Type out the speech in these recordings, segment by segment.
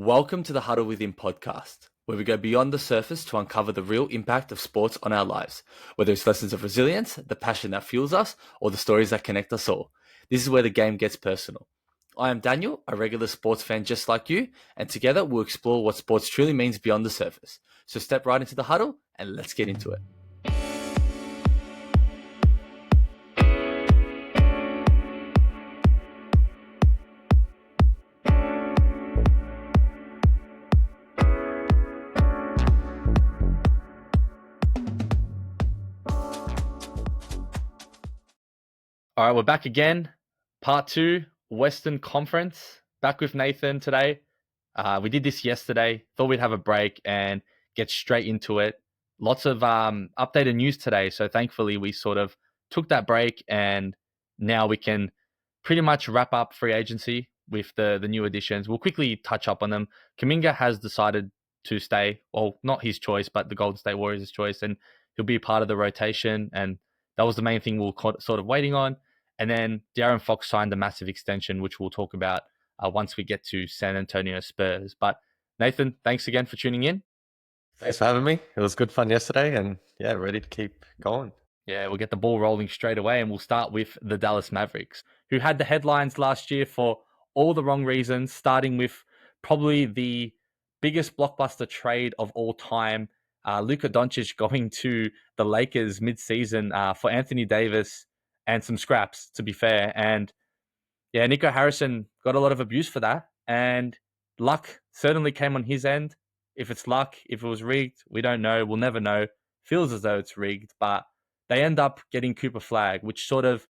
Welcome to the Huddle Within podcast, where we go beyond the surface to uncover the real impact of sports on our lives, whether it's lessons of resilience, the passion that fuels us, or the stories that connect us all. This is where the game gets personal. I am Daniel, a regular sports fan just like you, and together we'll explore what sports truly means beyond the surface. So step right into the huddle and let's get into it. All right, we're back again. Part 2, Western Conference. Back with Nathan today. We did this yesterday. Thought we'd have a break and get straight into it. Lots of updated news today. So thankfully, we sort of took that break and now we can pretty much wrap up free agency with the new additions. We'll quickly touch up on them. Kuminga has decided to stay. Well, not his choice, but the Golden State Warriors' choice. And he'll be part of the rotation. And that was the main thing we were sort of waiting on. And then De'Aaron Fox signed a massive extension, which we'll talk about once we get to San Antonio Spurs. But Nathan, thanks again for tuning in. Thanks for having me. It was good fun yesterday and ready to keep going. Yeah, we'll get the ball rolling straight away and we'll start with the Dallas Mavericks, who had the headlines last year for all the wrong reasons, starting with probably the biggest blockbuster trade of all time, Luka Doncic going to the Lakers mid-season for Anthony Davis and some scraps, to be fair. And yeah, Nico Harrison got a lot of abuse for that. And luck certainly came on his end. If it's luck, if it was rigged, we don't know. We'll never know. Feels as though it's rigged, but they end up getting Cooper Flag, which sort of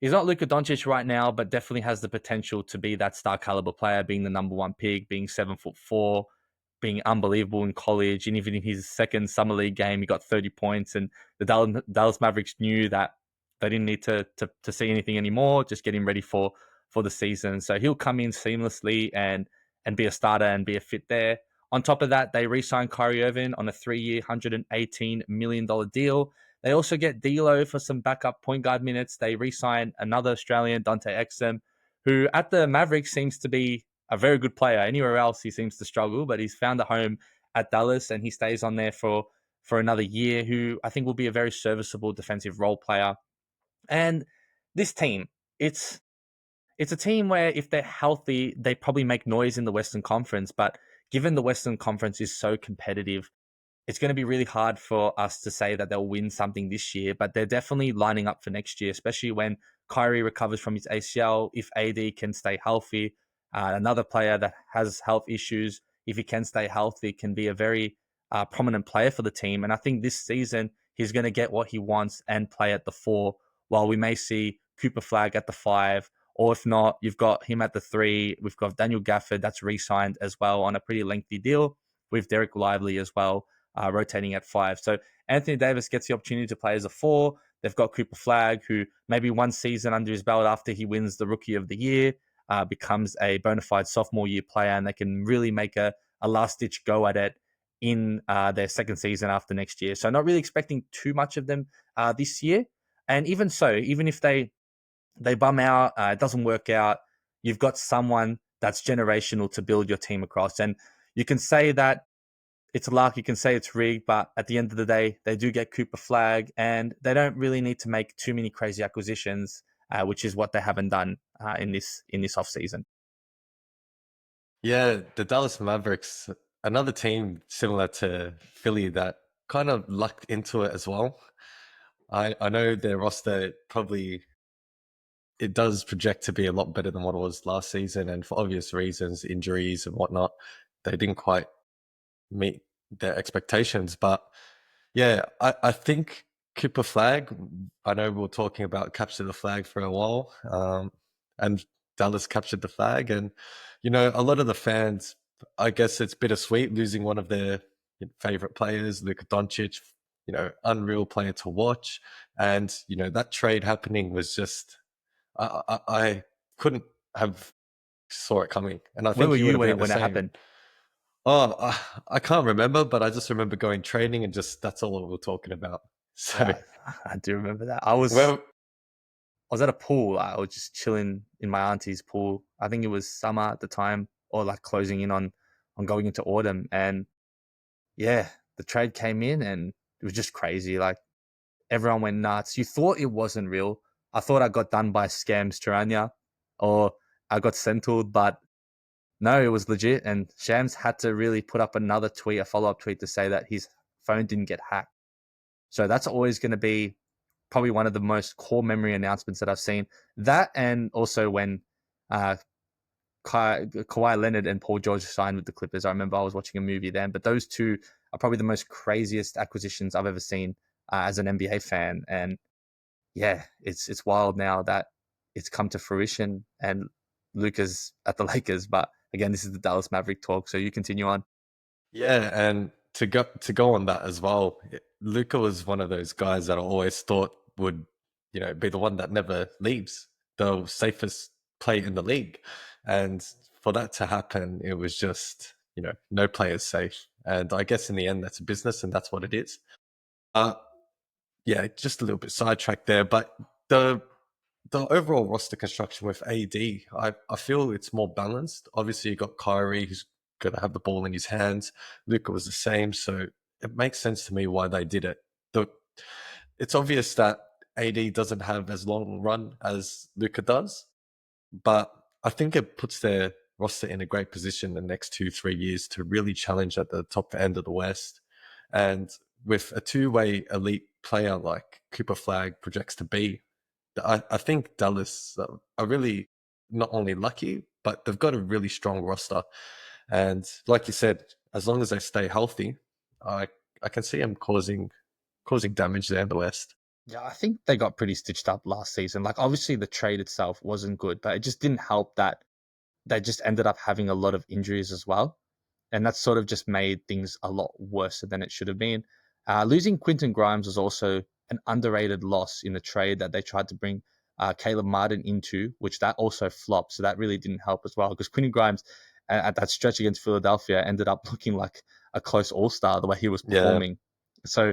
he's not Luka Doncic right now, but definitely has the potential to be that star caliber player, being the number one pick, being 7'4", being unbelievable in college. And even in his second summer league game, he got 30 points. And the Dallas Mavericks knew that they didn't need to see anything anymore, just get him ready for the season. So he'll come in seamlessly and be a starter and be a fit there. On top of that, they re-signed Kyrie Irving on a 3-year, $118 million deal. They also get D'Lo for some backup point guard minutes. They re-sign another Australian, Dante Exum, who at the Mavericks seems to be a very good player. Anywhere else, he seems to struggle, but he's found a home at Dallas and he stays on there for another year, who I think will be a very serviceable defensive role player. And this team, it's a team where if they're healthy, they probably make noise in the Western Conference. But given the Western Conference is so competitive, it's going to be really hard for us to say that they'll win something this year. But they're definitely lining up for next year, especially when Kyrie recovers from his ACL. If AD can stay healthy, another player that has health issues, if he can stay healthy, can be a very prominent player for the team. And I think this season, he's going to get what he wants and play at the 4, while we may see Cooper Flag at the 5. Or if not, you've got him at the 3. We've got Daniel Gafford that's re-signed as well on a pretty lengthy deal with Derek Lively as well, rotating at 5. So Anthony Davis gets the opportunity to play as a 4. They've got Cooper Flag, who maybe one season under his belt after he wins the Rookie of the Year, becomes a bona fide sophomore year player, and they can really make a last-ditch go at it in their second season after next year. So not really expecting too much of them this year. And even so, even if they bum out, it doesn't work out, you've got someone that's generational to build your team across. And you can say that it's luck, you can say it's rigged, but at the end of the day, they do get Cooper Flag and they don't really need to make too many crazy acquisitions, which is what they haven't done in this offseason. Yeah, the Dallas Mavericks, another team similar to Philly that kind of lucked into it as well. I know their roster probably it does project to be a lot better than what it was last season, and for obvious reasons, injuries and whatnot, they didn't quite meet their expectations. But yeah, I think Cooper Flag, I know we were talking about capture the flag for a while, and Dallas captured the flag. And, a lot of the fans, I guess it's bittersweet losing one of their favorite players, Luka Doncic, unreal player to watch. And, that trade happening was just, I couldn't have saw it coming. And I Where think were you would you have been when the it same. happened? Oh, I can't remember, but I just remember going training and just that's all we were talking about. So, Yeah, I do remember that. I was well, at a pool. I was just chilling in my auntie's pool. I think it was summer at the time, or like closing in on going into autumn. And yeah, the trade came in and it was just crazy. Like everyone went nuts. You thought it wasn't real. I thought I got done by scams Tirania or I got sentled, but no, it was legit. And Shams had to really put up another tweet, a follow-up tweet to say that his phone didn't get hacked. So that's always going to be probably one of the most core memory announcements that I've seen. That and also when uh, Kawhi Leonard and Paul George signed with the Clippers. I remember I was watching a movie then, but those two are probably the most craziest acquisitions I've ever seen as an NBA fan. And yeah, it's wild now that it's come to fruition and Luka's at the Lakers. But again, this is the Dallas Maverick talk, so you continue on. Yeah, and to go on that as well, Luca was one of those guys that I always thought would, be the one that never leaves, the safest player in the league. And for that to happen, it was just, no player is safe. And I guess in the end, that's a business and that's what it is. Uh, yeah, just a little bit sidetracked there, but the overall roster construction with AD, I feel it's more balanced. Obviously, you got Kyrie, who's going to have the ball in his hands. Luca was the same, so it makes sense to me why they did it. It's obvious that AD doesn't have as long a run as Luca does, but I think it puts their roster in a great position the next 2-3 years to really challenge at the top end of the West. And with a two-way elite player like Cooper Flag projects to be, I think Dallas are really not only lucky, but they've got a really strong roster. And like you said, as long as they stay healthy, I I can see them causing damage there in the West. Yeah, I think they got pretty stitched up last season. Like, obviously, the trade itself wasn't good, but it just didn't help that they just ended up having a lot of injuries as well. And that sort of just made things a lot worse than it should have been. Losing Quentin Grimes was also an underrated loss in the trade that they tried to bring Caleb Martin into, which that also flopped. So that really didn't help as well because Quentin Grimes at that stretch against Philadelphia ended up looking like a close all-star the way he was Yeah, performing. So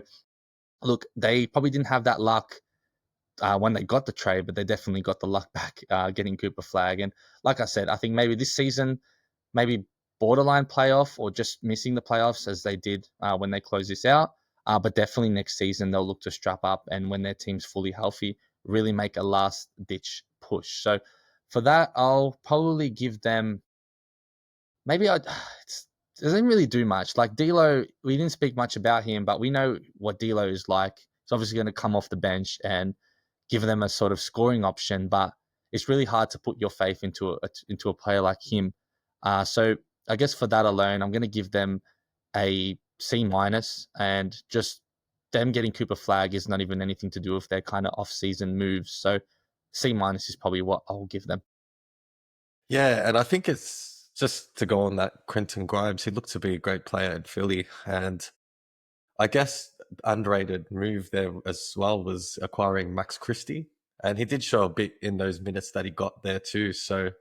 look, they probably didn't have that luck when they got the trade, but they definitely got the luck back getting Cooper Flag. And like I said, I think maybe this season, maybe borderline playoff or just missing the playoffs as they did when they close this out. But definitely next season, they'll look to strap up and when their team's fully healthy, really make a last ditch push. So for that, I'll probably give them maybe it doesn't really do much. Like D'Lo, we didn't speak much about him, but we know what D'Lo is like. He's obviously going to come off the bench and give them a sort of scoring option, but it's really hard to put your faith into a player like him. So I guess for that alone, I'm going to give them a C minus, and just them getting Cooper Flag is not even anything to do with their kind of off-season moves. So C minus is probably what I'll give them. yeah, and I think it's just to go on that Quentin Grimes. He looked to be a great player in Philly, and I guess underrated move there as well was acquiring Max Christie, and he did show a bit in those minutes that he got there too. So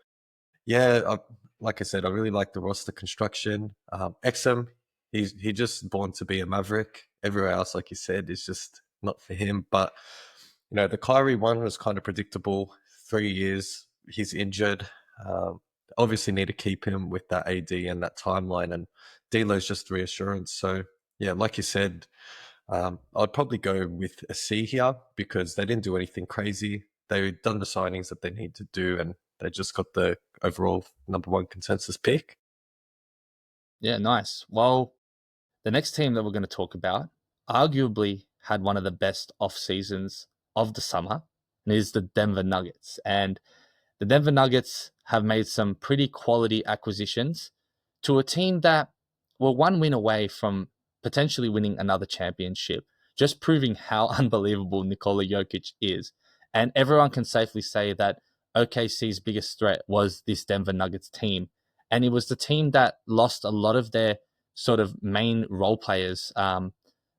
yeah, like I said, I really like the roster construction. Exum, he just born to be a Maverick. Everywhere else, like you said, is just not for him. But the Kyrie one was kind of predictable. 3 years, he's injured. Um, Obviously, need to keep him with that AD and that timeline. And D'Lo's just reassurance. So yeah, like you said, I'd probably go with a C here because they didn't do anything crazy. They've done the signings that they need to do, and they just got the overall number one consensus pick. Yeah, nice. Well, the next team that we're going to talk about arguably had one of the best off seasons of the summer, and is the Denver Nuggets. And the Denver Nuggets have made some pretty quality acquisitions to a team that were one win away from potentially winning another championship, just proving how unbelievable Nikola Jokic is. And everyone can safely say that OKC's biggest threat was this Denver Nuggets team. And it was the team that lost a lot of their sort of main role players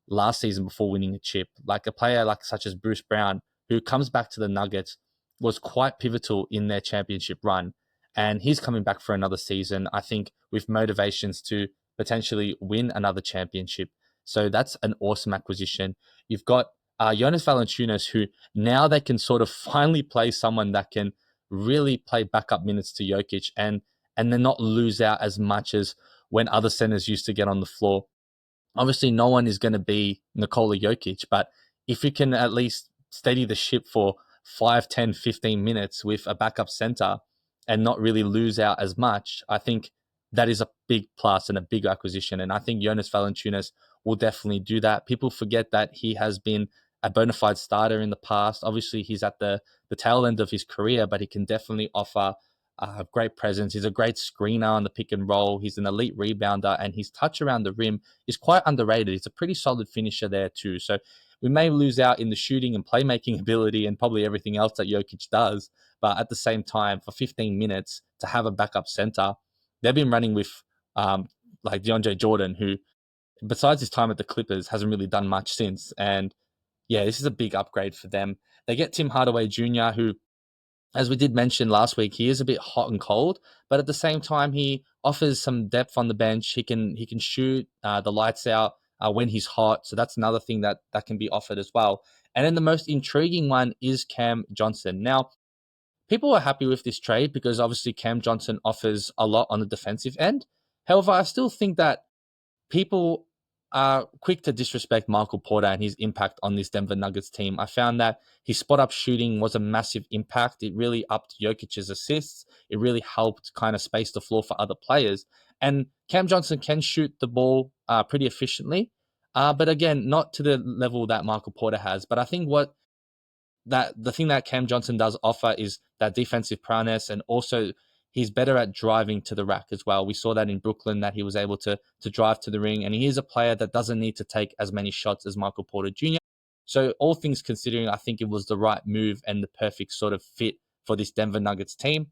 last season before winning a chip. Like a player like such as Bruce Brown, who comes back to the Nuggets, was quite pivotal in their championship run. And he's coming back for another season, I think, with motivations to potentially win another championship. So that's an awesome acquisition. You've got Jonas Valanciunas, who now they can sort of finally play someone that can really play backup minutes to Jokic. And and then not lose out as much as when other centers used to get on the floor. Obviously, no one is going to be Nikola Jokic, but if you can at least steady the ship for 5, 10, 15 minutes with a backup center and not really lose out as much, I think that is a big plus and a big acquisition. And I think Jonas Valanciunas will definitely do that. People forget that he has been a bona fide starter in the past. Obviously, he's at the tail end of his career, but he can definitely offer a great presence. He's a great screener on the pick and roll. He's an elite rebounder, and his touch around the rim is quite underrated. He's a pretty solid finisher there too. So we may lose out in the shooting and playmaking ability and probably everything else that Jokic does. But at the same time, for 15 minutes to have a backup center, they've been running with like DeAndre Jordan, who, besides his time at the Clippers, hasn't really done much since. And yeah, this is a big upgrade for them. They get Tim Hardaway Jr., who, as we did mention last week, he is a bit hot and cold, but at the same time, he offers some depth on the bench. He can shoot the lights out when he's hot, so that's another thing that can be offered as well. And then the most intriguing one is Cam Johnson. Now, people are happy with this trade because obviously Cam Johnson offers a lot on the defensive end. However, I still think that people are quick to disrespect Michael Porter and his impact on this Denver Nuggets team. I found that his spot up shooting was a massive impact. It really upped Jokic's assists. It really helped kind of space the floor for other players. And Cam Johnson can shoot the ball pretty efficiently, but again, not to the level that Michael Porter has. But I think the thing that Cam Johnson does offer is that defensive prowess, and also he's better at driving to the rack as well. We saw that in Brooklyn, that he was able to drive to the ring, and he is a player that doesn't need to take as many shots as Michael Porter Jr. So all things considering, I think it was the right move and the perfect sort of fit for this Denver Nuggets team.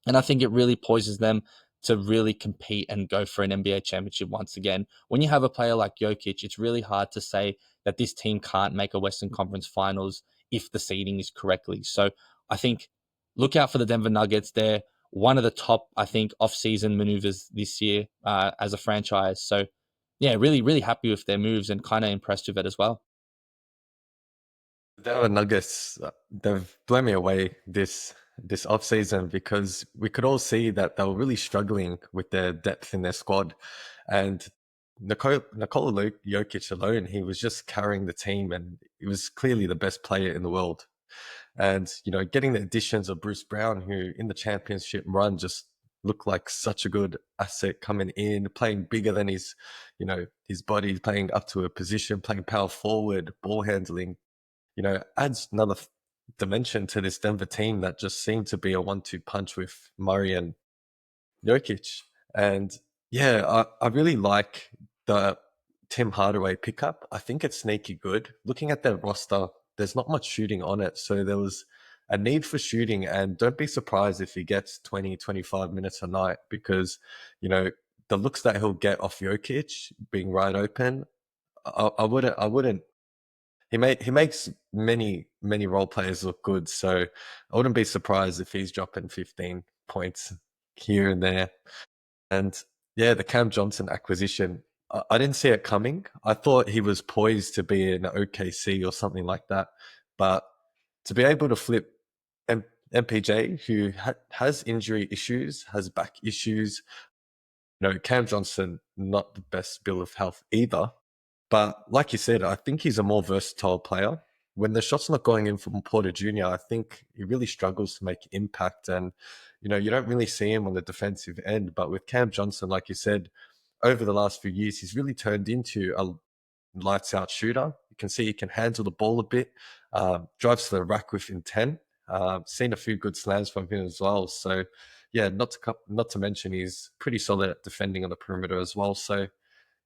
And I think it really poises them to really compete and go for an NBA championship once again. When you have a player like Jokic, it's really hard to say that this team can't make a Western Conference Finals if the seeding is correctly. So I think look out for the Denver Nuggets. They're one of the top, I think, off-season maneuvers this year as a franchise. So yeah, really, really happy with their moves and kind of impressed with it as well. The Denver Nuggets, they've blown me away this offseason because we could all see that they were really struggling with their depth in their squad. And Nikola Jokic alone, he was just carrying the team, and he was clearly the best player in the world. And, getting the additions of Bruce Brown, who in the championship run just looked like such a good asset coming in, playing bigger than his body, playing up to a position, playing power forward, ball handling, adds another dimension to this Denver team that just seemed to be a 1-2 punch with Murray and Jokic. And yeah, I really like the Tim Hardaway pickup. I think it's sneaky good. Looking at their roster, there's not much shooting on it. So there was a need for shooting, and don't be surprised if he gets 20, 25 minutes a night because, the looks that he'll get off Jokic being right open, I wouldn't. He makes many role players look good, so I wouldn't be surprised if he's dropping 15 points here and there. And yeah, the Cam Johnson acquisition, I didn't see it coming. I thought he was poised to be in OKC or something like that, but to be able to flip MPJ, who has injury issues, has back issues, Cam Johnson, not the best bill of health either. But like you said, I think he's a more versatile player. When the shot's not going in from Porter Jr., I think he really struggles to make impact. And, you don't really see him on the defensive end. But with Cam Johnson, like you said, over the last few years, he's really turned into a lights out shooter. You can see he can handle the ball a bit, drives to the rack with intent. Seen a few good slams from him as well. So, yeah, not to mention he's pretty solid at defending on the perimeter as well. So,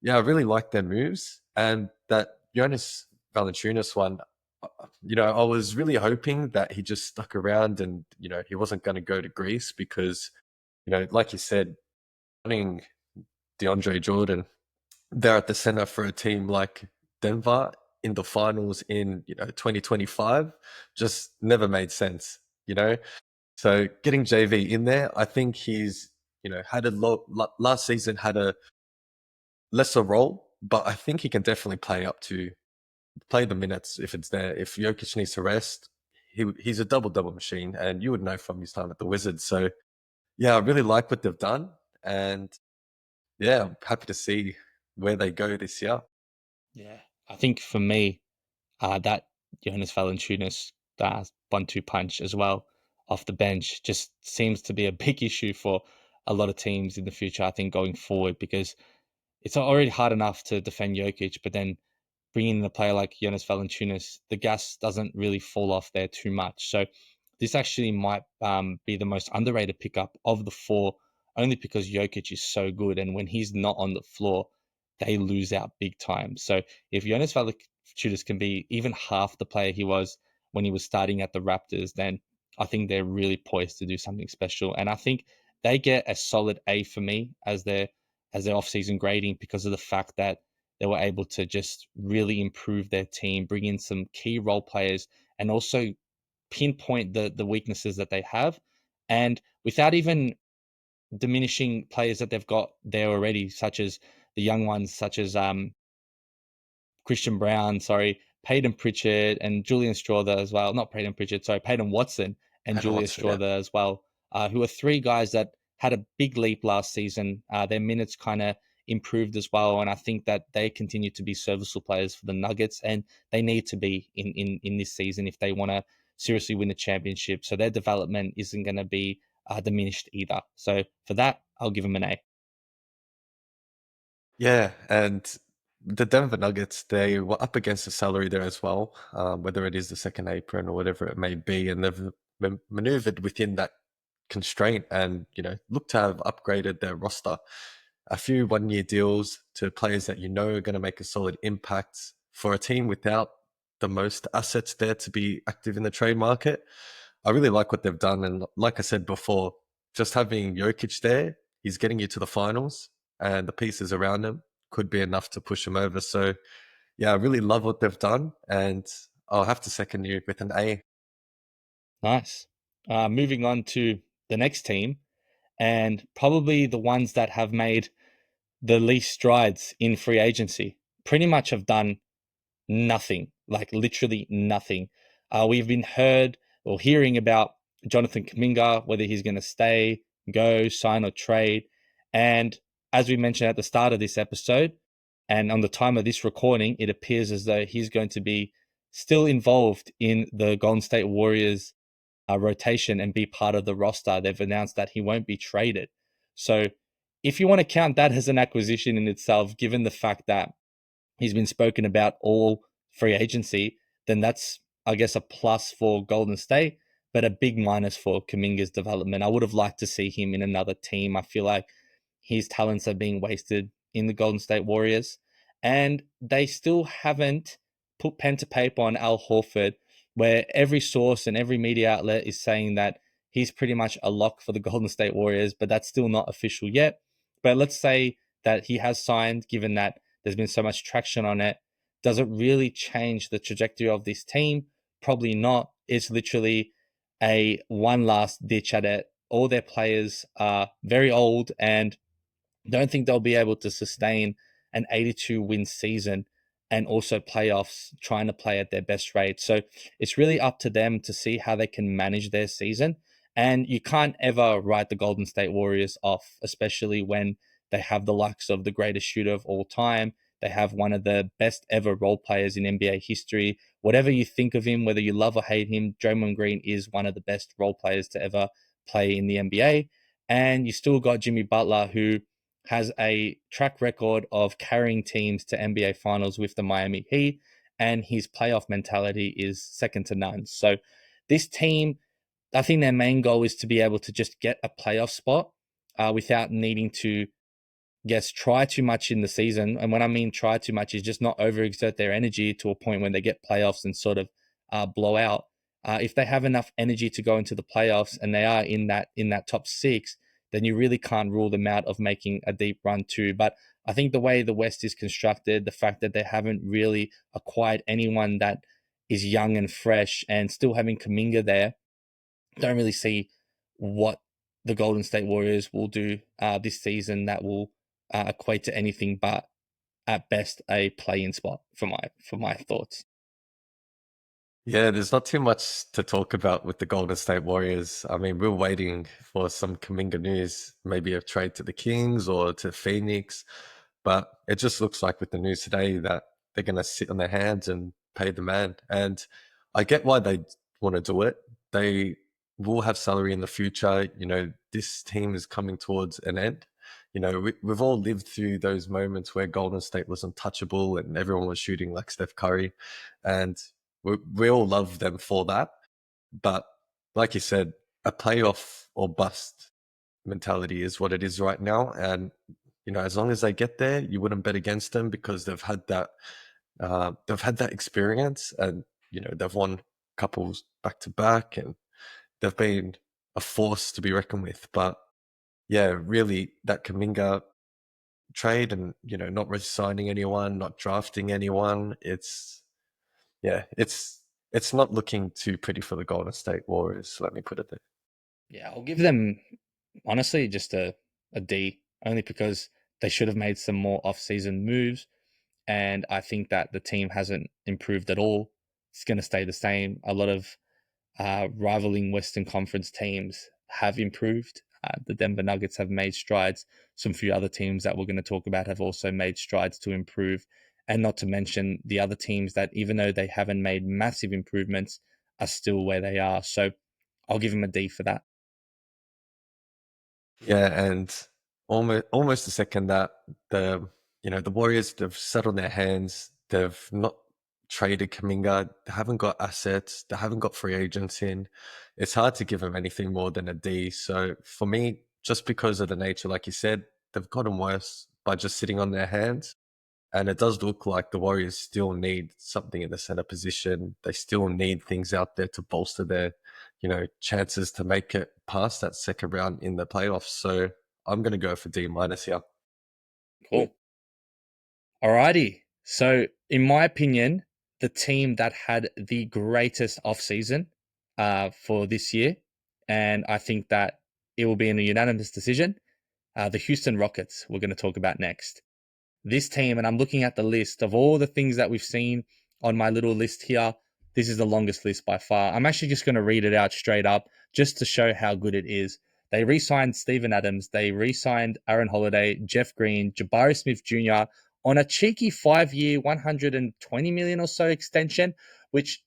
yeah, I really like their moves. And that Jonas Valanciunas one, I was really hoping that he just stuck around and, he wasn't going to go to Greece because, like you said, running DeAndre Jordan there at the center for a team like Denver in the finals in, 2025 just never made sense, So getting JV in there, I think he's, had last season had a lesser role, but I think he can definitely play the minutes if it's there. If Jokic needs to rest, he's a double machine, and you would know from his time at the Wizards. So Yeah, I really like what they've done, and yeah, I'm happy to see where they go this year. Yeah, I think for me, that Jonas Valanciunas 1-2 punch as well off the bench just seems to be a big issue for a lot of teams in the future. I think going forward because it's already hard enough to defend Jokic, but then bringing in a player like Jonas Valanciunas, the gas doesn't really fall off there too much. So this actually might be the most underrated pickup of the four, only because Jokic is so good, and when he's not on the floor, they lose out big time. So if Jonas Valanciunas can be even half the player he was when he was starting at the Raptors, then I think they're really poised to do something special. And I think they get a solid A for me as their offseason grading because of the fact that they were able to just really improve their team, bring in some key role players, and also pinpoint the weaknesses that they have, and without even diminishing players that they've got there already, such as the young ones, such as Christian Brown, sorry, Peyton Pritchard and Julian Strawther as well. Not Peyton Pritchard, sorry, Peyton Watson and Hannah Julius Watson, yeah. Strawther as well, who are three guys that had a big leap last season. Their minutes kind of improved as well, and I think that they continue to be serviceable players for the Nuggets, and they need to be in this season if they want to seriously win the championship. So their development isn't going to be diminished either. So for that, I'll give them an A. Yeah, and the Denver Nuggets, they were up against the salary there as well, whether it is the second apron or whatever it may be, and they've maneuvered within that constraint and, look to have upgraded their roster. A few 1 year deals to players that are going to make a solid impact for a team without the most assets there to be active in the trade market. I really like what they've done. And like I said before, just having Jokic there, he's getting you to the finals, and the pieces around him could be enough to push him over. So, yeah, I really love what they've done. And I'll have to second you with an A. Nice. Moving on to the next team, and probably the ones that have made the least strides in free agency. Pretty much have done nothing, like literally nothing. We've been heard or hearing about Jonathan Kaminga, whether he's going to stay, go, sign, or trade. And as we mentioned at the start of this episode, and on the time of this recording, it appears as though he's going to be still involved in the Golden State Warriors rotation and be part of the roster. They've announced that he won't be traded. So if you want to count that as an acquisition in itself, given the fact that he's been spoken about all free agency, then that's, I guess, a plus for Golden State, but a big minus for Kaminga's development. I would have liked to see him in another team. I feel like his talents are being wasted in the Golden State Warriors, and they still haven't put pen to paper on Al Horford, where every source and every media outlet is saying that he's pretty much a lock for the Golden State Warriors, but that's still not official yet. But let's say that he has signed, given that there's been so much traction on it. Does it really change the trajectory of this team? Probably not. It's literally a one last ditch at it. All their players are very old and don't think they'll be able to sustain an 82 win season and also playoffs trying to play at their best rate. So it's really up to them to see how they can manage their season. And you can't ever write the Golden State Warriors off, especially when they have the likes of the greatest shooter of all time. They have one of the best ever role players in NBA history. Whatever you think of him, whether you love or hate him, Draymond Green is one of the best role players to ever play in the NBA. And you still got Jimmy Butler, who has a track record of carrying teams to NBA finals with the Miami Heat, and his playoff mentality is second to none. So, this team, I think their main goal is to be able to just get a playoff spot without needing to, yes, try too much in the season. And when I mean try too much, is just not overexert their energy to a point when they get playoffs and sort of blow out. If they have enough energy to go into the playoffs and they are in that top six, then you really can't rule them out of making a deep run too. But I think the way the West is constructed, the fact that they haven't really acquired anyone that is young and fresh, and still having Kaminga there, don't really see what the Golden State Warriors will do this season that will equate to anything but at best a play-in spot for my thoughts. Yeah, there's not too much to talk about with the Golden State Warriors. I mean, we're waiting for some Kaminga news, maybe a trade to the Kings or to Phoenix, but it just looks like with the news today that they're going to sit on their hands and pay the man. And I get why they want to do it. They will have salary in the future. You know, this team is coming towards an end. You know, we've all lived through those moments where Golden State was untouchable and everyone was shooting like Steph Curry. And we all love them for that. But like you said, a playoff or bust mentality is what it is right now. And, you know, as long as they get there, you wouldn't bet against them because they've had that experience and, you know, they've won couples back to back and they've been a force to be reckoned with. But yeah, really that Kaminga trade and, you know, not resigning anyone, not drafting anyone, it's not looking too pretty for the Golden State Warriors. Let me put it there. Yeah, I'll give them honestly just a D, only because they should have made some more off-season moves, and I think that the team hasn't improved at all. It's going to stay the same. A lot of rivaling Western Conference teams have improved. The Denver Nuggets have made strides. Some few other teams that we're going to talk about have also made strides to improve. And not to mention the other teams that, even though they haven't made massive improvements, are still where they are. So I'll give them a D for that. Yeah, and almost the second that the Warriors they've sat on their hands, they've not traded Kaminga, they haven't got assets, they haven't got free agents in. It's hard to give them anything more than a D. So for me, just because of the nature, like you said, they've gotten worse by just sitting on their hands. And it does look like the Warriors still need something in the center position. They still need things out there to bolster their, you know, chances to make it past that second round in the playoffs. So I'm going to go for D minus here. Cool. Alrighty. So, in my opinion, the team that had the greatest offseason for this year, and I think that it will be in a unanimous decision, the Houston Rockets, we're going to talk about next. This team, and I'm looking at the list of all the things that we've seen on my little list here. This is the longest list by far. I'm actually just going to read it out straight up just to show how good it is. They re signed Steven Adams. They re signed Aaron Holiday, Jeff Green, Jabari Smith Jr. on a cheeky 5 year, 120 million or so extension, which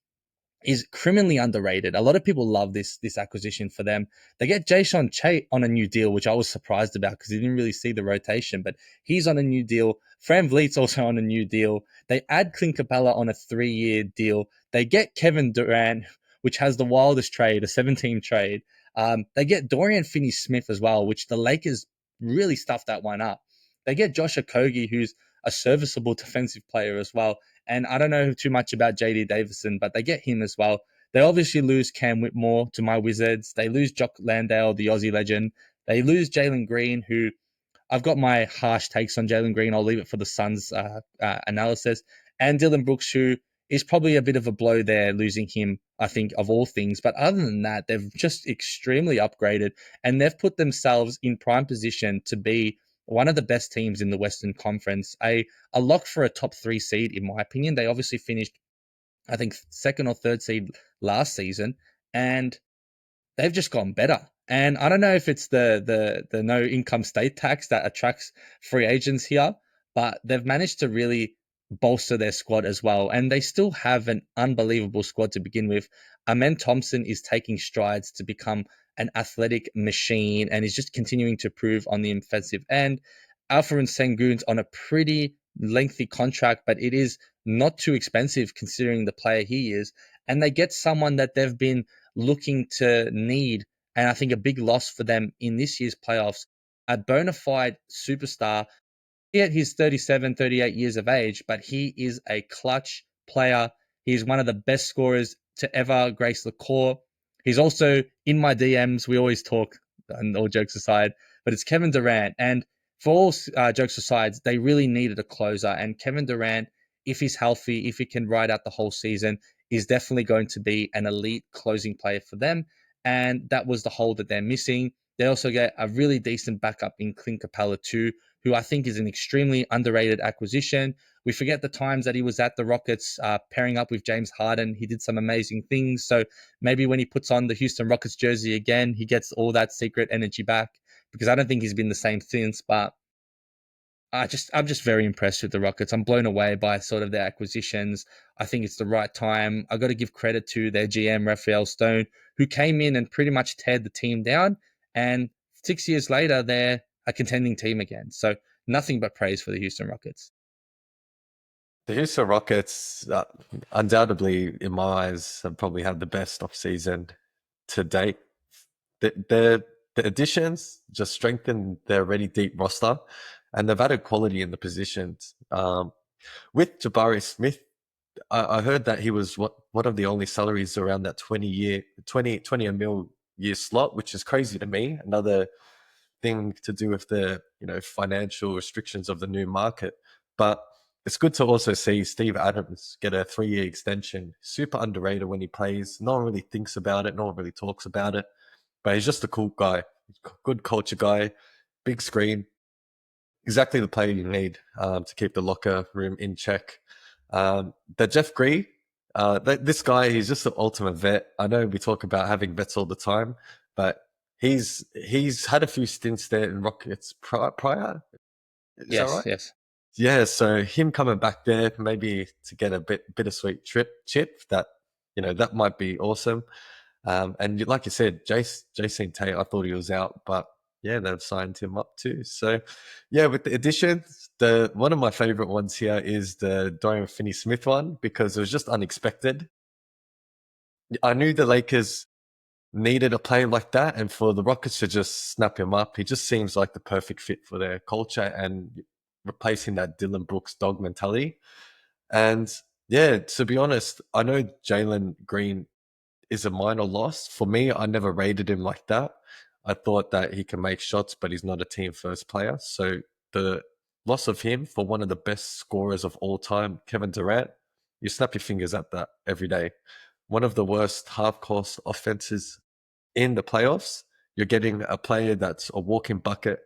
is criminally underrated. A lot of people love this acquisition for them. They get Jason Che on a new deal, which I was surprised about because he didn't really see the rotation, but he's on a new deal. Fran Vliet's also on a new deal. They add Clint Capella on a 3 year deal. They get Kevin Durant, which has the wildest trade, a 17 trade. They get Dorian Finney-Smith as well, which the Lakers really stuffed that one up. They get Josh Okogie, who's a serviceable defensive player as well. And I don't know too much about JD Davison, but they get him as well. They obviously lose Cam Whitmore to my Wizards. They lose Jock Landale, the Aussie legend. They lose Jalen Green, who I've got my harsh takes on Jalen Green. I'll leave it for the Suns analysis. And Dylan Brooks, who is probably a bit of a blow there, losing him, I think, of all things. But other than that, they've just extremely upgraded and they've put themselves in prime position to be one of the best teams in the Western Conference, a lock for a top 3 seed, in my opinion. They obviously finished, I think, second or third seed last season, and they've just gotten better. And I don't know if it's the no income state tax that attracts free agents here, but they've managed to really bolster their squad as well. And they still have an unbelievable squad to begin with. Amen Thompson is taking strides to become an athletic machine and is just continuing to prove on the offensive end. Alpha and Sengun's on a pretty lengthy contract, but it is not too expensive considering the player he is. And they get someone that they've been looking to need, and I think a big loss for them in this year's playoffs, a bona fide superstar. Yet he's 37, 38 years of age, but he is a clutch player. He's one of the best scorers to ever grace the court. He's also in my DMs. We always talk, and all jokes aside, but it's Kevin Durant. And for all jokes aside, they really needed a closer. And Kevin Durant, if he's healthy, if he can ride out the whole season, is definitely going to be an elite closing player for them. And that was the hole that they're missing. They also get a really decent backup in Clint Capella too, who I think is an extremely underrated acquisition. We forget the times that he was at the Rockets, pairing up with James Harden. He did some amazing things. So maybe when he puts on the Houston Rockets jersey again, he gets all that secret energy back, because I don't think he's been the same since. But I'm just very impressed with the Rockets. I'm blown away by sort of their acquisitions. I think it's the right time. I got to give credit to their GM Raphael Stone, who came in and pretty much teared the team down. And 6 years later, they're a contending team again. So nothing but praise for the Houston Rockets. The Houston Rockets, undoubtedly, in my eyes, have probably had the best offseason to date. The additions just strengthen their already deep roster, and they've added quality in the positions. With Jabari Smith, I heard that he was one of the only salaries around that 20 a mil year slot, which is crazy to me. Another thing to do with the financial restrictions of the new market. But it's good to also see Steve Adams get a 3-year extension. Super underrated when he plays. No one really thinks about it. No one really talks about it. But he's just a cool guy. Good culture guy. Big screen. Exactly the player you need to keep the locker room in check. The Jeff Green, this guy, he's just the ultimate vet. I know we talk about having vets all the time, but he's had a few stints there in Rockets prior. Is that Yes, right? yes. Yeah, so him coming back there, maybe to get a bittersweet chip, that might be awesome. And like you said, Jason Tate, I thought he was out, but yeah, they've signed him up too. So yeah, with the additions, one of my favorite ones here is the Dorian Finney-Smith one, because it was just unexpected. I knew the Lakers needed a player like that, and for the Rockets to just snap him up, he just seems like the perfect fit for their culture and replacing that Dylan Brooks dog mentality. And yeah, to be honest, I know Jalen Green is a minor loss. For me, I never rated him like that. I thought that he can make shots, but he's not a team first player. So the loss of him for one of the best scorers of all time, Kevin Durant, you snap your fingers at that every day. One of the worst half course offenses in the playoffs. You're getting a player that's a walking bucket.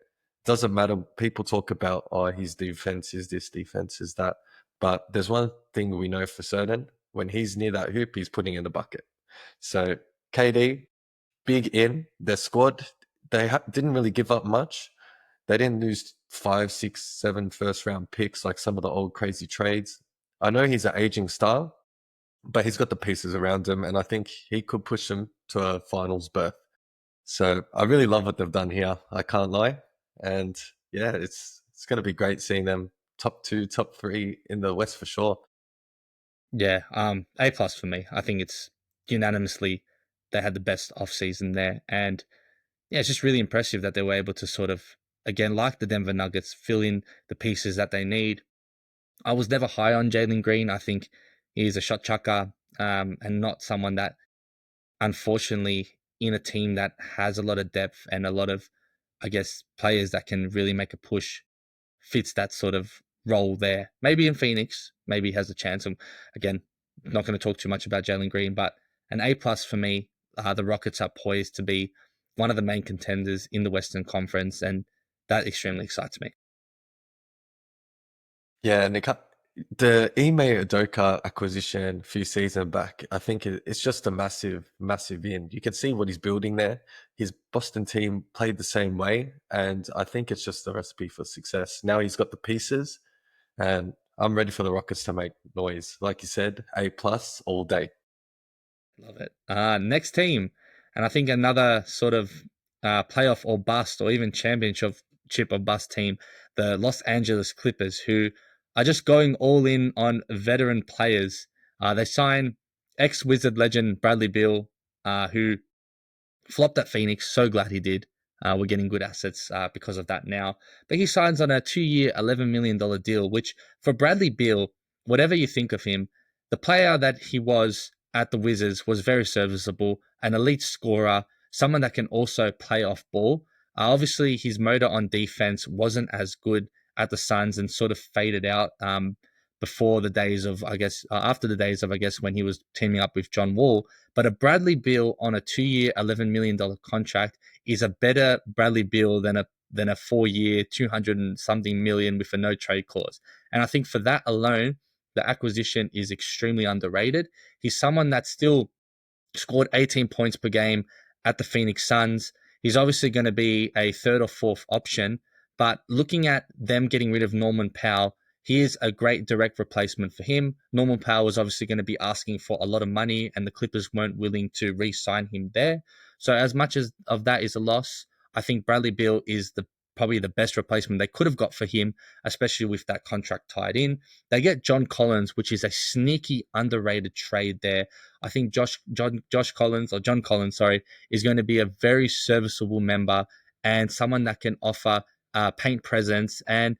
Doesn't matter. People talk about, oh, his defense is this, defense is that. But there's one thing we know for certain. When he's near that hoop, he's putting in the bucket. So KD, big in their squad. They didn't really give up much. They didn't lose 5, 6, 7 first round picks like some of the old crazy trades. I know he's an aging star, but he's got the pieces around him, and I think he could push them to a finals berth. So I really love what they've done here. I can't lie, and yeah, it's going to be great seeing them top 2, top 3 in the West for sure. Yeah, A plus for me. I think it's unanimously they had the best off season there, and yeah, it's just really impressive that they were able to sort of, again, like the Denver Nuggets, fill in the pieces that they need. I was never high on Jalen Green. I think he's a shot chucker, and not someone that, unfortunately, in a team that has a lot of depth and a lot of, I guess, players that can really make a push, fits that sort of role there. Maybe in Phoenix, maybe he has a chance. And again, not going to talk too much about Jalen Green, but an A plus for me. The Rockets are poised to be one of the main contenders in the Western Conference, and that extremely excites me. Yeah, and the Ime Udoka acquisition a few seasons back, I think it's just a massive, massive in. You can see what he's building there. His Boston team played the same way, and I think it's just a recipe for success. Now he's got the pieces, and I'm ready for the Rockets to make noise. Like you said, A plus all day. Love it. Next team, and I think another sort of playoff or bust, or even championship or bust team, the Los Angeles Clippers, who are just going all in on veteran players. They sign ex-Wizard legend Bradley Beal, who flopped at Phoenix. So glad he did. We're getting good assets because of that now. But he signs on a 2-year, $11 million deal, which for Bradley Beal, whatever you think of him, the player that he was at the Wizards was very serviceable, an elite scorer, someone that can also play off ball. Obviously, his motor on defense wasn't as good at the Suns and sort of faded out before the days of, I guess, after the days of, I guess, when he was teaming up with John Wall. But a Bradley Beal on a 2-year, $11 million contract is a better Bradley Beal than a than a 4-year, 200 and something million with a no trade clause. And I think for that alone, the acquisition is extremely underrated. He's someone that still scored 18 points per game at the Phoenix Suns. He's obviously going to be a third or fourth option, but looking at them getting rid of Norman Powell, he is a great direct replacement for him. Norman Powell was obviously going to be asking for a lot of money, and the Clippers weren't willing to re-sign him there. So as much as of that is a loss, I think Bradley Beal is probably the best replacement they could have got for him, especially with that contract tied in. They get John Collins, which is a sneaky underrated trade there. I think John Collins, sorry, is going to be a very serviceable member and someone that can offer paint presence. And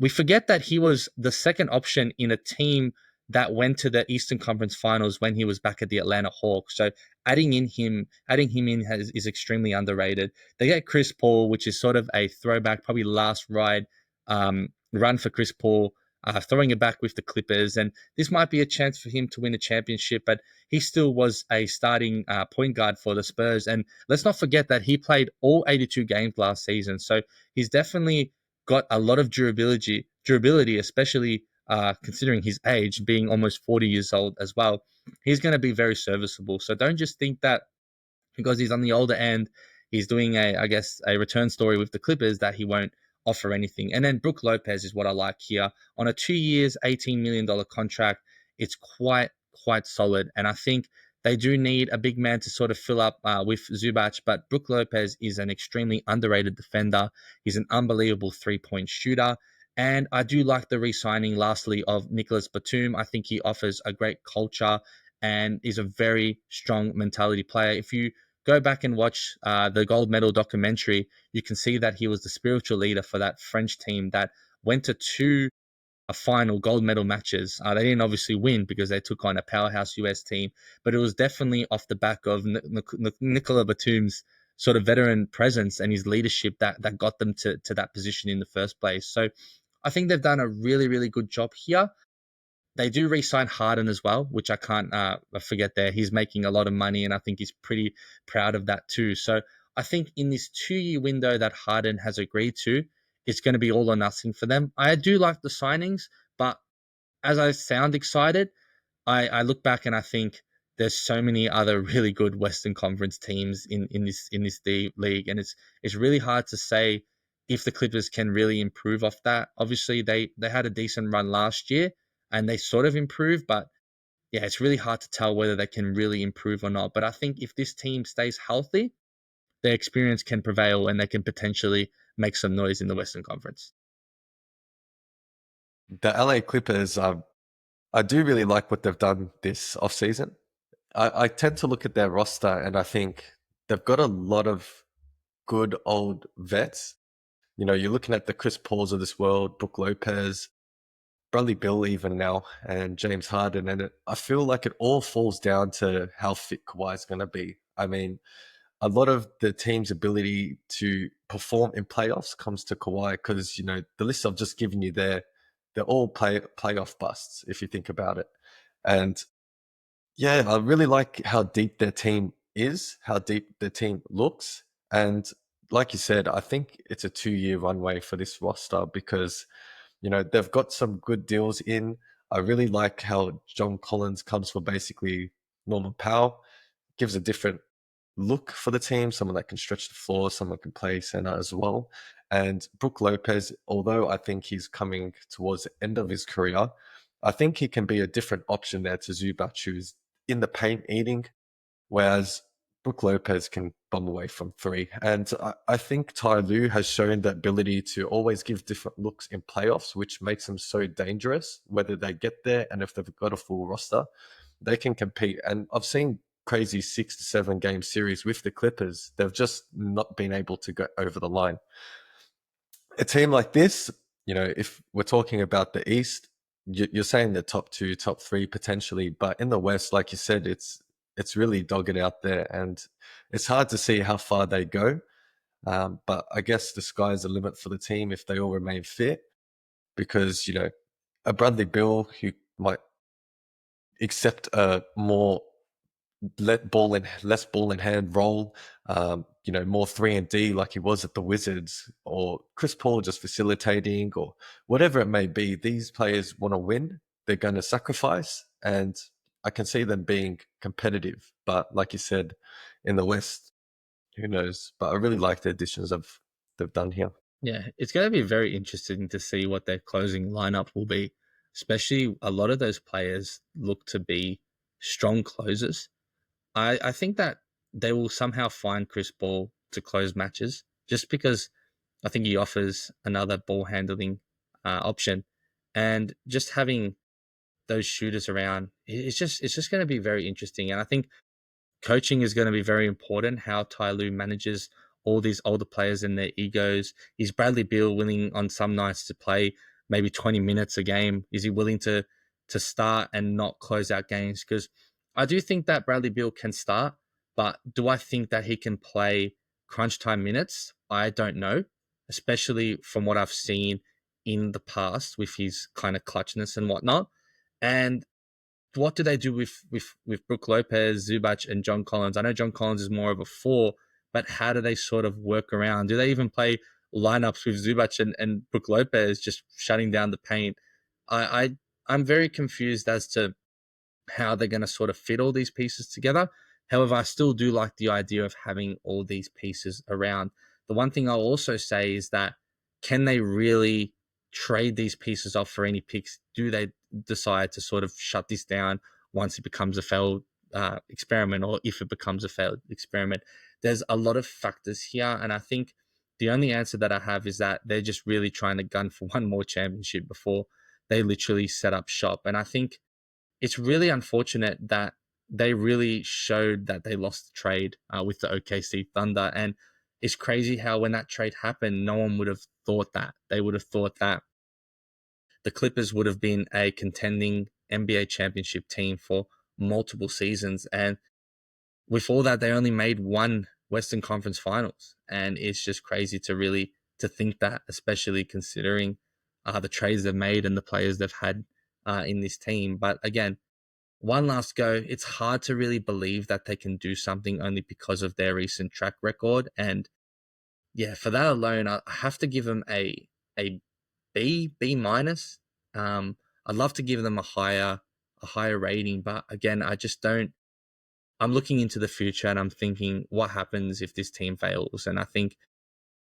we forget that he was the second option in a team that went to the Eastern Conference Finals when he was back at the Atlanta Hawks. So adding him in is extremely underrated. They get Chris Paul, which is sort of a throwback, probably last run for Chris Paul, throwing it back with the Clippers, and this might be a chance for him to win a championship. But he still was a starting point guard for the Spurs, and let's not forget that he played all 82 games last season. So he's definitely got a lot of durability, especially considering his age, being almost 40 years old as well. He's going to be very serviceable. So don't just think that because he's on the older end, he's doing a return story with the Clippers that he won't offer anything. And then Brook Lopez is what I like here. On a 2 years, $18 million contract, it's quite solid. And I think they do need a big man to sort of fill up with Zubac, but Brook Lopez is an extremely underrated defender. He's an unbelievable three-point shooter. And I do like the re-signing, lastly, of Nicholas Batum. I think he offers a great culture and is a very strong mentality player. If you go back and watch the gold medal documentary, you can see that he was the spiritual leader for that French team that went to two final gold medal matches. They didn't obviously win because they took on a powerhouse US team, but it was definitely off the back of Nicola Batum's sort of veteran presence and his leadership that got them to that position in the first place. So I think they've done a really, really good job here. They do re-sign Harden as well, which I can't forget there. He's making a lot of money, and I think he's pretty proud of that too. So I think in this 2-year window that Harden has agreed to, it's going to be all or nothing for them. I do like the signings, but as I sound excited, I look back and I think there's so many other really good Western Conference teams in this league, and it's really hard to say if the Clippers can really improve off that. Obviously, they had a decent run last year, and they sort of improved, but yeah, it's really hard to tell whether they can really improve or not. But I think if this team stays healthy, their experience can prevail, and they can potentially make some noise in the Western Conference. The LA Clippers, I do really like what they've done this offseason. I tend to look at their roster and I think they've got a lot of good old vets. You know, you're looking at the Chris Pauls of this world, Brook Lopez, Bradley Beal even now, and James Harden. And I feel like it all falls down to how fit Kawhi is going to be. I mean, a lot of the team's ability to perform in playoffs comes to Kawhi because, you know, the list I've just given you there, they're all playoff busts if you think about it. And yeah, I really like how deep their team is, how deep their team looks. And like you said, I think it's a 2-year runway for this roster because, you know, they've got some good deals in. I really like how John Collins comes for basically Norman Powell, gives a different look for the team, someone that can stretch the floor, someone can play center as well. And Brook Lopez, although I think he's coming towards the end of his career, I think he can be a different option there to Zubac, who's in the paint eating, whereas Brook Lopez can bomb away from three. And I think Ty Lue has shown the ability to always give different looks in playoffs, which makes them so dangerous, whether they get there and if they've got a full roster, they can compete. And I've seen crazy 6 to 7 game series with the Clippers. They've just not been able to go over the line. A team like this, you know, if we're talking about the East, you're saying the top 2, top 3 potentially, but in the West, like you said, it's really dogged out there, and it's hard to see how far they go. But I guess the sky's the limit for the team if they all remain fit, because, you know, a Bradley Beal who might accept a more less ball in hand role, more 3-and-D like he was at the Wizards, or Chris Paul just facilitating, or whatever it may be. These players want to win. They're going to sacrifice, and I can see them being competitive. But like you said, in the West, who knows? But I really like the additions they've done here. Yeah, it's going to be very interesting to see what their closing lineup will be. Especially a lot of those players look to be strong closers. I think that they will somehow find Chris Paul to close matches just because I think he offers another ball handling option, and just having those shooters around, it's just going to be very interesting. And I think coaching is going to be very important. How Ty Lue manages all these older players and their egos. Is Bradley Beal willing on some nights to play maybe 20 minutes a game? Is he willing to start and not close out games? Because I do think that Bradley Beal can start, but do I think that he can play crunch time minutes? I don't know, especially from what I've seen in the past with his kind of clutchness and whatnot. And what do they do with Brook Lopez, Zubac, and John Collins? I know John Collins is more of a four, but how do they sort of work around? Do they even play lineups with Zubac and Brook Lopez just shutting down the paint? I'm very confused as to how they're going to sort of fit all these pieces together. However, I still do like the idea of having all these pieces around. The one thing I'll also say is that can they really trade these pieces off for any picks? Do they decide to sort of shut this down once it becomes a failed experiment, or if it becomes a failed experiment? There's a lot of factors here, and I think the only answer that I have is that they're just really trying to gun for one more championship before they literally set up shop. And I think it's really unfortunate that they really showed that they lost the trade with the OKC Thunder. And it's crazy how when that trade happened, no one would have thought that. They would have thought that the Clippers would have been a contending NBA championship team for multiple seasons. And with all that, they only made one Western Conference Finals. And it's just crazy to think that, especially considering the trades they've made and the players they've had in this team. But again, one last go. It's hard to really believe that they can do something only because of their recent track record. And yeah, for that alone, I have to give them a B minus. I'd love to give them a higher rating, but again, I just don't. I'm looking into the future and I'm thinking, what happens if this team fails? And I think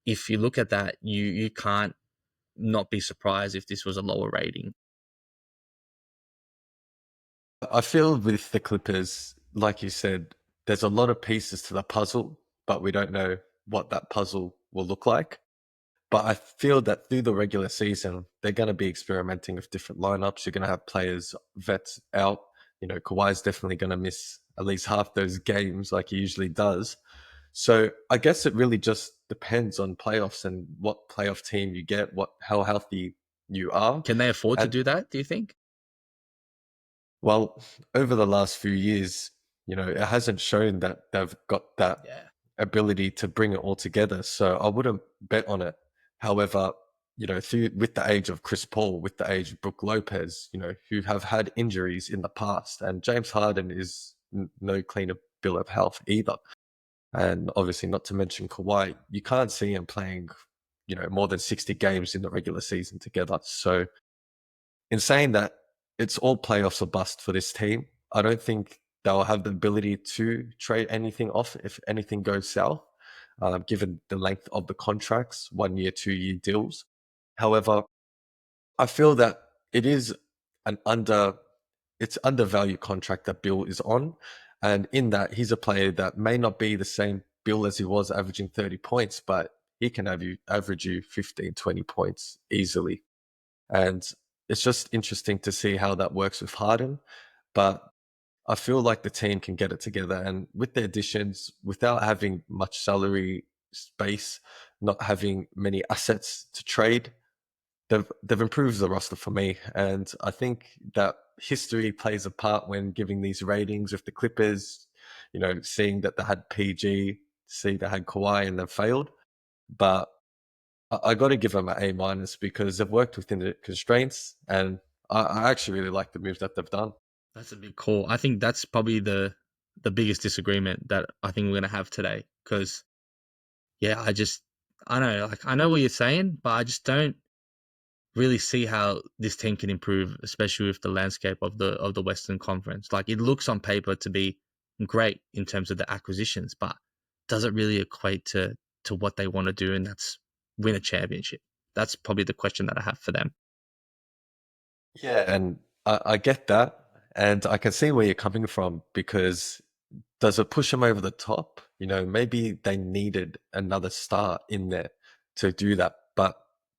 if you look at that, you can't not be surprised if this was a lower rating. I feel with the Clippers, like you said, there's a lot of pieces to the puzzle, but we don't know what that puzzle will look like. But I feel that through the regular season, they're going to be experimenting with different lineups. You're going to have players, vets out. Kawhi's definitely going to miss at least half those games like he usually does. So I guess it really just depends on playoffs and what playoff team you get, how healthy you are. Can they afford to And do that, do you think? well, over the last few years, it hasn't shown that they've got that Yeah. ability to bring it all together. So I wouldn't bet on it. However, with the age of Chris Paul, with the age of Brook Lopez, who have had injuries in the past, and James Harden is no cleaner bill of health either. And obviously, not to mention Kawhi, you can't see him playing, more than 60 games in the regular season together. So in saying that, it's all playoffs or bust for this team. I don't think they'll have the ability to trade anything off if anything goes south, given the length of the contracts, 1 year, 2 year deals. However, I feel that it is an it's undervalued contract that Bill is on. And in that, he's a player that may not be the same Bill as he was averaging 30 points, but he can average you 15, 20 points easily. And it's just interesting to see how that works with Harden. But I feel like the team can get it together. And with the additions, without having much salary space, not having many assets to trade, they've improved the roster for me. And I think that history plays a part when giving these ratings with the Clippers, seeing that they had PG, see they had Kawhi and they failed. But I got to give them an A minus because they've worked within the constraints, and I actually really like the moves that they've done. That's a big call. I think that's probably the biggest disagreement that I think we're going to have today. Because, yeah, I know, like, I know what you're saying, but I just don't really see how this team can improve, especially with the landscape of the Western Conference. Like, it looks on paper to be great in terms of the acquisitions, but does it really equate to what they want to do, and that's win a championship? That's probably the question that I have for them. Yeah, and I get that, and I can see where you're coming from because does it push them over the top? You know, maybe they needed another star in there to do that, but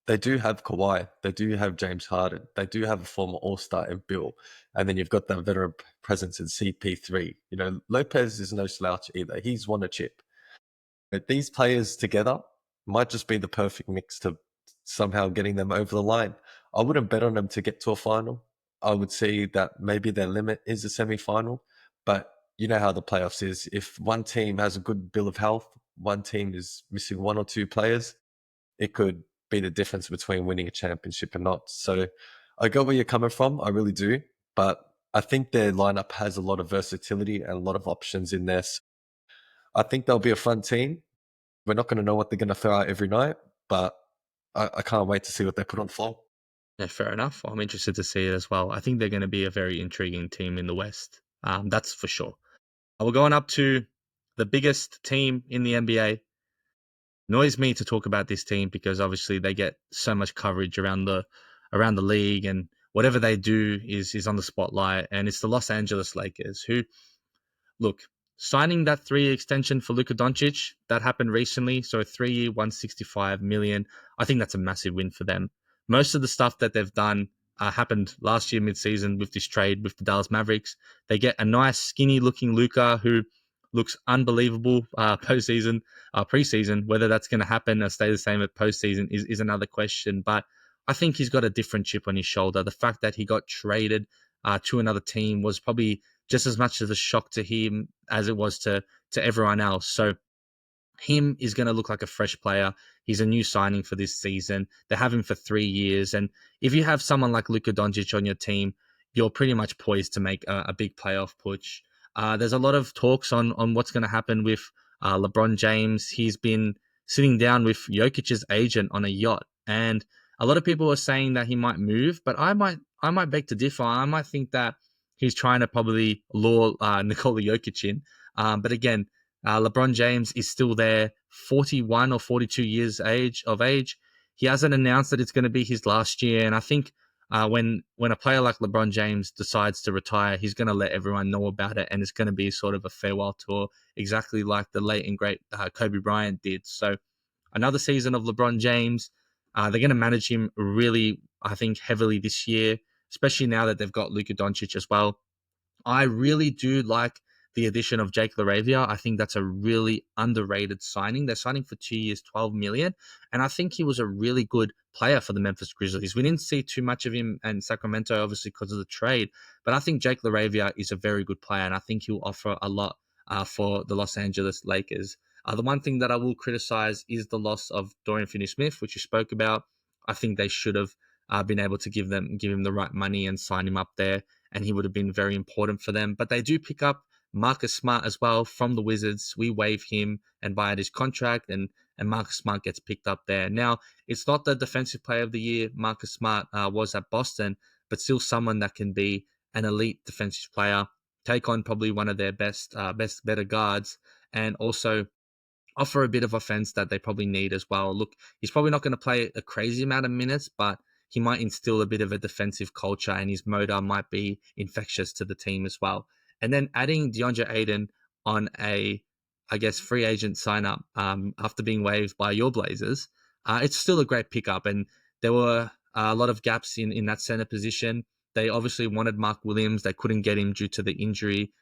they do have Kawhi, they do have James Harden, they do have a former All-Star in Bill, and then you've got that veteran presence in CP3. You know, Lopez is no slouch either. He's won a chip. But these players together might just be the perfect mix to somehow getting them over the line. I wouldn't bet on them to get to a final. I would say that maybe their limit is a semi-final, but you know how the playoffs is. If one team has a good bill of health, one team is missing one or two players, it could be the difference between winning a championship or not. So I get where you're coming from. I really do. But I think their lineup has a lot of versatility and a lot of options in there. So I think they'll be a fun team. We're not going to know what they're going to throw out every night, but I can't wait to see what they put on the floor. Yeah, fair enough. I'm interested to see it as well. I think they're going to be a very intriguing team in the West. That's for sure. We're going up to the biggest team in the NBA. Annoys me to talk about this team because obviously they get so much coverage around the league, and whatever they do is on the spotlight. And it's the Los Angeles Lakers, who, look, signing that 3-year extension for Luka Doncic, that happened recently. So a 3-year, 165 million. I think that's a massive win for them. Most of the stuff that they've done happened last year midseason with this trade with the Dallas Mavericks. They get a nice, skinny looking Luka who looks unbelievable preseason. Whether that's going to happen or stay the same at postseason is another question. But I think he's got a different chip on his shoulder. The fact that he got traded to another team was probably just as much of a shock to him as it was to everyone else. So him is going to look like a fresh player. He's a new signing for this season. They have him for 3 years. And if you have someone like Luka Doncic on your team, you're pretty much poised to make a big playoff push. There's a lot of talks on what's going to happen with LeBron James. He's been sitting down with Jokic's agent on a yacht. And a lot of people are saying that he might move, but I might beg to differ. I might think that he's trying to probably lure Nikola Jokic in. But again, LeBron James is still there, 41 or 42 years of age. He hasn't announced that it's going to be his last year, and I think when a player like LeBron James decides to retire, he's going to let everyone know about it, and it's going to be sort of a farewell tour, exactly like the late and great Kobe Bryant did. So another season of LeBron James. They're going to manage him really, I think, heavily this year, especially now that they've got Luka Doncic as well. I really do like the addition of Jake LaRavia. I think that's a really underrated signing. They're signing for 2 years, 12 million. And I think he was a really good player for the Memphis Grizzlies. We didn't see too much of him in Sacramento, obviously, because of the trade. But I think Jake LaRavia is a very good player, and I think he'll offer a lot for the Los Angeles Lakers. The one thing that I will criticize is the loss of Dorian Finney-Smith, which you spoke about. I think they should have been able to give him the right money and sign him up there, and he would have been very important for them. But they do pick up Marcus Smart as well from the Wizards. We waive him and buy out his contract, and Marcus Smart gets picked up there. Now, it's not the defensive player of the year Marcus Smart was at Boston, but still someone that can be an elite defensive player, take on probably one of their better guards, and also offer a bit of offense that they probably need as well. Look, he's probably not going to play a crazy amount of minutes, but he might instill a bit of a defensive culture, and his motor might be infectious to the team as well. And then adding DeAndre Ayton on I guess, free agent sign up after being waived by your Blazers, it's still a great pickup. And there were a lot of gaps in that center position. They obviously wanted Mark Williams. They couldn't get him due to the injury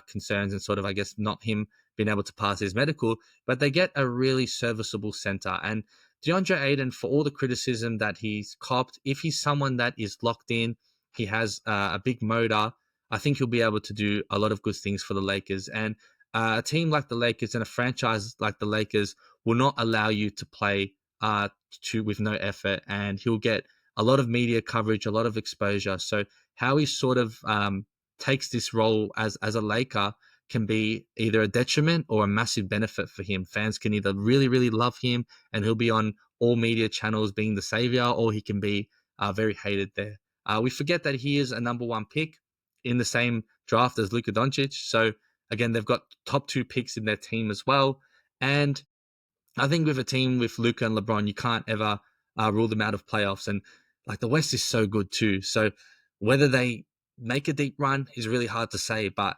concerns and sort of, I guess, not him being able to pass his medical, but they get a really serviceable center. And DeAndre Ayton, for all the criticism that he's copped, if he's someone that is locked in, he has a big motor, I think he'll be able to do a lot of good things for the Lakers. And a team like the Lakers and a franchise like the Lakers will not allow you to play with no effort, and he'll get a lot of media coverage, a lot of exposure. So how he sort of takes this role as a Laker can be either a detriment or a massive benefit for him. Fans can either really, really love him and he'll be on all media channels being the savior, or he can be very hated there. We forget that he is a number one pick in the same draft as Luka Doncic. So again, they've got top two picks in their team as well. And I think with a team with Luka and LeBron, you can't ever rule them out of playoffs. And like the West is so good too. So whether they make a deep run is really hard to say, but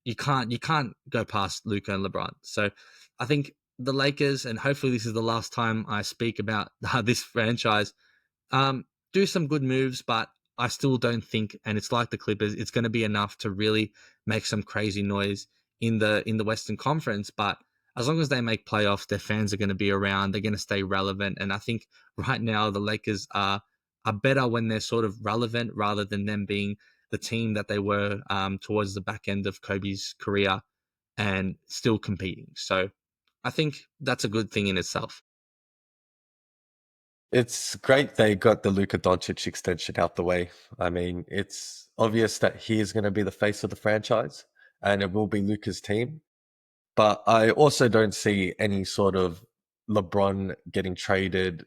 you can't go past Luka and LeBron. So I think the Lakers, and hopefully this is the last time I speak about this franchise, do some good moves, but I still don't think, and it's like the Clippers, it's going to be enough to really make some crazy noise in the Western Conference. But as long as they make playoffs, their fans are going to be around. They're going to stay relevant, and I think right now the Lakers are better when they're sort of relevant rather than them being the team that they were towards the back end of Kobe's career and still competing. So I think that's a good thing in itself. It's great they got the Luka Doncic extension out the way. I mean, it's obvious that he is going to be the face of the franchise and it will be Luka's team. But I also don't see any sort of LeBron getting traded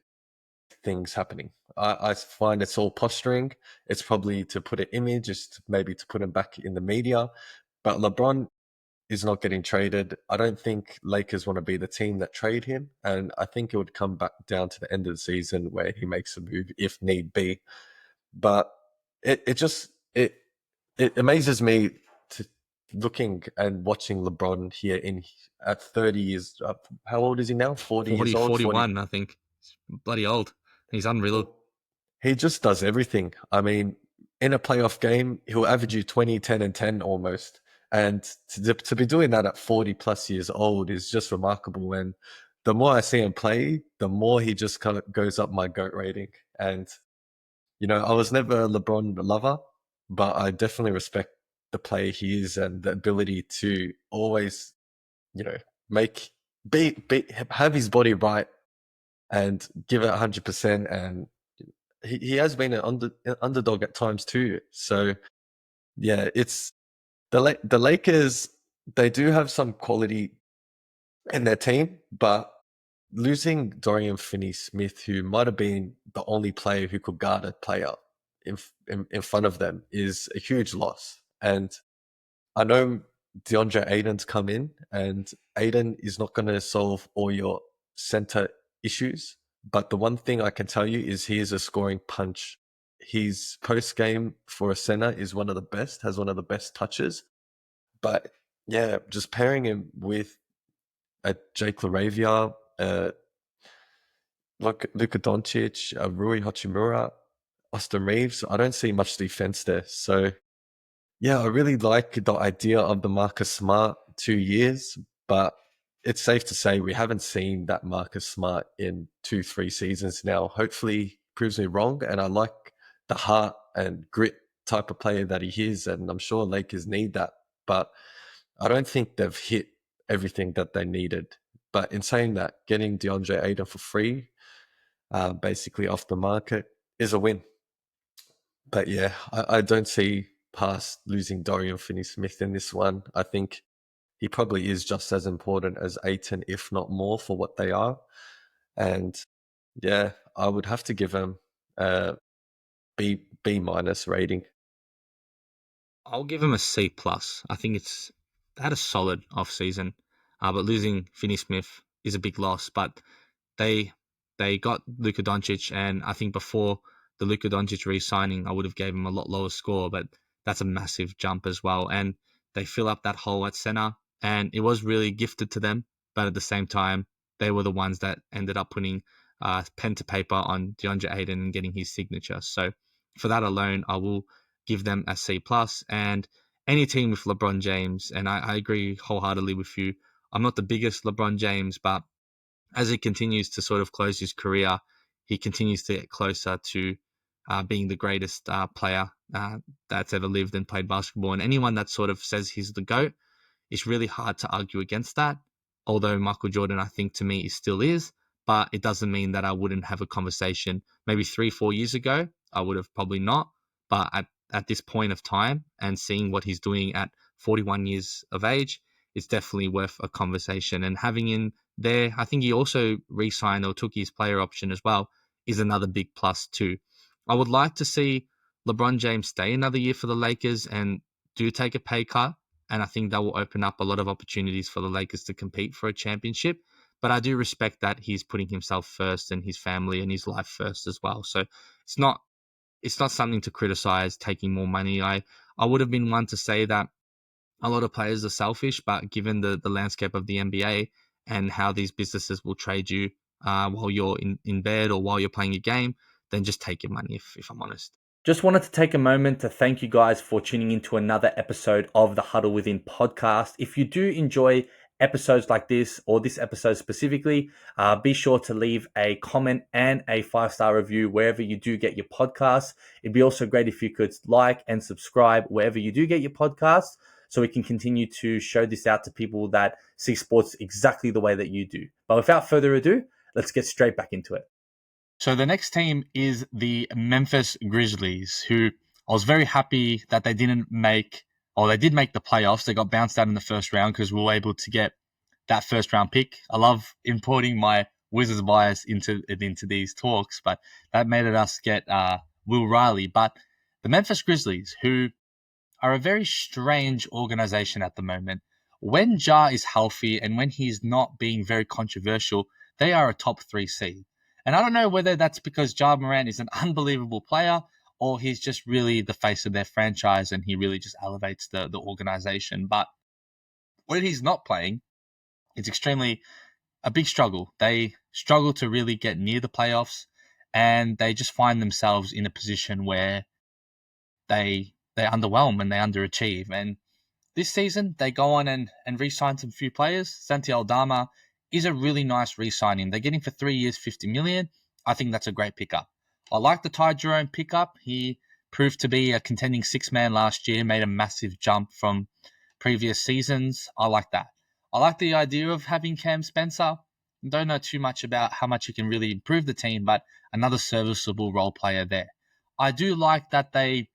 things happening. I find it's all posturing. It's probably to put an image, just maybe to put him back in the media. But LeBron is not getting traded. I don't think Lakers want to be the team that trade him. And I think it would come back down to the end of the season where he makes a move if need be. But it it amazes me to looking and watching LeBron here in at 30 years. How old is he now? 40 years 40, old. 41, I think. He's bloody old. He's unreal. He just does everything. I mean, in a playoff game, he'll average you 20, 10, and 10 almost. And to be doing that at 40 plus years old is just remarkable. And the more I see him play, the more he just kind of goes up my GOAT rating. And, I was never a LeBron lover, but I definitely respect the play he is and the ability to always, you know, make, have his body right and give it 100%. And he has been an underdog at times too. So yeah, it's the Lakers. They do have some quality in their team, but losing Dorian Finney-Smith, who might have been the only player who could guard a player in front of them, is a huge loss. And I know DeAndre Ayton's come in, and Ayton is not going to solve all your center issues. But the one thing I can tell you is he is a scoring punch. His post game for a center is one of the best, has one of the best touches. But yeah, just pairing him with a Jake LaRavia, Luka Doncic, Rui Hachimura, Austin Reeves, I don't see much defense there. So yeah, I really like the idea of the Marcus Smart 2 years, but it's safe to say we haven't seen that Marcus Smart in 2, 3 seasons now. Hopefully proves me wrong. And I like the heart and grit type of player that he is. And I'm sure Lakers need that. But I don't think they've hit everything that they needed. But in saying that, getting DeAndre Ayton for free, basically off the market, is a win. But yeah, I don't see past losing Dorian Finney-Smith in this one. I think he probably is just as important as Ayton, if not more, for what they are. And yeah, I would have to give him a B minus rating. I'll give him a C plus. I think they had a solid off season, but losing Finney Smith is a big loss. But they they got Luka Doncic, and I think before the Luka Doncic re-signing, I would have gave him a lot lower score, but that's a massive jump as well. And they fill up that hole at center, and it was really gifted to them. But at the same time, they were the ones that ended up putting pen to paper on DeAndre Ayton and getting his signature. So for that alone, I will give them a C plus. And any team with LeBron James, and I agree wholeheartedly with you. I'm not the biggest LeBron James, but as he continues to sort of close his career, he continues to get closer to being the greatest player that's ever lived and played basketball. And anyone that sort of says he's the GOAT, it's really hard to argue against that. Although Michael Jordan, I think to me, he still is, but it doesn't mean that I wouldn't have a conversation. Maybe 3-4 years ago, I would have probably not. But at this point of time and seeing what he's doing at 41 years of age, it's definitely worth a conversation. And having in there, I think he also re-signed or took his player option as well, is another big plus too. I would like to see LeBron James stay another year for the Lakers and do take a pay cut. And I think that will open up a lot of opportunities for the Lakers to compete for a championship. But I do respect that he's putting himself first and his family and his life first as well. So it's not something to criticize taking more money. I would have been one to say that a lot of players are selfish, but given the landscape of the NBA and how these businesses will trade you while you're in bed or while you're playing a game, then just take your money, if I'm honest. Just wanted to take a moment to thank you guys for tuning into another episode of the Huddle Within podcast. If you do enjoy episodes like this, or this episode specifically, be sure to leave a comment and a 5-star review wherever you do get your podcasts. It'd be also great if you could like and subscribe wherever you do get your podcasts, so we can continue to show this out to people that see sports exactly the way that you do. But without further ado, let's get straight back into it. So the next team is the Memphis Grizzlies, who I was very happy that they didn't make, or they did make the playoffs. They got bounced out in the first round because we were able to get that first round pick. I love importing my Wizards bias into these talks, but that made us get Will Riley. But the Memphis Grizzlies, who are a very strange organization at the moment. When Ja is healthy and when he's not being very controversial, they are a top 3 seed. And I don't know whether that's because Ja Morant is an unbelievable player or he's just really the face of their franchise and he really just elevates the organization. But when he's not playing, it's extremely a big struggle. They struggle to really get near the playoffs and they just find themselves in a position where they underwhelm and they underachieve. And this season, they go on and re-sign some few players. Santi Aldama is a really nice re-signing. They're getting for 3 years, $50 million. I think that's a great pickup. I like the Ty Jerome pickup. He proved to be a contending 6-man last year, made a massive jump from previous seasons. I like that. I like the idea of having Cam Spencer. Don't know too much about how much he can really improve the team, but another serviceable role player there. I do like that they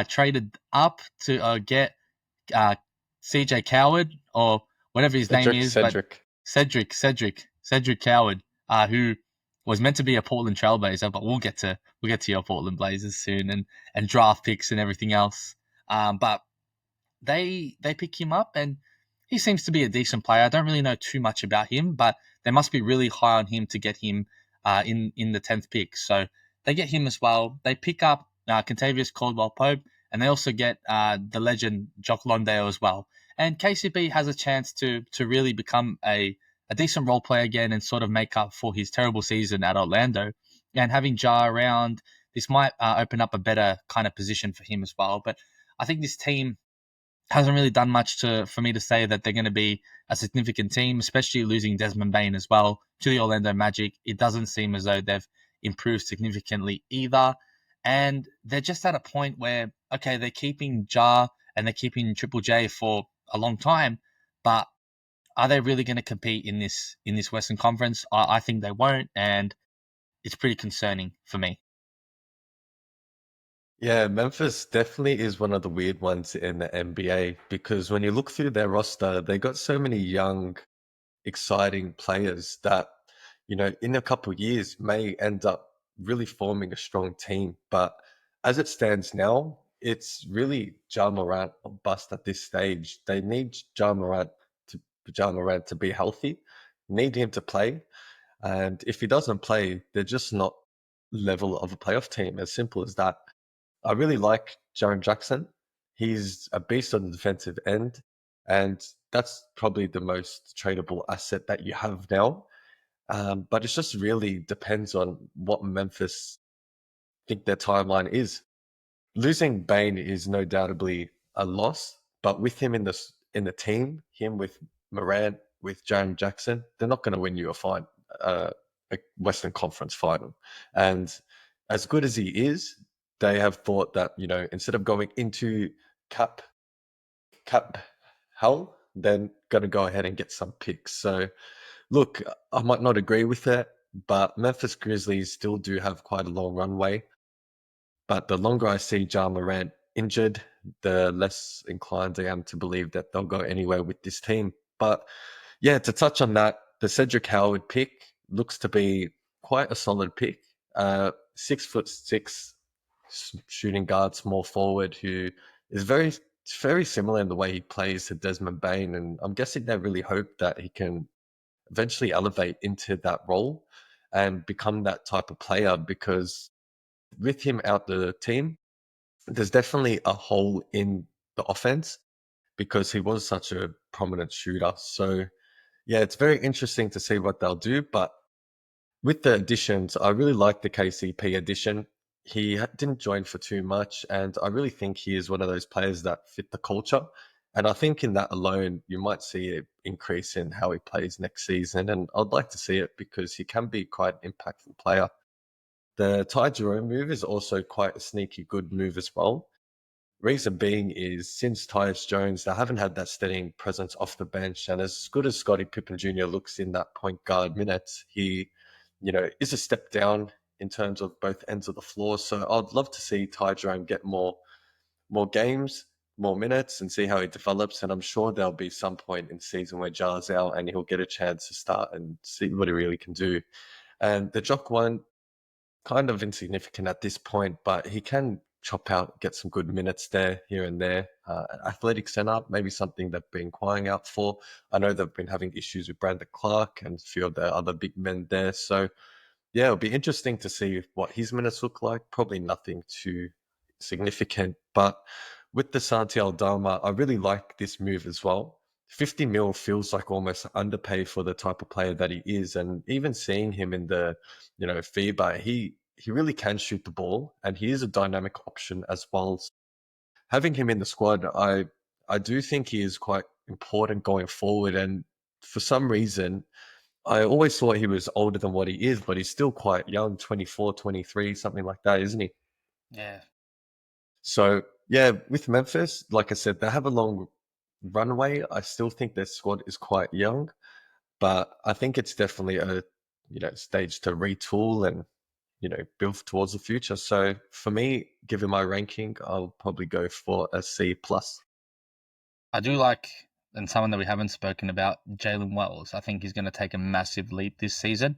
traded up to get CJ Coward, or whatever his name is, Cedric. but Cedric Coward, who was meant to be a Portland Trailblazer, but we'll get to your Portland Blazers soon and draft picks and everything else. But they pick him up and he seems to be a decent player. I don't really know too much about him, but they must be really high on him to get him in the 10th pick. So they get him as well. They pick up Kentavious Caldwell-Pope, and they also get the legend Jock Londale as well. And KCP has a chance to really become a decent role player again and sort of make up for his terrible season at Orlando. And having Ja around, this might open up a better kind of position for him as well. But I think this team hasn't really done much for me to say that they're going to be a significant team, especially losing Desmond Bane as well to the Orlando Magic. It doesn't seem as though they've improved significantly either. And they're just at a point where, okay, they're keeping Ja and they're keeping Triple J for a long time, but are they really going to compete in this Western Conference? I think they won't, and it's pretty concerning for me. Yeah, Memphis definitely is one of the weird ones in the NBA because when you look through their roster, they got so many young, exciting players that, in a couple of years may end up really forming a strong team. But as it stands now, it's really Ja Morant or bust at this stage. They need Ja Morant to be healthy, need him to play. And if he doesn't play, they're just not level of a playoff team. As simple as that. I really like Jaren Jackson. He's a beast on the defensive end, and that's probably the most tradable asset that you have now. But it just really depends on what Memphis think their timeline is. Losing Bane is no doubtably a loss, but with him in the team, him with Morant, with Jaren Jackson, they're not going to win you a Western Conference final. And as good as he is, they have thought that, instead of going into cap hell, they're going to go ahead and get some picks. So, look, I might not agree with that, but Memphis Grizzlies still do have quite a long runway. But the longer I see Ja Morant injured, the less inclined I am to believe that they'll go anywhere with this team. But yeah, to touch on that, the Cedric Howard pick looks to be quite a solid pick. 6'6" shooting guard, small forward, who is very similar in the way he plays to Desmond Bain, and I'm guessing they really hope that he can eventually elevate into that role and become that type of player, because with him out the team, there's definitely a hole in the offense because he was such a prominent shooter. So yeah, it's very interesting to see what they'll do. But with the additions, I really like the KCP addition. He didn't join for too much, and I really think he is one of those players that fit the culture. And I think in that alone, you might see an increase in how he plays next season. And I'd like to see it because he can be quite an impactful player. The Ty Jerome move is also quite a sneaky good move as well. Reason being is since Tyus Jones, they haven't had that steadying presence off the bench. And as good as Scottie Pippen Jr. looks in that point guard minutes, he, is a step down in terms of both ends of the floor. So I'd love to see Ty Jerome get more games, more minutes, and see how he develops. And I'm sure there'll be some point in the season where Jar's out and he'll get a chance to start and see what he really can do. And the Jock one, kind of insignificant at this point, but he can chop out, get some good minutes there, here and there. Athletic center, maybe something they've been crying out for. I know they've been having issues with Brandon Clark and a few of the other big men there. So yeah, it'll be interesting to see what his minutes look like. Probably nothing too significant, but with the Santi Aldama, I really like this move as well. 50 mil feels like almost underpay for the type of player that he is. And even seeing him in the, FIBA, he really can shoot the ball and he is a dynamic option as well. Having him in the squad, I do think he is quite important going forward. And for some reason, I always thought he was older than what he is, but he's still quite young, 24, 23, something like that, isn't he? Yeah. So yeah, with Memphis, like I said, they have a long runway. I still think their squad is quite young, but I think it's definitely a stage to retool and build towards the future. So for me, given my ranking, I'll probably go for a C plus. I do like, and someone that we haven't spoken about, Jalen Wells. I think he's going to take a massive leap this season.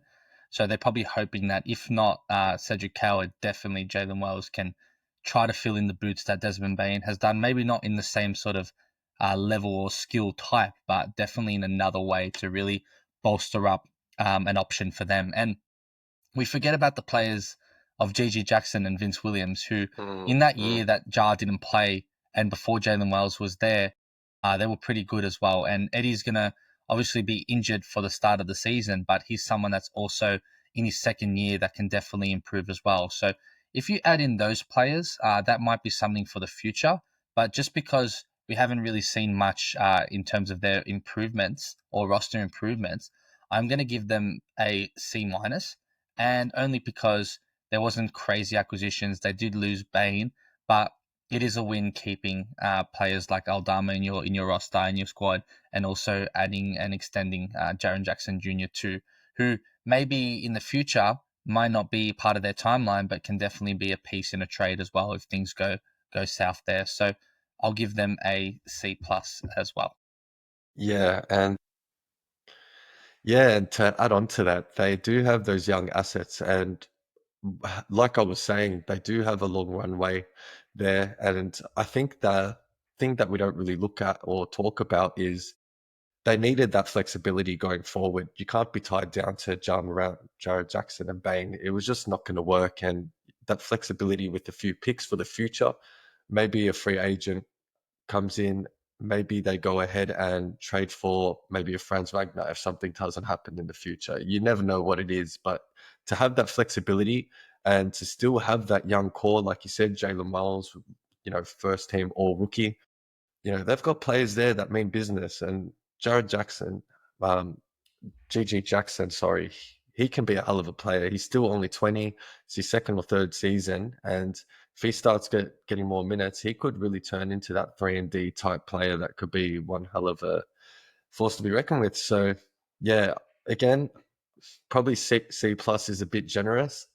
So they're probably hoping that if not Cedric Howard, definitely Jalen Wells can try to fill in the boots that Desmond Bain has done. Maybe not in the same sort of level or skill type, but definitely in another way to really bolster up an option for them. And we forget about the players of Gigi Jackson and Vince Williams, who in that year that Jar didn't play and before Jalen Wells was there, they were pretty good as well. And Eddie's going to obviously be injured for the start of the season, but he's someone that's also in his second year that can definitely improve as well. So if you add in those players, that might be something for the future. But just because we haven't really seen much in terms of their improvements or roster improvements, I'm going to give them a C minus, and only because there wasn't crazy acquisitions. They did lose Bain, but it is a win keeping players like Aldama in your roster, in your squad, and also adding and extending Jaren Jackson Jr. too, who maybe in the future might not be part of their timeline, but can definitely be a piece in a trade as well if things go south there. So I'll give them a C plus as well. And to add on to that, they do have those young assets, and like I was saying, they do have a long runway there. And I think the thing that we don't really look at or talk about is they needed that flexibility going forward. You can't be tied down to Ja Morant, Jared Jackson, and Bain. It was just not going to work. And that flexibility with a few picks for the future, maybe a free agent comes in, maybe they go ahead and trade for maybe a Franz Wagner if something doesn't happen in the future. You never know what it is, but to have that flexibility and to still have that young core, like you said, Jalen Miles, first team all rookie, they've got players there that mean business. And Jared Jackson, um, GG Jackson, sorry, he can be a hell of a player. He's still only 20. It's his second or third season. And if he starts getting more minutes, he could really turn into that 3-and-D type player that could be one hell of a force to be reckoned with. So, yeah, again, probably C plus is a bit generous,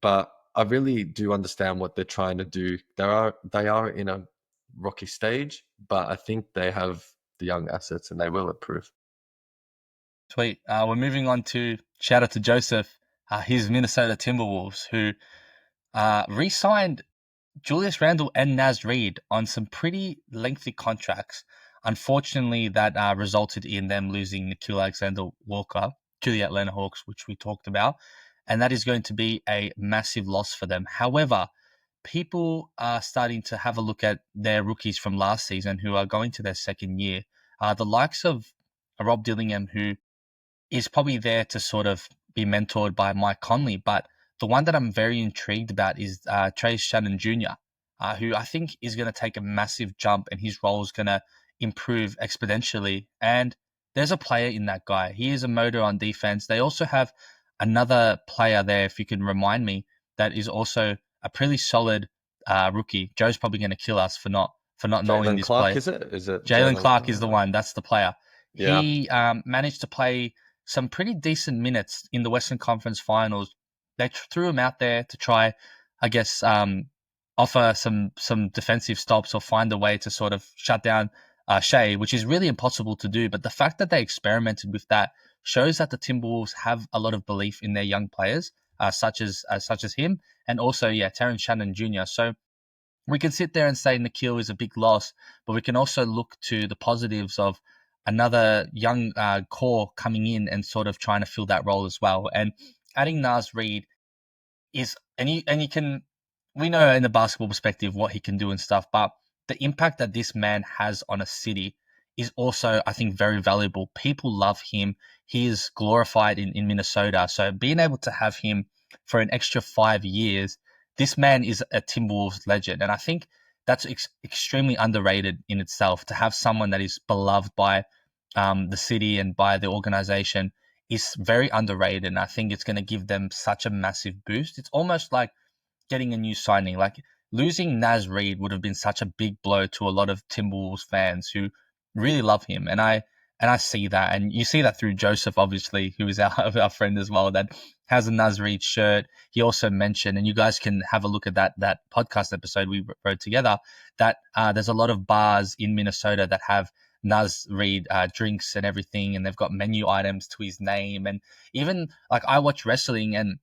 but I really do understand what they're trying to do. They are in a rocky stage, but I think they have the young assets and they will improve. Sweet. We're moving on to shout out to Joseph, his Minnesota Timberwolves, who re-signed Julius Randle and Naz Reid on some pretty lengthy contracts. Unfortunately, that resulted in them losing Nickeil Alexander-Walker to the Atlanta Hawks, which we talked about, and that is going to be a massive loss for them. However, people are starting to have a look at their rookies from last season who are going to their second year. The likes of Rob Dillingham, who is probably there to sort of be mentored by Mike Conley. But the one that I'm very intrigued about is Trey Shannon Jr., who I think is going to take a massive jump and his role is going to improve exponentially. And there's a player in that guy. He is a motor on defense. They also have another player there, if you can remind me, that is also a pretty solid rookie. Joe's probably going to kill us for not knowing Jalen this Clark, player. is it? Is it Jalen Clark is the one. That's the player. Yeah. He managed to play some pretty decent minutes in the Western Conference Finals. They threw him out there to try, I guess, offer some defensive stops or find a way to sort of shut down Shea, which is really impossible to do. But the fact that they experimented with that shows that the Timberwolves have a lot of belief in their young players, such as him, and also Terrence Shannon Jr. So we can sit there and say Nickeil is a big loss, but we can also look to the positives of another young core coming in and sort of trying to fill that role as well. And adding Naz Reid is, and you can, we know in the basketball perspective what he can do and stuff, but the impact that this man has on a city is also, I think, very valuable. People love him. He is glorified in Minnesota. So being able to have him for an extra 5 years, this man is a Timberwolves legend. And I think that's extremely underrated in itself, to have someone that is beloved by the city and by the organization is very underrated. And I think it's going to give them such a massive boost. It's almost like getting a new signing. Like losing Naz Reid would have been such a big blow to a lot of Timberwolves fans who really love him. And I see that, and you see that through Joseph, obviously, who is our friend as well, that has a Naz Reid shirt. He also mentioned, and you guys can have a look at that podcast episode we wrote together, that there's a lot of bars in Minnesota that have Naz Reid drinks and everything, and they've got menu items to his name. And even like I watch wrestling, and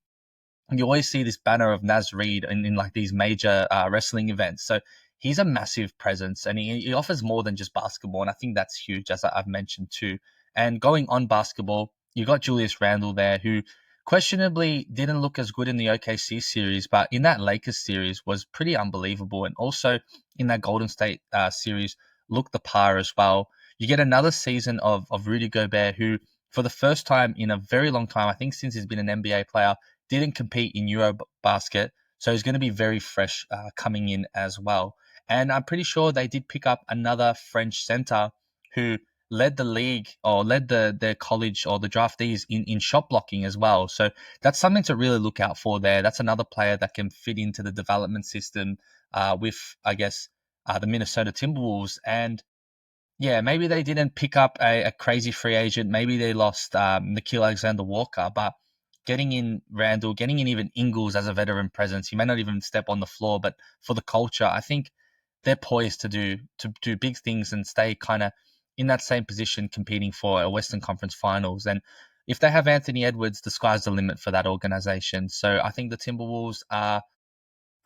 you always see this banner of Naz Reid in like these major wrestling events. So he's a massive presence, and he offers more than just basketball. And I think that's huge, as I've mentioned too. And going on basketball, you got Julius Randle there, who questionably didn't look as good in the OKC series, but in that Lakers series was pretty unbelievable. And also in that Golden State series, looked the par as well. You get another season of Rudy Gobert, who for the first time in a very long time, I think since he's been an NBA player, didn't compete in Eurobasket, so he's going to be very fresh coming in as well. And I'm pretty sure they did pick up another French center who led the league or led their college or the draftees in shot blocking as well. So that's something to really look out for there. That's another player that can fit into the development system with, I guess, the Minnesota Timberwolves. And yeah, maybe they didn't pick up a crazy free agent. Maybe they lost Nickeil Alexander-Walker, but getting in Randall, getting in even Ingles as a veteran presence, he may not even step on the floor, but for the culture, I think they're poised to do big things and stay kind of in that same position, competing for a Western Conference Finals. And if they have Anthony Edwards, the sky's the limit for that organization. So I think the Timberwolves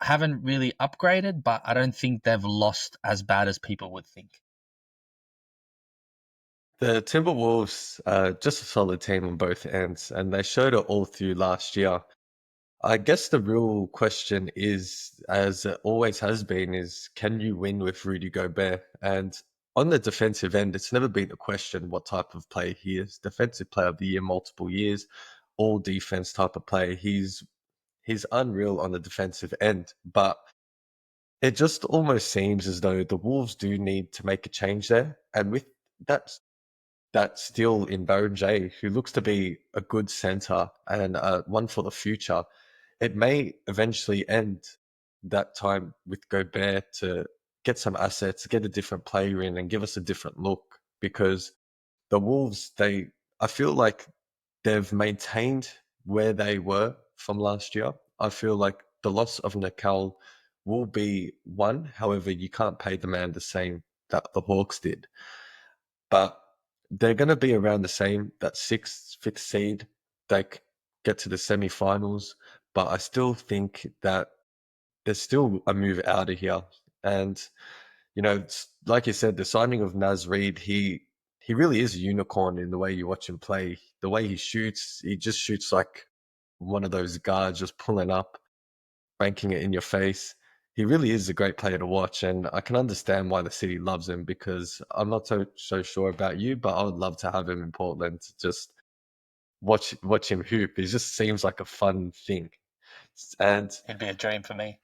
haven't really upgraded, but I don't think they've lost as bad as people would think. The Timberwolves are just a solid team on both ends, and they showed it all through last year. I guess the real question is, as it always has been, is can you win with Rudy Gobert? And on the defensive end, it's never been a question what type of player he is. Defensive player of the year multiple years, all defense type of player. He's unreal on the defensive end, but it just almost seems as though the Wolves do need to make a change there. And with that still in Baron J, who looks to be a good center and one for the future, it may eventually end that time with Gobert to get some assets, get a different player in and give us a different look, because the Wolves, I feel like they've maintained where they were from last year. I feel like the loss of Nickel will be one. However, you can't pay the man the same that the Hawks did. But they're going to be around the same, that sixth, fifth seed. They get to the semifinals. But I still think that there's still a move out of here. And, like you said, the signing of Naz Reid, he really is a unicorn in the way you watch him play. The way he just shoots like one of those guards just pulling up, banking it in your face. He really is a great player to watch, and I can understand why the city loves him, because I'm not so sure about you, but I would love to have him in Portland to just watch him hoop. It just seems like a fun thing. And It'd be a dream for me.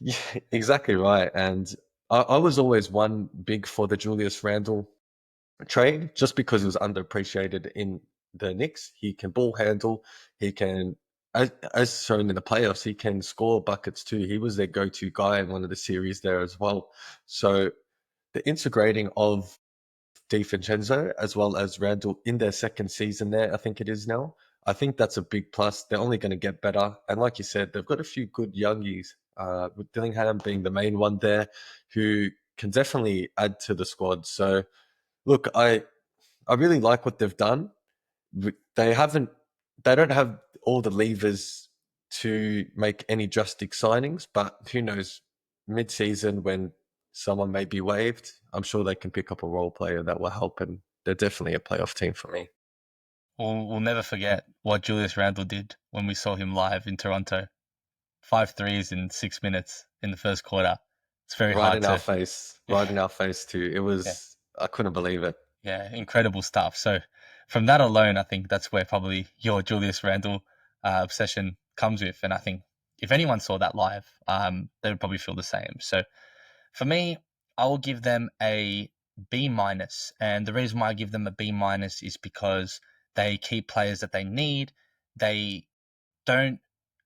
yeah, exactly right. And I was always one big for the Julius Randle trade, just because he was underappreciated in the Knicks. He can ball handle. He can, as shown in the playoffs, he can score buckets too. He was their go-to guy in one of the series there as well. So the integrating of DiVincenzo as well as Randall in their second season there, I think it is now. I think that's a big plus. They're only going to get better. And like you said, they've got a few good youngies, with Dillingham being the main one there, who can definitely add to the squad. So look, I really like what they've done. They don't have all the levers to make any drastic signings, but who knows? Mid-season, when someone may be waived, I'm sure they can pick up a role player that will help, and they're definitely a playoff team for me. We'll never forget what Julius Randle did when we saw him live in Toronto. 5 threes in 6 minutes in the first quarter. It's very Right hard in to... our face, right in our face too. It was, I couldn't believe it. Yeah, incredible stuff. So from that alone, I think that's where probably your Julius Randle obsession comes with. And I think if anyone saw that live, they would probably feel the same. So for me, I will give them a B minus. And the reason why I give them a B minus is because they keep players that they need. They don't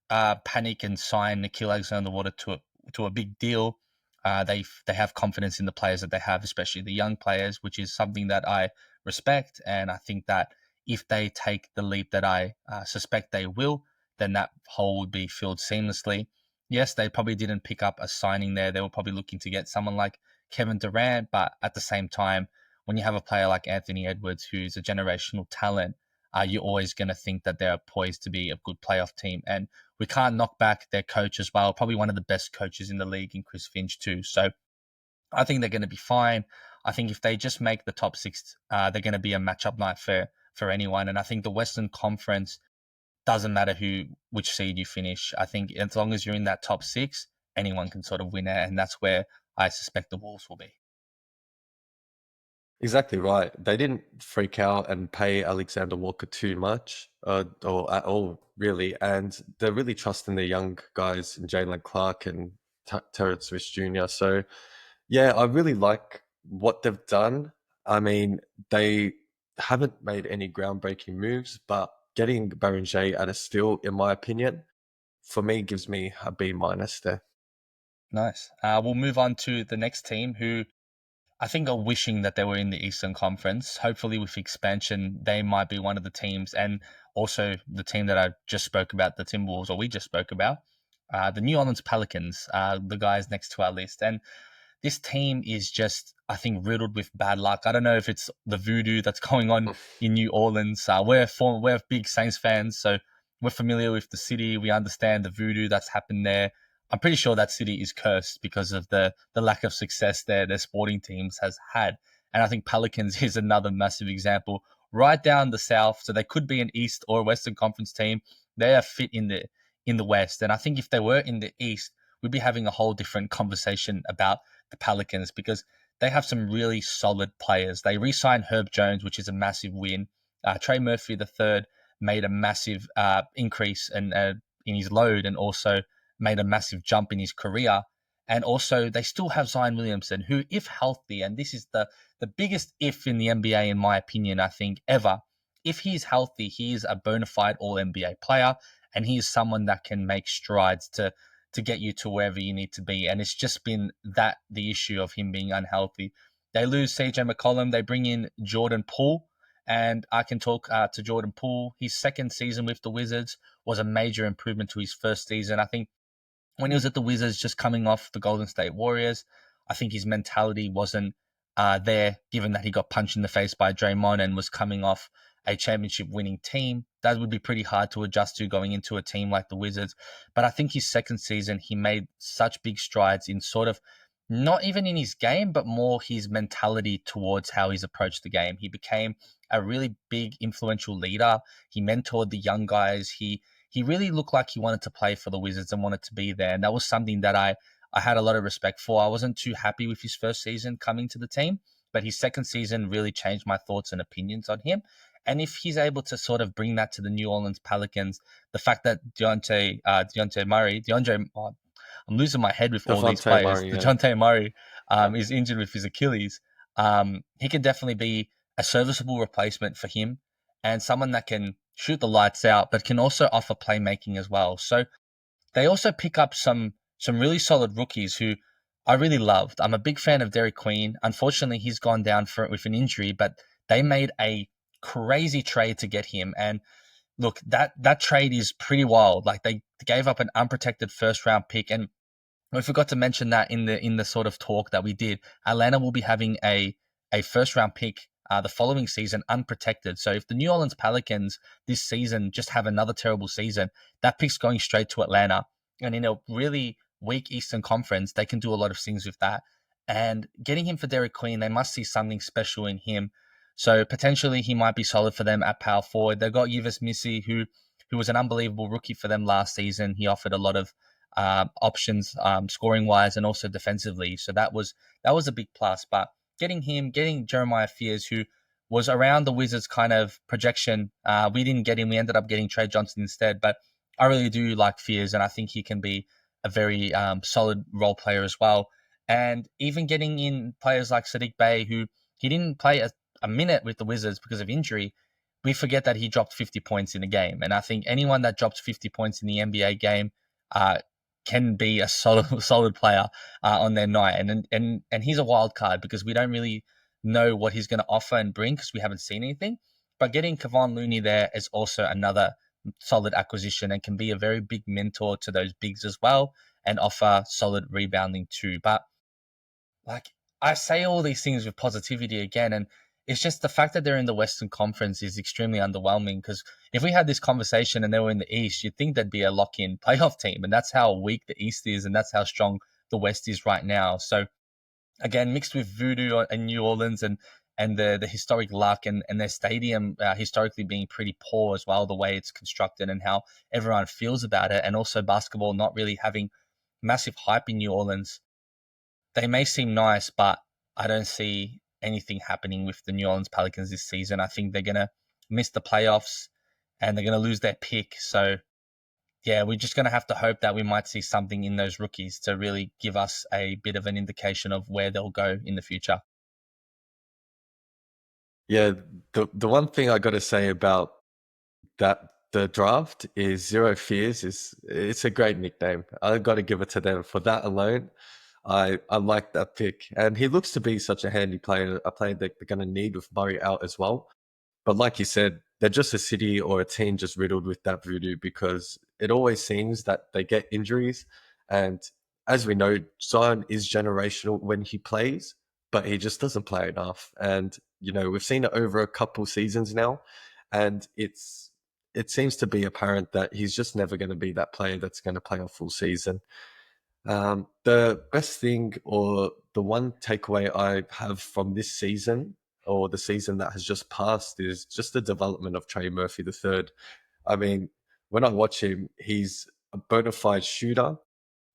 panic and sign Nikhil Alexander-Walker to a big deal. They have confidence in the players that they have, especially the young players, which is something that I respect. And I think that if they take the leap that I suspect they will, then that hole would be filled seamlessly. Yes, they probably didn't pick up a signing there. They were probably looking to get someone like Kevin Durant, but at the same time, when you have a player like Anthony Edwards, who's a generational talent, you're always going to think that they're poised to be a good playoff team. And we can't knock back their coach as well. Probably one of the best coaches in the league in Chris Finch too. So I think they're going to be fine. I think if they just make the top six, they're going to be a matchup night for anyone. And I think the Western Conference doesn't matter which seed you finish. I think as long as you're in that top six, anyone can sort of win it. And that's where I suspect the Wolves will be. Exactly right. They didn't freak out and pay Alexander Walker too much, or at all, really. And they're really trusting the young guys in Jalen Clark and Terrence Swiss Jr. So, yeah, I really like what they've done. I mean, they haven't made any groundbreaking moves, but getting Baron J at a steal, in my opinion, for me, gives me a B minus there. Nice. We'll move on to the next team who I think are wishing that they were in the Eastern Conference. Hopefully with expansion, they might be one of the teams. And also the team that I just spoke about, the Timberwolves, or we just spoke about, the New Orleans Pelicans, the guys next to our list. And this team is just, I think, riddled with bad luck. I don't know if it's the voodoo that's going on in New Orleans. We're big Saints fans, so we're familiar with the city. We understand the voodoo that's happened there. I'm pretty sure that city is cursed because of the lack of success their sporting teams has had. And I think Pelicans is another massive example. Right down the south, so they could be an East or Western Conference team. They are fit in the West. And I think if they were in the East, we'd be having a whole different conversation about the Pelicans because they have some really solid players. They re-signed Herb Jones, which is a massive win. Trey Murphy III made a massive increase in his load and also made a massive jump in his career. And also, they still have Zion Williamson, who, if healthy, and this is the biggest if in the NBA, in my opinion, I think, ever. If he's healthy, he is a bona fide All-NBA player, and he is someone that can make strides to get you to wherever you need to be. And it's just been the issue of him being unhealthy. They lose CJ McCollum. They bring in Jordan Poole. And I can talk to Jordan Poole. His second season with the Wizards was a major improvement to his first season. I think when he was at the Wizards, just coming off the Golden State Warriors, I think his mentality wasn't there, given that he got punched in the face by Draymond and was coming off a championship winning team. That would be pretty hard to adjust to going into a team like the Wizards. But I think his second season, he made such big strides in sort of not even in his game, but more his mentality towards how he's approached the game. He became a really big, influential leader. He mentored the young guys. He really looked like he wanted to play for the Wizards and wanted to be there. And that was something that I had a lot of respect for. I wasn't too happy with his first season coming to the team, but his second season really changed my thoughts and opinions on him. And if he's able to sort of bring that to the New Orleans Pelicans, the fact that I'm losing my head with all these Devontae players. Murray, yeah. DeJounte Murray Yeah. is injured with his Achilles. He can definitely be a serviceable replacement for him and someone that can shoot the lights out, but can also offer playmaking as well. So they also pick up some really solid rookies who I really loved. I'm a big fan of Derek Queen. Unfortunately, he's gone down with an injury, but they made a crazy trade to get him. And look, that trade is pretty wild. Like they gave up an unprotected first round pick, and we forgot to mention that in the sort of talk that we did. Atlanta will be having a first round pick the following season unprotected. So if the New Orleans Pelicans this season just have another terrible season, that pick's going straight to Atlanta. And in a really weak Eastern Conference, they can do a lot of things with that. And getting him for Derek Queen, they must see something special in him. So potentially he might be solid for them at power forward. They've got Yves Missy, who was an unbelievable rookie for them last season. He offered a lot of options scoring wise and also defensively. So that was a big plus. But getting Jeremiah Fears, who was around the Wizards kind of projection, we didn't get him. We ended up getting Trey Johnson instead. But I really do like Fears, and I think he can be a very solid role player as well. And even getting in players like Sadiq Bey, who he didn't play a minute with the Wizards because of injury. We forget that he dropped 50 points in a game. And I think anyone that drops 50 points in the NBA game can be a solid player on their night. And he's a wild card because we don't really know what he's going to offer and bring because we haven't seen anything. But getting Kevon Looney there is also another solid acquisition and can be a very big mentor to those bigs as well and offer solid rebounding too. But like I say all these things with positivity again, and it's just the fact that they're in the Western Conference is extremely underwhelming because if we had this conversation and they were in the East, you'd think they'd be a lock-in playoff team, and that's how weak the East is, and that's how strong the West is right now. So again, mixed with voodoo and New Orleans and the historic luck and their stadium historically being pretty poor as well, the way it's constructed and how everyone feels about it, and also basketball not really having massive hype in New Orleans. They may seem nice, but I don't see anything happening with the New Orleans Pelicans this season. I think they're going to miss the playoffs and they're going to lose their pick. So, yeah, we're just going to have to hope that we might see something in those rookies to really give us a bit of an indication of where they'll go in the future. Yeah, the one thing I got to say about that the draft is Zero Fears it's a great nickname. I got to give it to them for that alone. I like that pick, and he looks to be such a handy player, a player that they're going to need with Murray out as well. But like you said, they're just a city or a team just riddled with that voodoo because it always seems that they get injuries. And as we know, Zion is generational when he plays, but he just doesn't play enough. And, we've seen it over a couple seasons now, and it seems to be apparent that he's just never going to be that player that's going to play a full season. The best thing or the one takeaway I have from this season or the season that has just passed is just the development of Trey Murphy III. I mean, when I watch him, he's a bona fide shooter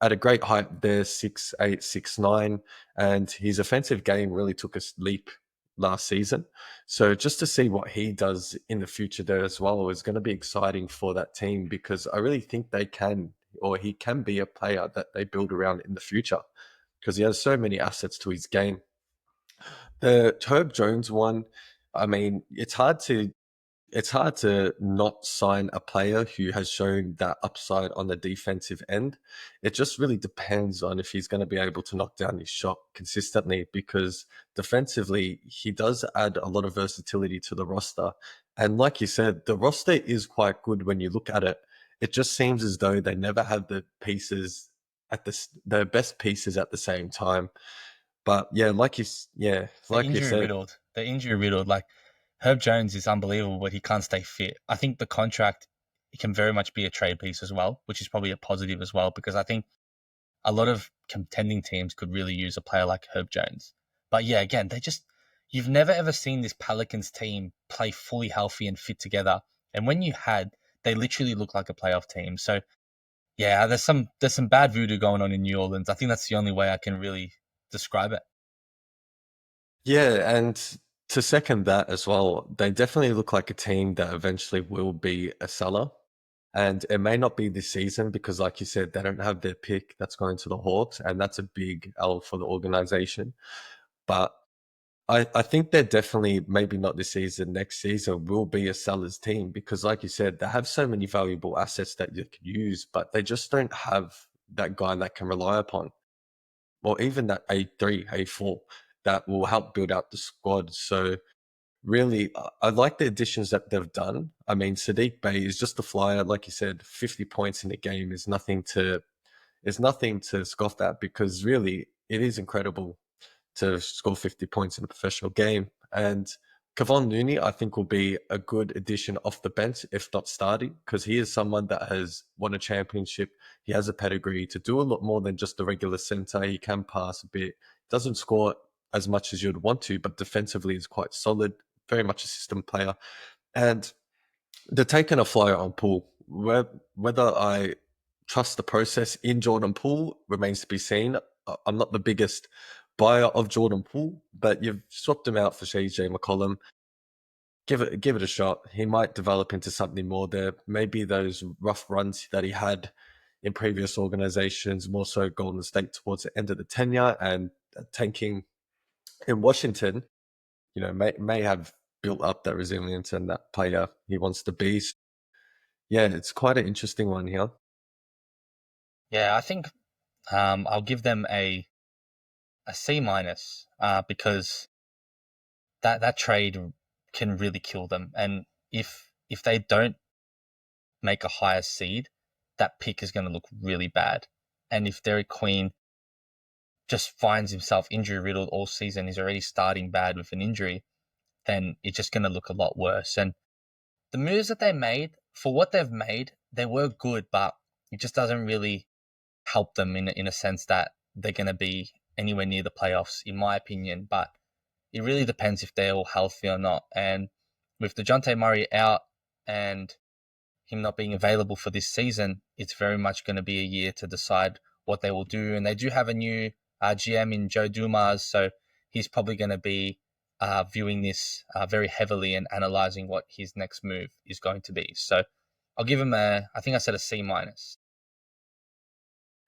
at a great height there, 6'8", 6'9", and his offensive game really took a leap last season. So just to see what he does in the future there as well is going to be exciting for that team because I really think they can or he can be a player that they build around in the future because he has so many assets to his game. The Herb Jones one, I mean, it's hard to not sign a player who has shown that upside on the defensive end. It just really depends on if he's going to be able to knock down his shot consistently because defensively, he does add a lot of versatility to the roster. And like you said, the roster is quite good when you look at it. It just seems as though they never have the pieces at the best pieces at the same time. But yeah, like you said, They're injury riddled. Like Herb Jones is unbelievable, but he can't stay fit. I think the contract can very much be a trade piece as well, which is probably a positive as well, because I think a lot of contending teams could really use a player like Herb Jones. But yeah, again, you've never ever seen this Pelicans team play fully healthy and fit together. And when you had, they literally look like a playoff team. So yeah, there's some bad voodoo going on in New Orleans. I think that's the only way I can really describe it. yeah, and to second that as well, they definitely look like a team that eventually will be a seller. And it may not be this season because, like you said, they don't have their pick that's going to the Hawks, and that's a big L for the organization. But I think they're definitely, maybe not this season, next season will be a seller's team because, like you said, they have so many valuable assets that you can use, but they just don't have that guy that can rely upon, or even that A3, A4 that will help build out the squad. So really, I like the additions that they've done. I mean, Sadiq Bey is just a flyer, like you said. 50 points in a game is nothing to scoff at because really it is incredible to score 50 points in a professional game. And Kevon Looney, I think, will be a good addition off the bench, if not starting, because he is someone that has won a championship. He has a pedigree to do a lot more than just a regular center. He can pass a bit, doesn't score as much as you'd want to, but defensively is quite solid, very much a system player. And they're taking a flyer on Poole. Whether I trust the process in Jordan Poole remains to be seen. I'm not the biggest buyer of Jordan Poole, but you've swapped him out for CJ McCollum. Give it a shot. He might develop into something more there. Maybe those rough runs that he had in previous organizations, more so Golden State towards the end of the tenure and tanking in Washington, may have built up that resilience and that player he wants to be. Yeah, it's quite an interesting one here. Yeah, I think I'll give them a C minus because that trade can really kill them. And if they don't make a higher seed, that pick is going to look really bad. And if Derek Queen just finds himself injury riddled all season, he's already starting bad with an injury, then it's just going to look a lot worse. And the moves that they made, for what they've made, they were good, but it just doesn't really help them in a sense that they're going to be anywhere near the playoffs, in my opinion. But it really depends if they're all healthy or not. And with DeJounte Murray out and him not being available for this season, it's very much going to be a year to decide what they will do. And they do have a new GM in Joe Dumas, so he's probably going to be viewing this very heavily and analyzing what his next move is going to be. So I'll give him I think I said a C minus.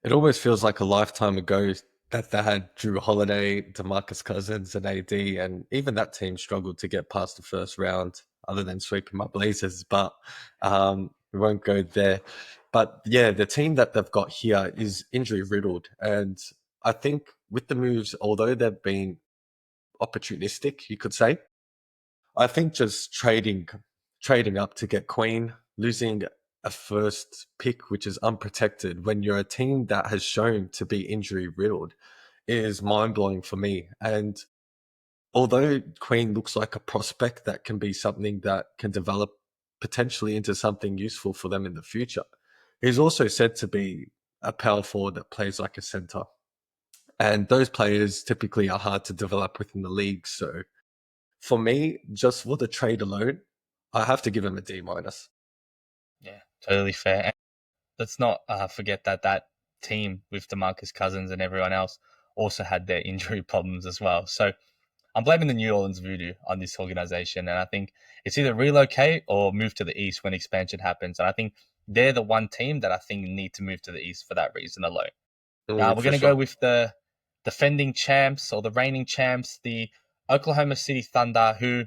It almost feels like a lifetime ago that they had Drew Holiday, DeMarcus Cousins, and AD, and even that team struggled to get past the first round, other than sweeping my Blazers. But we won't go there. But yeah, the team that they've got here is injury riddled, and I think with the moves, although they've been opportunistic, you could say, I think just trading up to get Queen, losing a first pick which is unprotected when you're a team that has shown to be injury riddled is mind blowing for me. And although Queen looks like a prospect that can be something that can develop potentially into something useful for them in the future, he's also said to be a power forward that plays like a center. And those players typically are hard to develop within the league. So for me, just for the trade alone, I have to give him a D minus. Yeah, totally fair. And let's not forget that team with DeMarcus Cousins and everyone else also had their injury problems as well. So I'm blaming the New Orleans voodoo on this organization, and I think it's either relocate or move to the East when expansion happens. And I think they're the one team that I think need to move to the East for that reason alone. Now we're For going to sure. go with the defending champs or the reigning champs, the Oklahoma City Thunder, who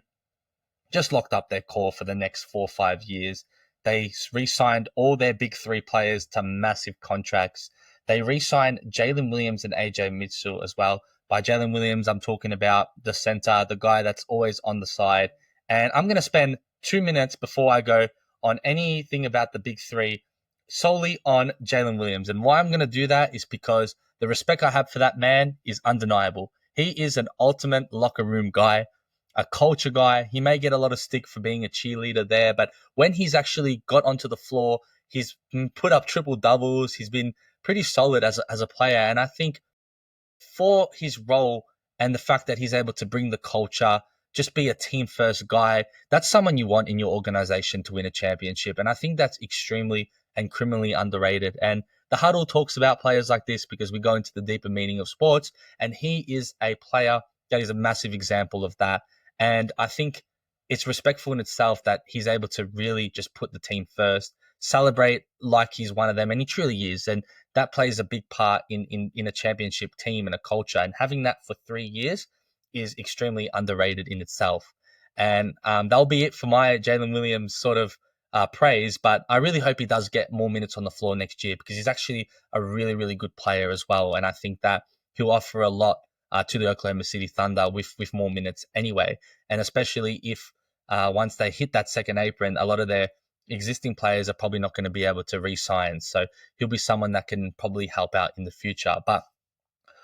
just locked up their core for the next 4 or 5 years. They re-signed all their big three players to massive contracts. They re-signed Jalen Williams and AJ Mitchell as well. By Jalen Williams, I'm talking about the center, the guy that's always on the side. And I'm going to spend 2 minutes before I go on anything about the big three solely on Jalen Williams. And why I'm going to do that is because the respect I have for that man is undeniable. He is an ultimate locker room guy, a culture guy. He may get a lot of stick for being a cheerleader there, but when he's actually got onto the floor, he's put up triple doubles. He's been pretty solid as a player. And I think for his role and the fact that he's able to bring the culture, just be a team first guy, that's someone you want in your organization to win a championship. And I think that's extremely and criminally underrated. And the huddle talks about players like this because we go into the deeper meaning of sports. And he is a player that is a massive example of that. And I think it's respectful in itself that he's able to really just put the team first, celebrate like he's one of them. And he truly is. And that plays a big part in a championship team and a culture. And having that for 3 years is extremely underrated in itself. And that'll be it for my Jalen Williams sort of praise. But I really hope he does get more minutes on the floor next year because he's actually a really, really good player as well. And I think that he'll offer a lot to the Oklahoma City Thunder with more minutes anyway. And especially if once they hit that second apron, a lot of their existing players are probably not going to be able to re-sign. So he'll be someone that can probably help out in the future. But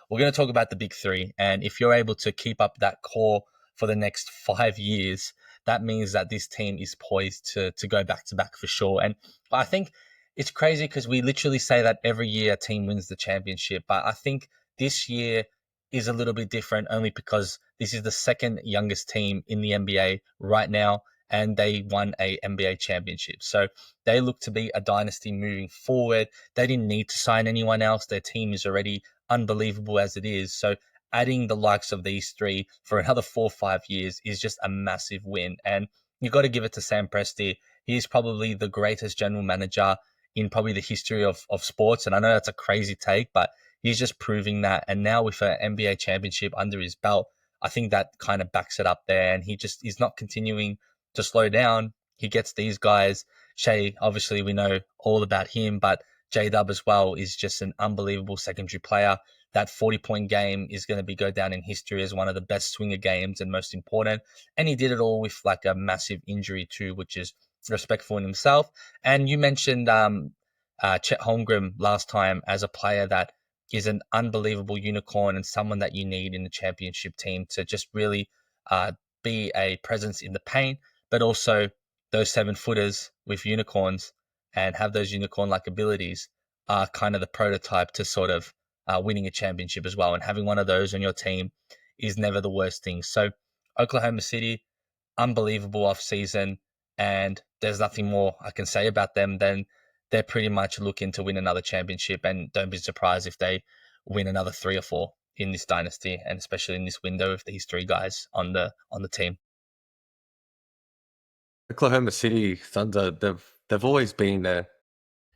we're going to talk about the big three. And if you're able to keep up that core for the next 5 years, that means that this team is poised to go back to back for sure. And I think it's crazy because we literally say that every year a team wins the championship. But I think this year is a little bit different only because this is the second youngest team in the NBA right now. And they won a NBA championship. So they look to be a dynasty moving forward. They didn't need to sign anyone else. Their team is already unbelievable as it is. So adding the likes of these three for another 4 or 5 years is just a massive win. And you got to give it to Sam Presti. He is probably the greatest general manager in probably the history of sports. And I know that's a crazy take, but he's just proving that. And now with an NBA championship under his belt, I think that kind of backs it up there. And he just is not continuing to slow down. He gets these guys. Shea, obviously, we know all about him, but J-Dub as well is just an unbelievable secondary player. That 40-point game is going to go down in history as one of the best swinger games and most important. And he did it all with like a massive injury too, which is respectful in himself. And you mentioned Chet Holmgren last time as a player that is an unbelievable unicorn and someone that you need in the championship team to just really be a presence in the paint, but also those 7-footers with unicorns and have those unicorn-like abilities are kind of the prototype to sort of winning a championship as well. And having one of those on your team is never the worst thing. So Oklahoma City, unbelievable offseason, and there's nothing more I can say about them than they're pretty much looking to win another championship. And don't be surprised if they win another 3 or 4 in this dynasty, and especially in this window with these 3 guys on the team. Oklahoma City Thunder, they've always been there.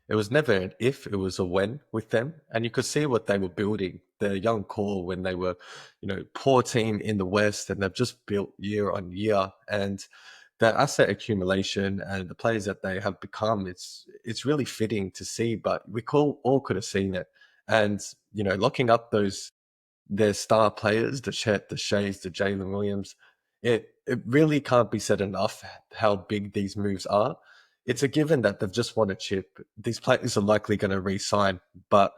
It was never an if, it was a when with them. And you could see what they were building, their young core when they were, poor team in the West, and they've just built year on year. And their asset accumulation and the players that they have become, it's really fitting to see, but we all could have seen it. And, locking up their star players, the Chet, the Shays, the Jalen Williams, it really can't be said enough how big these moves are. It's a given that they've just won a chip. These players are likely going to re-sign, but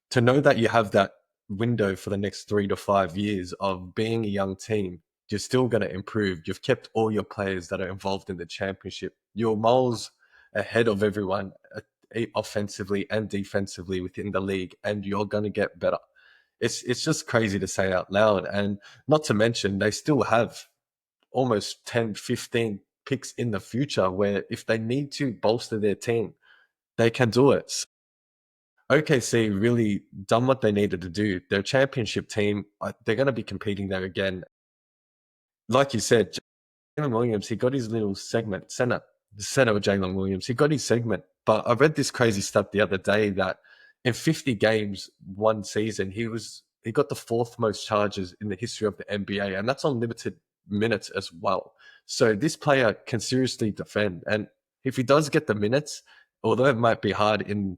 to know that you have that window for the next 3 to 5 years of being a young team, you're still going to improve. You've kept all your players that are involved in the championship. You're miles ahead of everyone offensively and defensively within the league, and you're going to get better. It's just crazy to say out loud. And not to mention, they still have almost 10, 15 picks in the future where if they need to bolster their team, they can do it. OKC really done what they needed to do. Their championship team, they're going to be competing there again. Like you said, Jalen Williams, he got his little segment, the center of Jalen Williams, he got his segment. But I read this crazy stuff the other day that in 50 games one season, he got the 4th most charges in the history of the NBA, and that's on limited minutes as well. So this player can seriously defend, and if he does get the minutes, although it might be hard in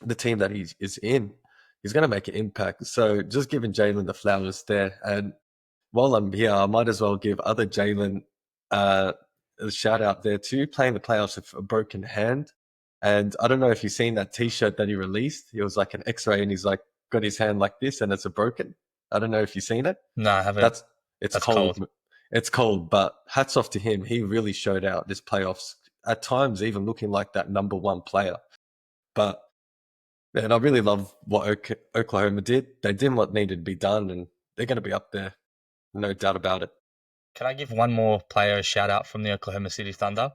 the team that he is in, he's going to make an impact. So just giving Jalen the flowers there. And while I'm here, I might as well give other Jalen a shout out there too, playing the playoffs with a broken hand. And I don't know if you've seen that T-shirt that he released. It was like an X-ray, and he's like got his hand like this, and it's a broken. I don't know if you've seen it. No, I haven't. That's it's That's cold. cold. It's cold, but hats off to him. He really showed out this playoffs. At times, even looking like that number one player. But man, I really love what Oklahoma did. They did what needed to be done, and they're going to be up there, no doubt about it. Can I give one more player a shout out from the Oklahoma City Thunder?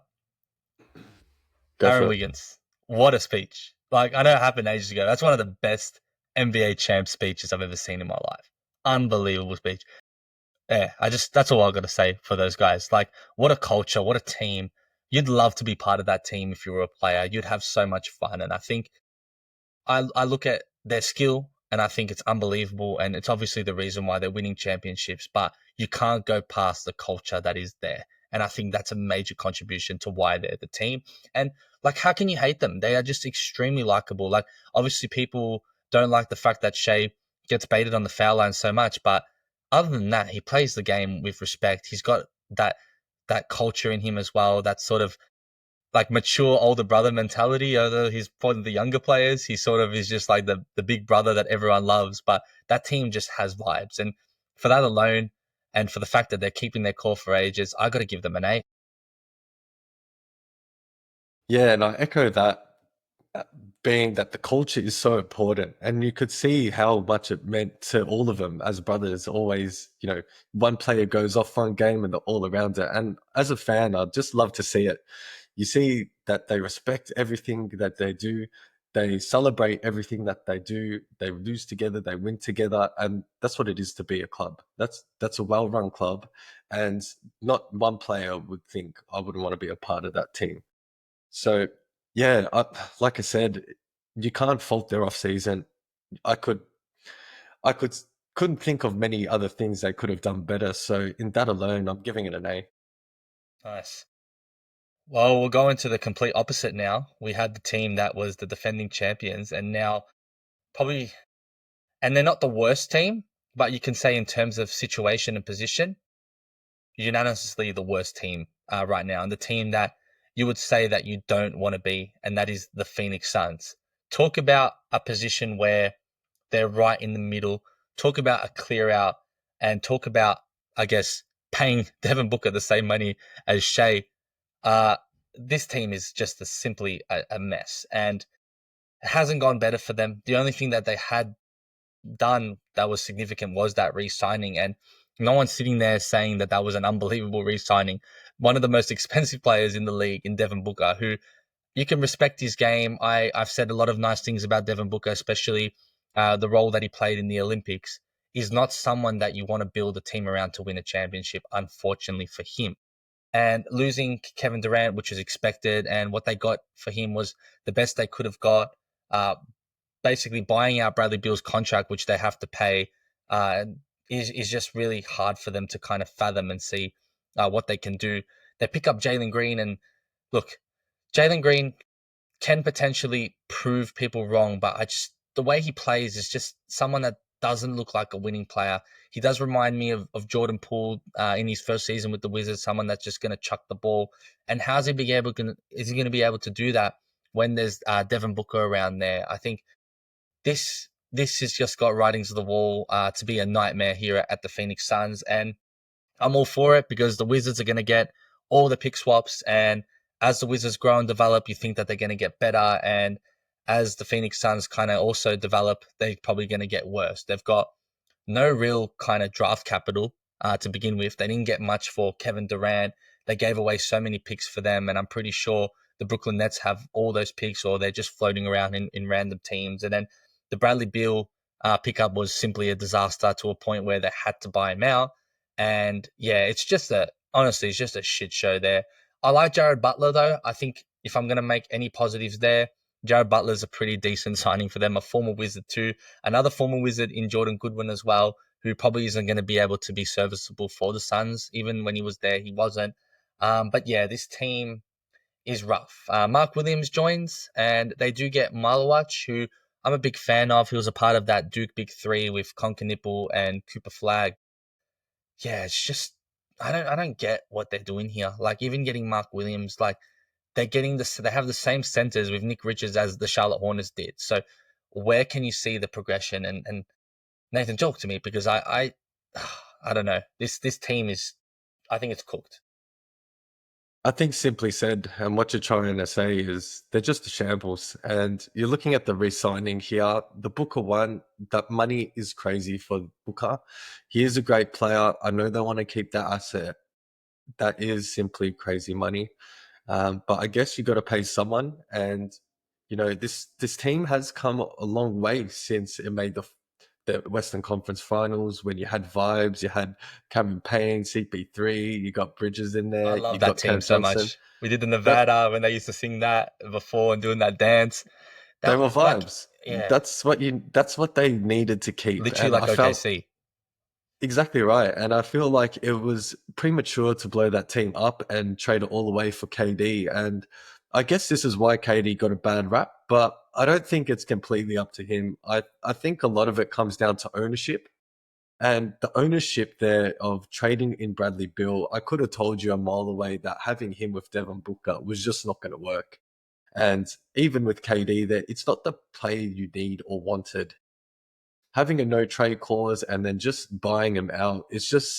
Go Aaron for it. Wiggins. What a speech. Like, I know it happened ages ago. That's one of the best NBA champ speeches I've ever seen in my life. Unbelievable speech. Yeah, that's all I got to say for those guys. Like, what a culture, what a team. You'd love to be part of that team if you were a player. You'd have so much fun. And I think I look at their skill and I think it's unbelievable. And it's obviously the reason why they're winning championships, but you can't go past the culture that is there. And I think that's a major contribution to why they're the team. And like, how can you hate them? They are just extremely likable. Like, obviously people don't like the fact that Shea gets baited on the foul line so much, but other than that, he plays the game with respect. He's got that culture in him as well, that sort of like mature older brother mentality. Although he's one of the younger players, he sort of is just like the big brother that everyone loves. But that team just has vibes, and for that alone, and for the fact that they're keeping their core for ages, I got to give them an A. Yeah, and I echo that, being that the culture is so important, and you could see how much it meant to all of them as brothers. Always, one player goes off one game and they're all around it. And as a fan, I'd just love to see it. You see that they respect everything that they do. They celebrate everything that they do. They lose together, they win together, and that's what it is to be a club. That's a well-run club, and not one player would think I wouldn't want to be a part of that team. So yeah, like I said, you can't fault their off season. I could, I could, couldn't think of many other things they could have done better. So in that alone, I'm giving it an A. Nice. Well, we'll go into the complete opposite now. We had the team that was the defending champions, and now probably, and they're not the worst team, but you can say in terms of situation and position, unanimously the worst team right now, and the team that you would say that you don't want to be, and that is the Phoenix Suns. Talk about a position where they're right in the middle. Talk about a clear out, and talk about, I guess, paying Devin Booker the same money as Shea. Uh, this team is just simply a mess, and it hasn't gone better for them. The only thing that they had done that was significant was that re-signing, and no one's sitting there saying that that was an unbelievable re-signing. One of the most expensive players in the league in Devin Booker, who you can respect his game. I've said a lot of nice things about Devin Booker, especially the role that he played in the Olympics. Is not someone that you want to build a team around to win a championship, unfortunately for him. And losing Kevin Durant, which was expected, and what they got for him was the best they could have got. Uh, Basically, buying out Bradley Beal's contract, which they have to pay, uh, is just really hard for them to kind of fathom and see what they can do. They pick up Jalen Green, and look, Jalen Green can potentially prove people wrong, but the way he plays is just someone that doesn't look like a winning player. He does remind me of Jordan Poole in his first season with the Wizards, someone that's just going to chuck the ball. And is he going to be able to do that when there's Devin Booker around there? I think this has just got writings of the wall to be a nightmare here at the Phoenix Suns, and I'm all for it because the Wizards are going to get all the pick swaps, and as the Wizards grow and develop, you think that they're going to get better, and as the Phoenix Suns kind of also develop, they're probably going to get worse. They've got no real kind of draft capital to begin with. They didn't get much for Kevin Durant. They gave away so many picks for them, and I'm pretty sure the Brooklyn Nets have all those picks, or they're just floating around in random teams. And then the Bradley Beal pickup was simply a disaster to a point where they had to buy him out. And yeah, honestly, it's just a shit show there. I like Jared Butler though. I think if I'm going to make any positives there, Jared Butler's a pretty decent signing for them, a former Wizard too. Another former Wizard in Jordan Goodwin as well, who probably isn't going to be able to be serviceable for the Suns. Even when he was there, he wasn't. But yeah, this team is rough. Mark Williams joins, and they do get Malawach, who I'm a big fan of. He was a part of that Duke Big Three with Conker and Cooper Flag. Yeah, it's just I don't get what they're doing here. Like even getting Mark Williams, like they have the same centers with Nick Richards as the Charlotte Hornets did. So where can you see the progression? And Nathan, talk to me, because I don't know. This team is, I think it's cooked. I think simply said, and what you're trying to say is they're just a shambles. And you're looking at the re-signing here. The Booker one, that money is crazy for Booker. He is a great player. I know they want to keep that asset. That is simply crazy money. But I guess you got to pay someone. And, you know, this team has come a long way since it made the Western Conference Finals, when you had vibes, you had Cameron Payne, CP3, you got Bridges in there, I you love that got team Cam so Johnson. much. We did the That Nevada when they used to sing that before and doing that dance. they That, were like, vibes. yeah, That's what they needed to keep. literally And like I felt OKC. exactly right. And I feel like it was premature to blow that team up and trade it all away for KD. And I guess this is why KD got a bad rap, but I don't think it's completely up to him. I think a lot of it comes down to ownership. And the ownership there of trading in Bradley Beal, I could have told you a mile away that having him with Devin Booker was just not going to work. And even with KD, that it's not the player you need or wanted. Having a no trade clause and then just buying him out, it just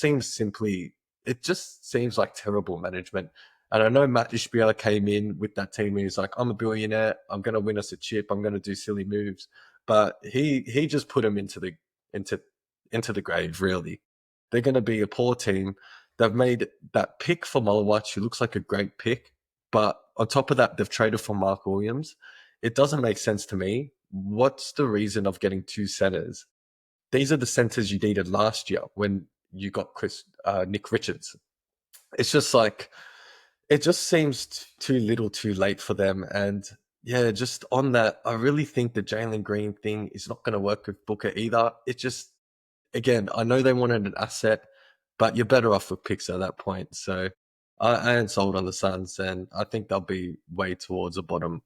seems like terrible management. And I know Matt Ishbia came in with that team and he's like, I'm a billionaire, I'm gonna win us a chip, I'm gonna do silly moves. But he just put him into into the grave, really. They're gonna be a poor team. They've made that pick for Mulwatch, who looks like a great pick. But on top of that, they've traded for Mark Williams. It doesn't make sense to me. What's the reason of getting two centers? These are the centers you needed last year when you got Nick Richards. It's just like, it just seems too little too late for them. And yeah, just on that, I really think the Jalen Green thing is not going to work with Booker either. It just, again, I know they wanted an asset, but you're better off with picks at that point. So I ain't sold on the Suns, and I think they'll be way towards the bottom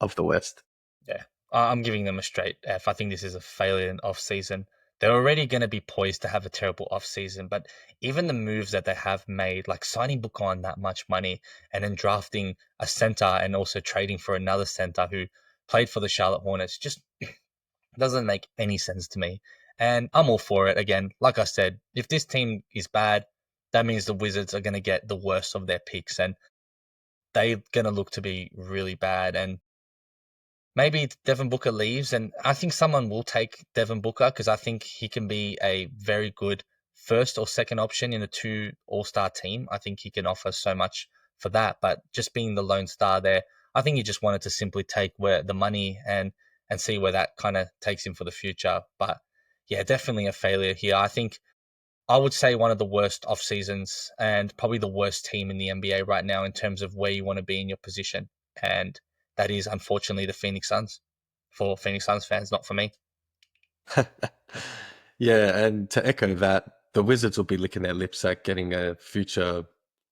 of the West. Yeah, I'm giving them a straight F. I think this is a failure in off-season. They're already going to be poised to have a terrible off-season, but even the moves that they have made, like signing Booker on that much money and then drafting a center and also trading for another center who played for the Charlotte Hornets, just doesn't make any sense to me. And I'm all for it. Again, like I said, if this team is bad, that means the Wizards are going to get the worst of their picks and they're going to look to be really bad. And maybe Devin Booker leaves, and I think someone will take Devin Booker because I think he can be a very good first or second option in a two all-star team. I think he can offer so much for that, but just being the lone star there, I think he just wanted to simply take where the money and see where that kind of takes him for the future. But yeah, definitely a failure here. I think I would say one of the worst off seasons and probably the worst team in the NBA right now in terms of where you want to be in your position. And that is unfortunately the Phoenix Suns for Phoenix Suns fans, not for me. Yeah, and to echo that, the Wizards will be licking their lips at getting a future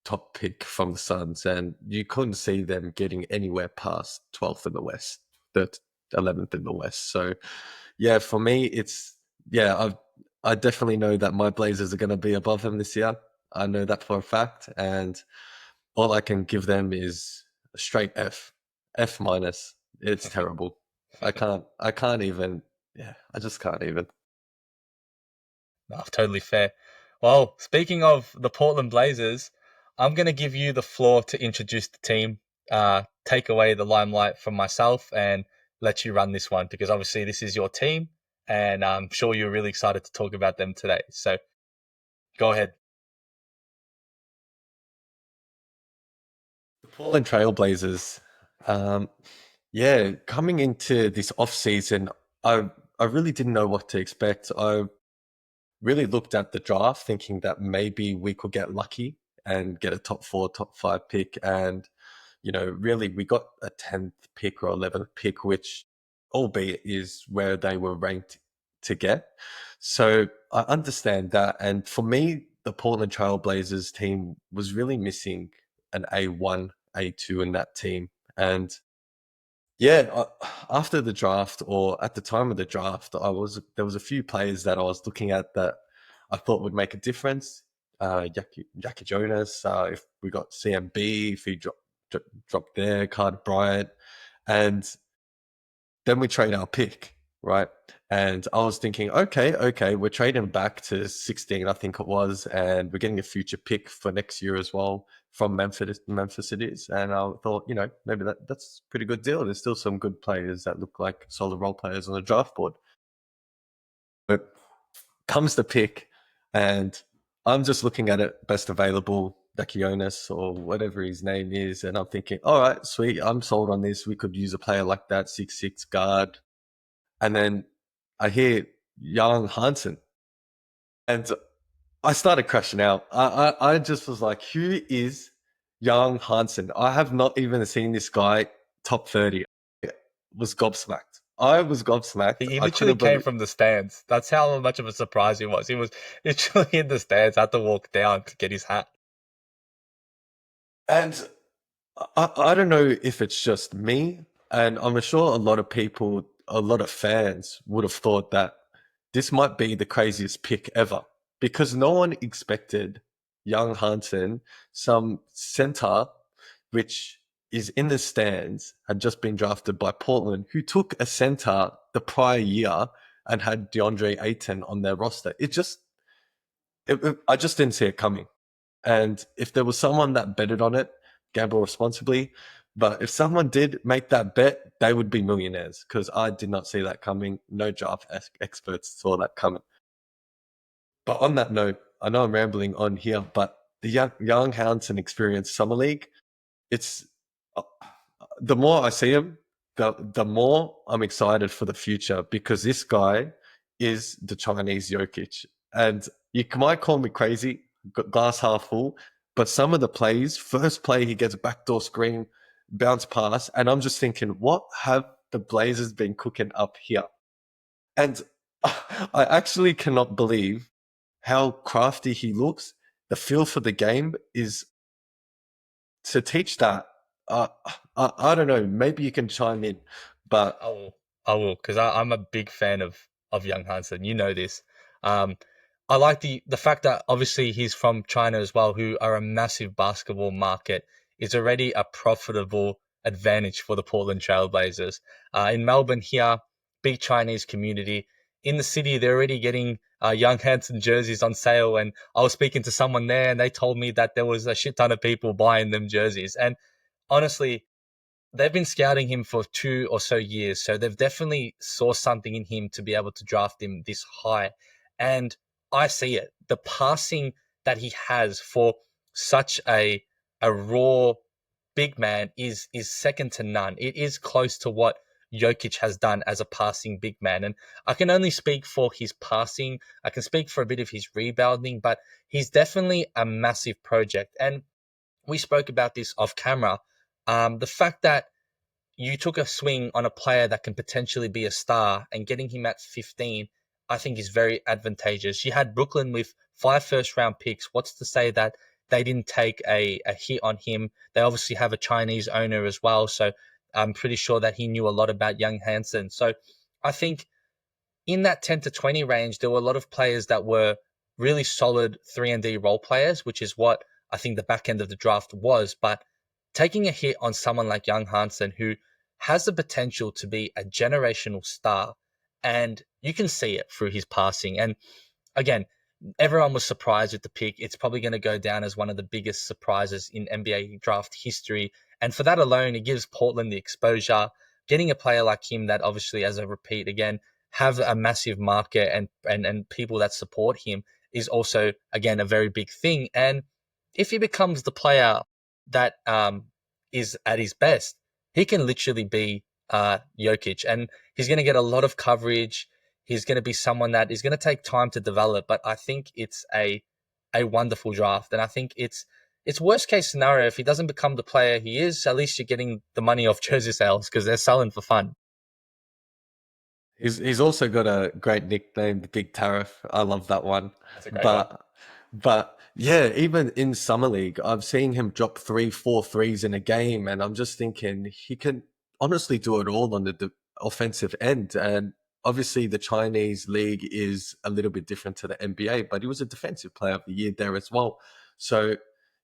top pick from the Suns, and you couldn't see them getting anywhere past 12th in the West, the 11th in the West. So, yeah, for me, I definitely know that my Blazers are going to be above them this year. I know that for a fact, and all I can give them is a straight F, F minus. It's terrible. I can't even. Yeah, I just can't even. No, totally fair. Well, speaking of the Portland Blazers, I'm going to give you the floor to introduce the team, take away the limelight from myself, and let you run this one because obviously this is your team, and I'm sure you're really excited to talk about them today. So go ahead. The Portland Trailblazers. Yeah, coming into this off season, I really didn't know what to expect. I really looked at the draft thinking that maybe we could get lucky and get a top 4, top 5 pick. And, you know, really we got a 10th pick or 11th pick, which albeit is where they were ranked to get. So I understand that. And for me, the Portland Trailblazers team was really missing an A1, A2 in that team. And yeah, after the draft or at the time of the draft, there was a few players that I was looking at that I thought would make a difference. Jackie Jonas, if we got CMB, if he dropped there, Carter Bryant, and then we trade our pick, right? And I was thinking, okay, we're trading back to 16, I think it was, and we're getting a future pick for next year as well from Memphis it is. And I thought, maybe that's a pretty good deal. There's still some good players that look like solid role players on the draft board. But comes the pick, and I'm just looking at it, best available, Dakionis or whatever his name is, and I'm thinking, all right, sweet, I'm sold on this. We could use a player like that, 6'6" guard. And then I hear Young Hansen, and I started crashing out. I just was like, who is Young Hansen? I have not even seen this guy top 30. I was gobsmacked. I was gobsmacked. He I literally couldn't came believe. from the stands. That's how much of a surprise he was. He was literally in the stands, had to walk down to get his hat. And I don't know if it's just me, and I'm sure a lot of people, a lot of fans would have thought that this might be the craziest pick ever, because no one expected young Hansen, some center, which is in the stands, had just been drafted by Portland, who took a center the prior year and had DeAndre Ayton on their roster. I just didn't see it coming. And if there was someone that betted on it, gamble responsibly. But if someone did make that bet, they would be millionaires, because I did not see that coming. No draft experts saw that coming. But on that note, I know I'm rambling on here, but the young Houndson experience summer league, it's the more I see him, the more I'm excited for the future, because this guy is the Chinese Jokic. And you might call me crazy, glass half full, but some of the plays, first play, he gets a backdoor screen, bounce pass, and I'm just thinking, what have the Blazers been cooking up here? And I actually cannot believe how crafty he looks. The feel for the game is to teach that. I don't know. Maybe you can chime in, but I will, because I'm a big fan of Young Hansen. You know this. I like the fact that obviously he's from China as well, who are a massive basketball market. Is already a profitable advantage for the Portland Trailblazers. In Melbourne here, big Chinese community. In the city, they're already getting Young Hansen jerseys on sale. And I was speaking to someone there, and they told me that there was a shit ton of people buying them jerseys. And honestly, they've been scouting him for 2 or so years, so they've definitely saw something in him to be able to draft him this high. And I see it. The passing that he has for such a raw big man is second to none. It is close to what Jokic has done as a passing big man. And I can only speak for his passing. I can speak for a bit of his rebounding, but he's definitely a massive project. And we spoke about this off camera. The fact that you took a swing on a player that can potentially be a star, and getting him at 15, I think is very advantageous. You had Brooklyn with 5 first-round picks. What's to say that they didn't take a hit on him? They obviously have a Chinese owner as well, so I'm pretty sure that he knew a lot about Young Hansen. So I think in that 10 to 20 range, there were a lot of players that were really solid 3-and-D role players, which is what I think the back end of the draft was. But taking a hit on someone like Young Hansen, who has the potential to be a generational star, and you can see it through his passing. And again, everyone was surprised with the pick. It's probably going to go down as one of the biggest surprises in NBA draft history. And for that alone, it gives Portland the exposure. Getting a player like him that obviously, as a repeat again, have a massive market and people that support him is also, again, a very big thing. And if he becomes the player that is at his best, he can literally be Jokic, and he's going to get a lot of coverage. He's going to be someone that is going to take time to develop, but I think it's a wonderful draft, and I think it's worst case scenario if he doesn't become the player he is. At least you're getting the money off jersey sales because they're selling for fun. he's also got a great nickname, the Big Tariff. I love that one. That's a great one. But yeah, even in summer league, I've seen him drop 3-4 threes in a game, and I'm just thinking he can honestly do it all on the offensive end. And obviously, the Chinese league is a little bit different to the NBA, but he was a defensive player of the year there as well. So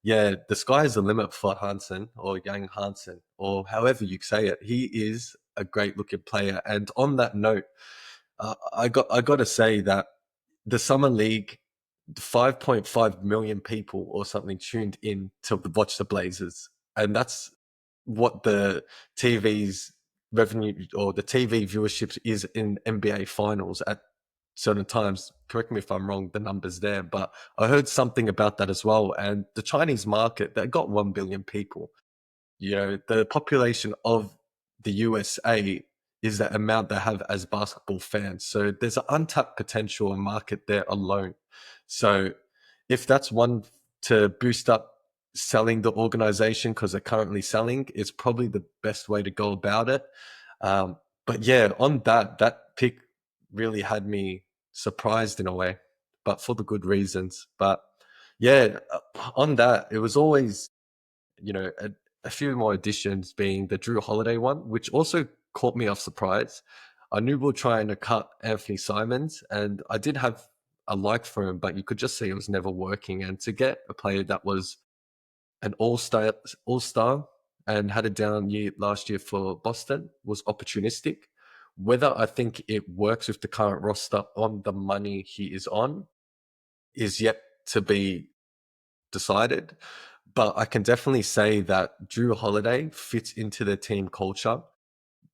yeah, the sky is the limit for Hansen or Yang Hansen or however you say it. He is a great looking player. And on that note, I got to say that the summer league, 5.5 million people or something tuned in to watch the Blazers, and that's what the TV's revenue or the TV viewership is in NBA finals at certain times. Correct me if I'm wrong, the numbers there, but I heard something about that as well. And the Chinese market, they got 1 billion people. You know, the population of the USA is the amount they have as basketball fans. So there's an untapped potential and market there alone. So if that's one to boost up selling the organization because they're currently selling, it's probably the best way to go about it. But yeah, on that pick really had me surprised in a way, but for the good reasons. But yeah, on that, it was always, you know, a few more additions being the Drew Holiday one, which also caught me off surprise. I knew we were trying to cut Anthony Simons, and I did have a like for him, but you could just see it was never working. And to get a player that was an all-star and had a down year last year for Boston was opportunistic. Whether I think it works with the current roster on the money he is on is yet to be decided. But I can definitely say that Drew Holiday fits into their team culture.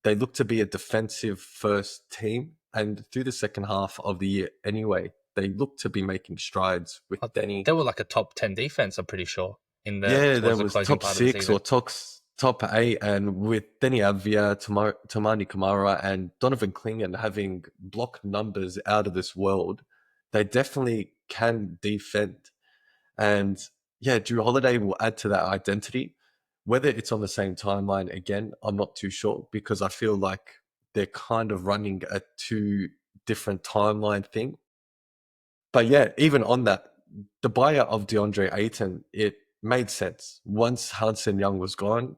They look to be a defensive first team. And through the second half of the year anyway, they look to be making strides with Denny. They were like a top 10 defense, I'm pretty sure, Yeah, there towards the was closing top part of the six season. or top eight. And with Denny Avdia, Tamani Kamara, and Donovan Clingan having block numbers out of this world, they definitely can defend. And yeah, Drew Holiday will add to that identity. Whether it's on the same timeline again, I'm not too sure because I feel like they're kind of running a two different timeline thing. But yeah, even on that, the buyout of DeAndre Ayton, it made sense. Once Hanson Young was gone,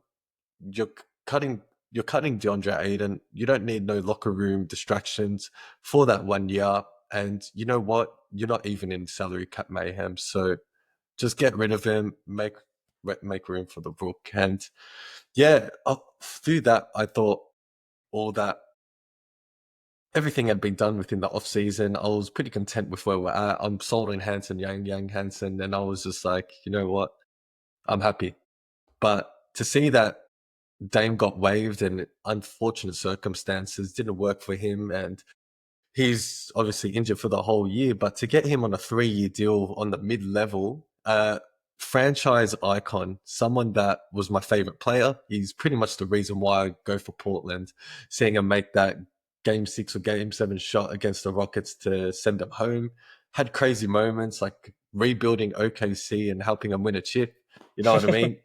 you're cutting you're cutting DeAndre Ayton. You don't need no locker room distractions for that 1 year. And you know what? You're not even in salary cap mayhem. So just get rid of him, make room for the Brook. And yeah, through that, I thought all that everything had been done within the off season. I was pretty content with where we're at. I'm sold on Hanson, Yang Hanson, and I was just like, you know what, I'm happy. But to see that Dame got waived and unfortunate circumstances didn't work for him, and he's obviously injured for the whole year, but to get him on a 3-year deal on the mid-level, franchise icon, someone that was my favorite player. He's pretty much the reason why I go for Portland. Seeing him make that game 6 or game 7 shot against the Rockets to send them home. Had crazy moments like rebuilding OKC and helping them win a chip. You know what I mean?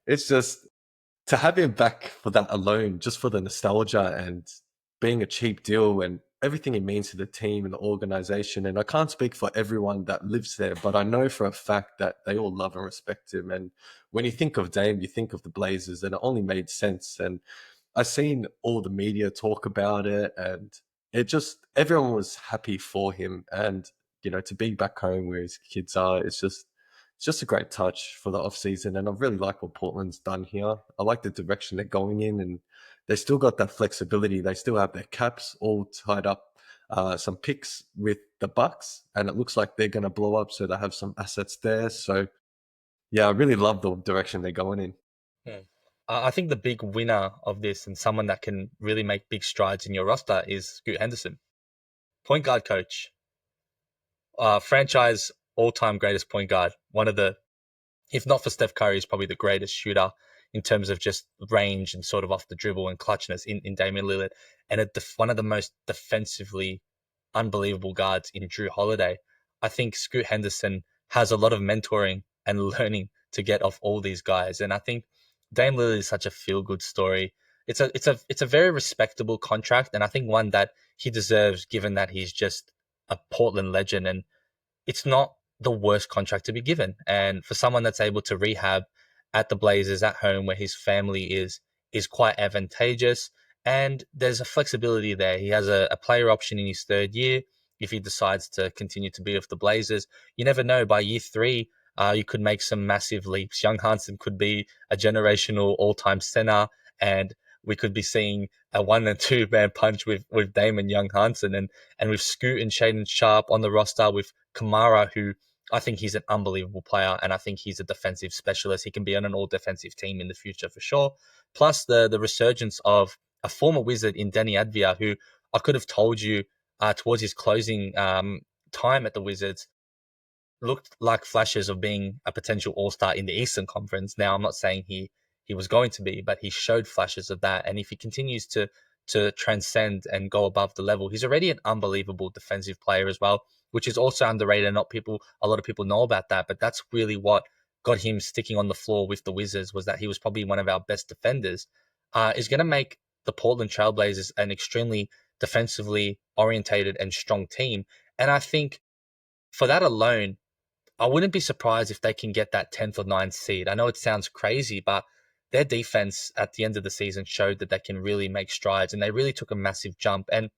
It's just to have him back for that alone, just for the nostalgia and being a cheap deal and everything it means to the team and the organization. And I can't speak for everyone that lives there, but I know for a fact that they all love and respect him. And when you think of Dame, you think of the Blazers, and it only made sense. And I've seen all the media talk about it, and it just everyone was happy for him. And you know, to be back home where his kids are, it's just a great touch for the off season, and I really like what Portland's done here. I like the direction they're going in, and they still got that flexibility. They still have their caps all tied up, some picks with the Bucks, and it looks like they're going to blow up. So they have some assets there. So yeah, I really love the direction they're going in. I think the big winner of this and someone that can really make big strides in your roster is Scoot Henderson, point guard coach, franchise all-time greatest point guard. One of the, if not for Steph Curry, is probably the greatest shooter in terms of just range and sort of off the dribble and clutchness in Damian Lillard, and one of the most defensively unbelievable guards in Drew Holiday. I think Scoot Henderson has a lot of mentoring and learning to get off all these guys, and I think Dame Lillard is such a feel-good story. It's a very respectable contract, and I think one that he deserves, given that he's just a Portland legend, and it's not the worst contract to be given. And for someone that's able to rehab at the Blazers at home where his family is quite advantageous. And there's a flexibility there. He has a player option in his 3rd year if he decides to continue to be with the Blazers. You never know, by year 3, you could make some massive leaps. Young Hansen could be a generational all-time center, and we could be seeing a 1 and 2 man punch with Dame and Young Hansen, and with Scoot and Shaden Sharp on the roster, with Kamara, who I think he's an unbelievable player, and I think he's a defensive specialist. He can be on an all-defensive team in the future for sure. Plus the resurgence of a former Wizard in Danny Advia, who I could have told you towards his closing time at the Wizards, looked like flashes of being a potential all-star in the Eastern Conference. Now, I'm not saying he was going to be, but he showed flashes of that. And if he continues to transcend and go above the level, he's already an unbelievable defensive player as well, which is also underrated. A lot of people know about that, but that's really what got him sticking on the floor with the Wizards, was that he was probably one of our best defenders. Is going to make the Portland Trailblazers an extremely defensively orientated and strong team. And I think for that alone, I wouldn't be surprised if they can get that 10th or 9th seed. I know it sounds crazy, but their defense at the end of the season showed that they can really make strides, and they really took a massive jump. And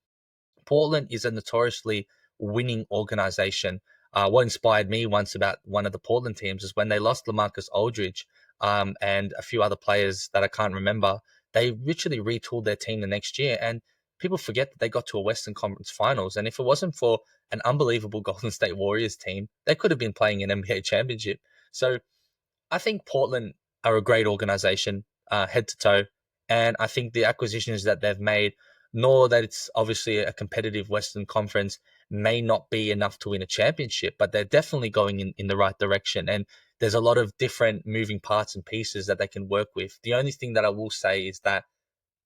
Portland is a notoriously winning organization. What inspired me once about one of the Portland teams is when they lost LaMarcus Aldridge and a few other players that I can't remember. They literally retooled their team the next year, and people forget that they got to a Western Conference Finals. And if it wasn't for an unbelievable Golden State Warriors team, they could have been playing an NBA championship. So I think Portland are a great organization, head to toe. And I think the acquisitions that they've made, nor that it's obviously a competitive Western Conference, may not be enough to win a championship, but they're definitely going in the right direction. And there's a lot of different moving parts and pieces that they can work with. The only thing that I will say is that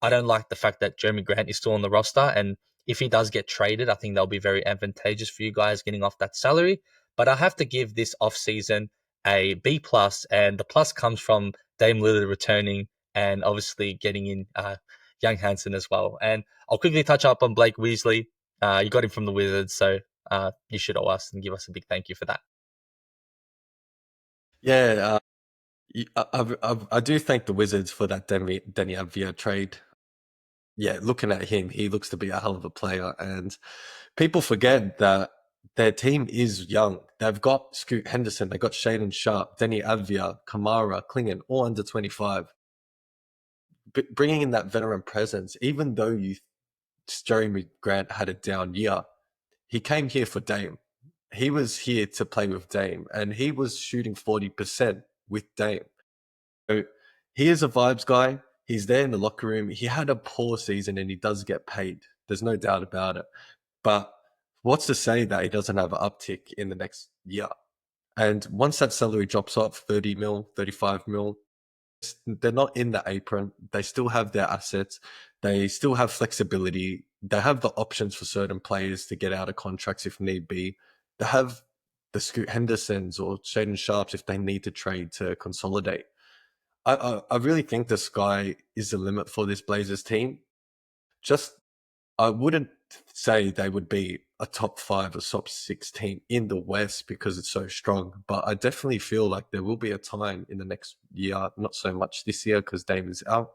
I don't like the fact that Jeremy Grant is still on the roster. And if he does get traded, I think that'll be very advantageous for you guys getting off that salary. But I have to give this offseason a B plus, and the plus comes from Dame Lillard returning and obviously getting in Young Hansen as well. And I'll quickly touch up on Blake Weasley. You got him from the Wizards, so you should owe us and give us a big thank you for that. Yeah, I do thank the Wizards for that Denny Avdia trade. Yeah, looking at him, he looks to be a hell of a player. And people forget that their team is young. They've got Scoot Henderson, they got Shaden Sharp, Denny Avdia, Kamara, Klingon, all under 25. Bringing in that veteran presence, even though Jeremy Grant had a down year, he came here for Dame. He was here to play with Dame, and he was shooting 40% with Dame. So he is a vibes guy. He's there in the locker room. He had a poor season and he does get paid. There's no doubt about it. But what's to say that he doesn't have an uptick in the next year? And once that salary drops off, 30 mil, 35 mil, they're not in the apron. They still have their assets. They still have flexibility. They have the options for certain players to get out of contracts if need be. They have the Scoot Hendersons or Shaden Sharps if they need to trade to consolidate. I really think the sky is the limit for this Blazers team. I wouldn't say they would be a top 5 or top 6 team in the West because it's so strong, but I definitely feel like there will be a time in the next year, not so much this year because Dame is out,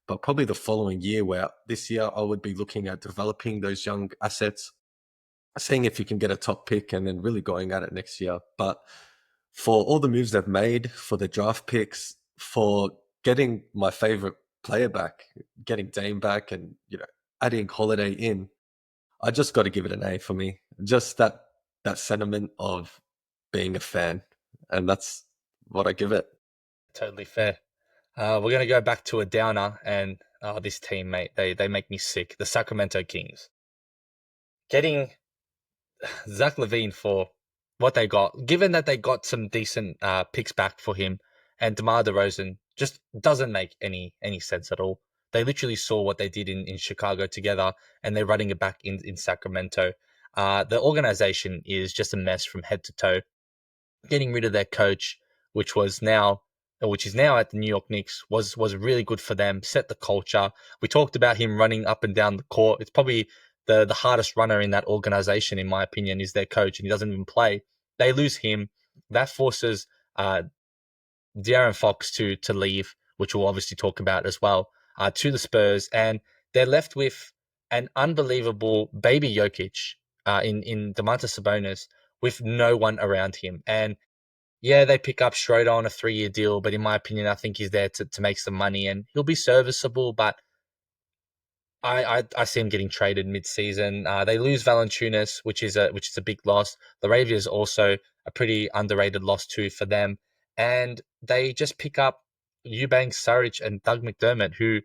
but probably the following year, where this year I would be looking at developing those young assets, seeing if you can get a top pick and then really going at it next year. But for all the moves they've made, for the draft picks, for getting my favorite player back, getting Dame back, and adding Holiday in, I just got to give it an A for me. Just that sentiment of being a fan, and that's what I give it. Totally fair. We're going to go back to a downer, and this team, mate, they make me sick. The Sacramento Kings. Getting Zach LaVine for what they got, given that they got some decent picks back for him, and DeMar DeRozan just doesn't make any sense at all. They literally saw what they did in Chicago together, and they're running it back in Sacramento. The organization is just a mess from head to toe. Getting rid of their coach, which is now at the New York Knicks, was really good for them, set the culture. We talked about him running up and down the court. It's probably the hardest runner in that organization, in my opinion, is their coach, and he doesn't even play. They lose him. That forces De'Aaron Fox to leave, which we'll obviously talk about as well, to the Spurs, and they're left with an unbelievable baby Jokic in Domantas Sabonis with no one around him. And yeah, they pick up Schroeder on a 3-year deal, but in my opinion, I think he's there to make some money and he'll be serviceable, but I see him getting traded mid-season. They lose Valanciunas, which is a big loss. Laravia is also a pretty underrated loss too for them, and they just pick up Eubanks, Saric, and Doug McDermott, who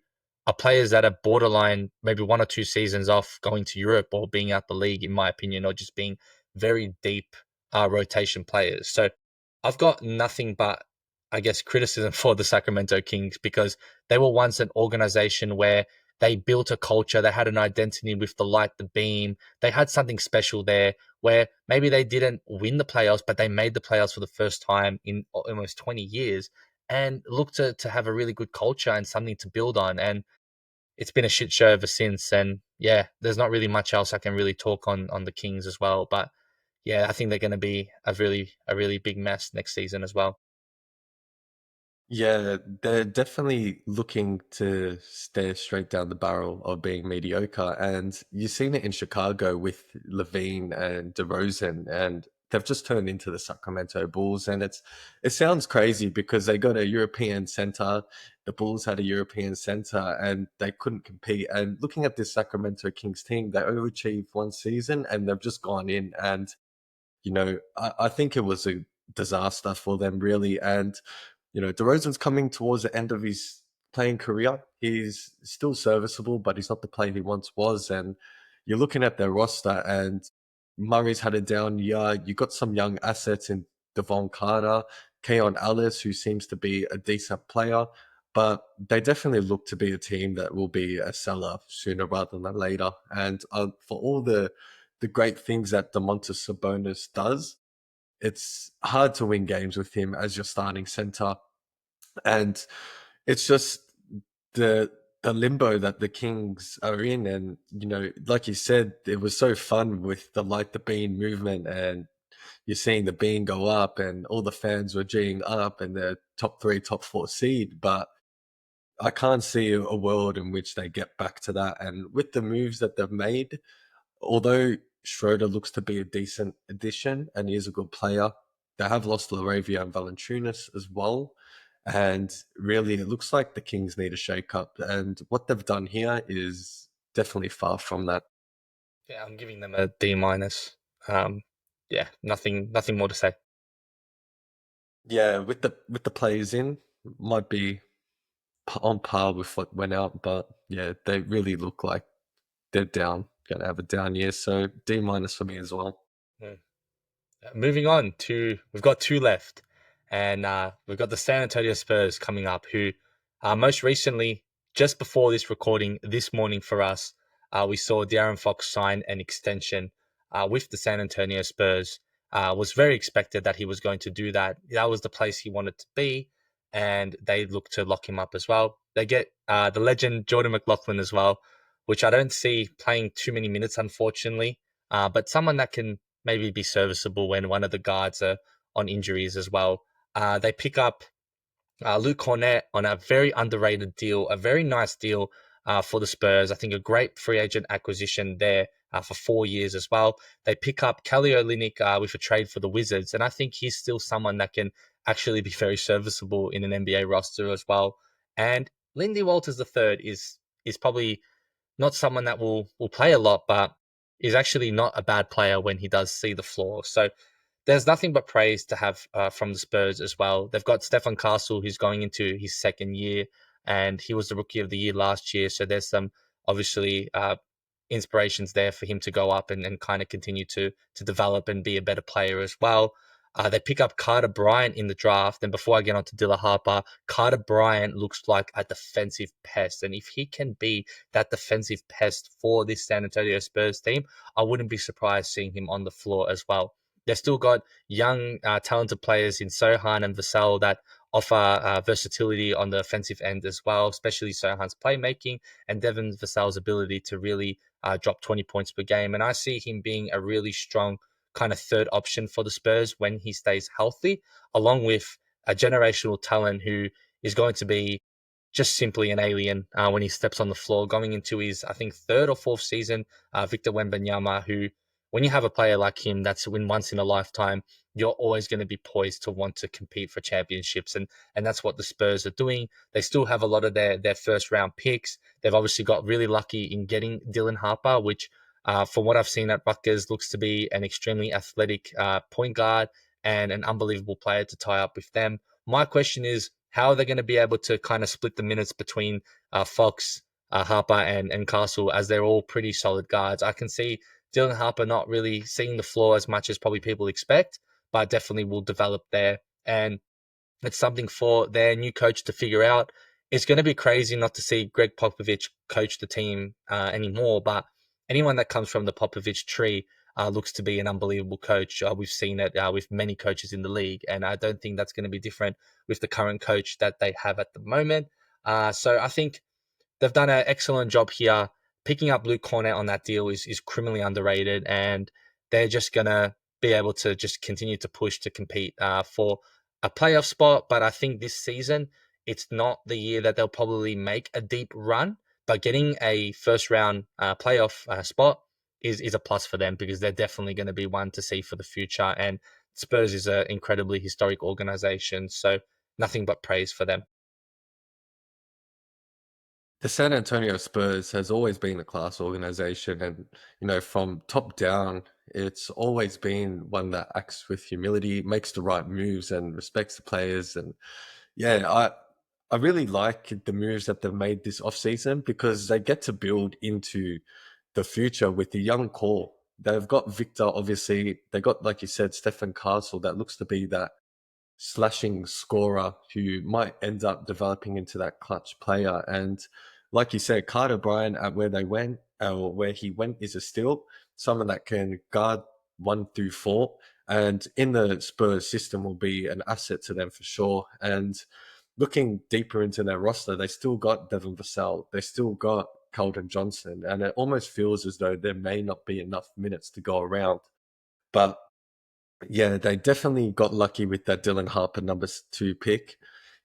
are players that are borderline maybe 1 or 2 seasons off going to Europe or being out the league, in my opinion, or just being very deep rotation players. So I've got nothing but, I guess, criticism for the Sacramento Kings because they were once an organization where they built a culture. They had an identity with the light, the beam. They had something special there where maybe they didn't win the playoffs, but they made the playoffs for the first time in almost 20 years and looked to have a really good culture and something to build on. And it's been a shit show ever since. And yeah, there's not really much else I can really talk on the Kings as well. But yeah, I think they're going to be a really big mess next season as well. Yeah, they're definitely looking to stare straight down the barrel of being mediocre. And you've seen it in Chicago with Levine and DeRozan, and they've just turned into the Sacramento Bulls. And it sounds crazy because they got a European center. The Bulls had a European center and they couldn't compete. And looking at this Sacramento Kings team, they overachieved one season and they've just gone in and I think it was a disaster for them, really. And, DeRozan's coming towards the end of his playing career. He's still serviceable, but he's not the player he once was. And you're looking at their roster, and Murray's had a down year. You got some young assets in Devon Carter, Keon Ellis, who seems to be a decent player. But they definitely look to be a team that will be a seller sooner rather than later. And for all the great things that Domantas Sabonis does, it's hard to win games with him as your starting center. And it's just the limbo that the Kings are in. And, like you said, it was so fun with the Light the Bean movement, and you're seeing the bean go up and all the fans were geeing up and the top 3, top 4 seed. But I can't see a world in which they get back to that. And with the moves that they've made, although Schroeder looks to be a decent addition and he is a good player, they have lost Laravia and Valanciunas as well. And really, it looks like the Kings need a shake-up. And what they've done here is definitely far from that. Yeah, I'm giving them a D minus. Yeah, nothing more to say. Yeah, with the players in, might be on par with what went out, but yeah, they really look like they're down, going to have a down year. So D minus for me as well. Mm. Moving on to, we've got two left, and we've got the San Antonio Spurs coming up, who most recently, just before this recording this morning for us, we saw De'Aaron Fox sign an extension with the San Antonio Spurs. Was very expected that he was going to do that. That was the place he wanted to be, and they look to lock him up as well. They get the legend Jordan McLaughlin as well, which I don't see playing too many minutes, unfortunately, but someone that can maybe be serviceable when one of the guards are on injuries as well. They pick up Luke Cornett on a very underrated deal, a very nice deal for the Spurs. I think a great free agent acquisition there for 4 years as well. They pick up Kelly Olynyk with a trade for the Wizards, and I think he's still someone that can actually be very serviceable in an NBA roster as well. And Lindy Walters III is probably not someone that will play a lot, but is actually not a bad player when he does see the floor. So there's nothing but praise to have from the Spurs as well. They've got Stefan Castle, who's going into his second year, and he was the Rookie of the Year last year. So there's some obviously inspirations there for him to go up and kind of continue to develop and be a better player as well. They pick up Carter Bryant in the draft. And before I get on to Dilla Harper, Carter Bryant looks like a defensive pest. And if he can be that defensive pest for this San Antonio Spurs team, I wouldn't be surprised seeing him on the floor as well. They've still got young, talented players in Sohan and Vassell that offer versatility on the offensive end as well, especially Sohan's playmaking and Devin Vassell's ability to really drop 20 points per game. And I see him being a really strong kind of third option for the Spurs when he stays healthy, along with a generational talent who is going to be just simply an alien when he steps on the floor, going into his, I think, third or fourth season. Victor Wembanyama, who when you have a player like him that's win once in a lifetime, you're always going to be poised to want to compete for championships. And that's what the Spurs are doing. They still have a lot of their first round picks. They've obviously got really lucky in getting Dylan Harper, which from what I've seen at Rutgers looks to be an extremely athletic point guard and an unbelievable player to tie up with them. My question is, how are they going to be able to kind of split the minutes between Fox, Harper, and Castle, as they're all pretty solid guards? I can see Dylan Harper not really seeing the floor as much as probably people expect, but definitely will develop there. And it's something for their new coach to figure out. It's going to be crazy not to see Greg Popovich coach the team anymore, but anyone that comes from the Popovich tree looks to be an unbelievable coach. We've seen it with many coaches in the league, and I don't think that's going to be different with the current coach that they have at the moment. So I think they've done an excellent job here. Picking up Luke Cornett on that deal is criminally underrated, and they're just going to be able to just continue to push to compete for a playoff spot. But I think this season, it's not the year that they'll probably make a deep run, but getting a first round playoff spot is a plus for them, because they're definitely going to be one to see for the future. And Spurs is an incredibly historic organization, so nothing but praise for them. The San Antonio Spurs has always been a class organization, and from top down, it's always been one that acts with humility, makes the right moves, and respects the players. And yeah, I really like the moves that they've made this offseason, because they get to build into the future with the young core. They've got Victor, obviously. They got, like you said, Stephen Castle, that looks to be that slashing scorer who might end up developing into that clutch player. And like you said, Carter Bryant at where they went, or where he went, is a steal. Someone that can guard 1 through 4, and in the Spurs system will be an asset to them for sure. And looking deeper into their roster, they still got Devin Vassell, they still got Keldon Johnson, and it almost feels as though there may not be enough minutes to go around. But yeah, they definitely got lucky with that Dylan Harper #2 pick.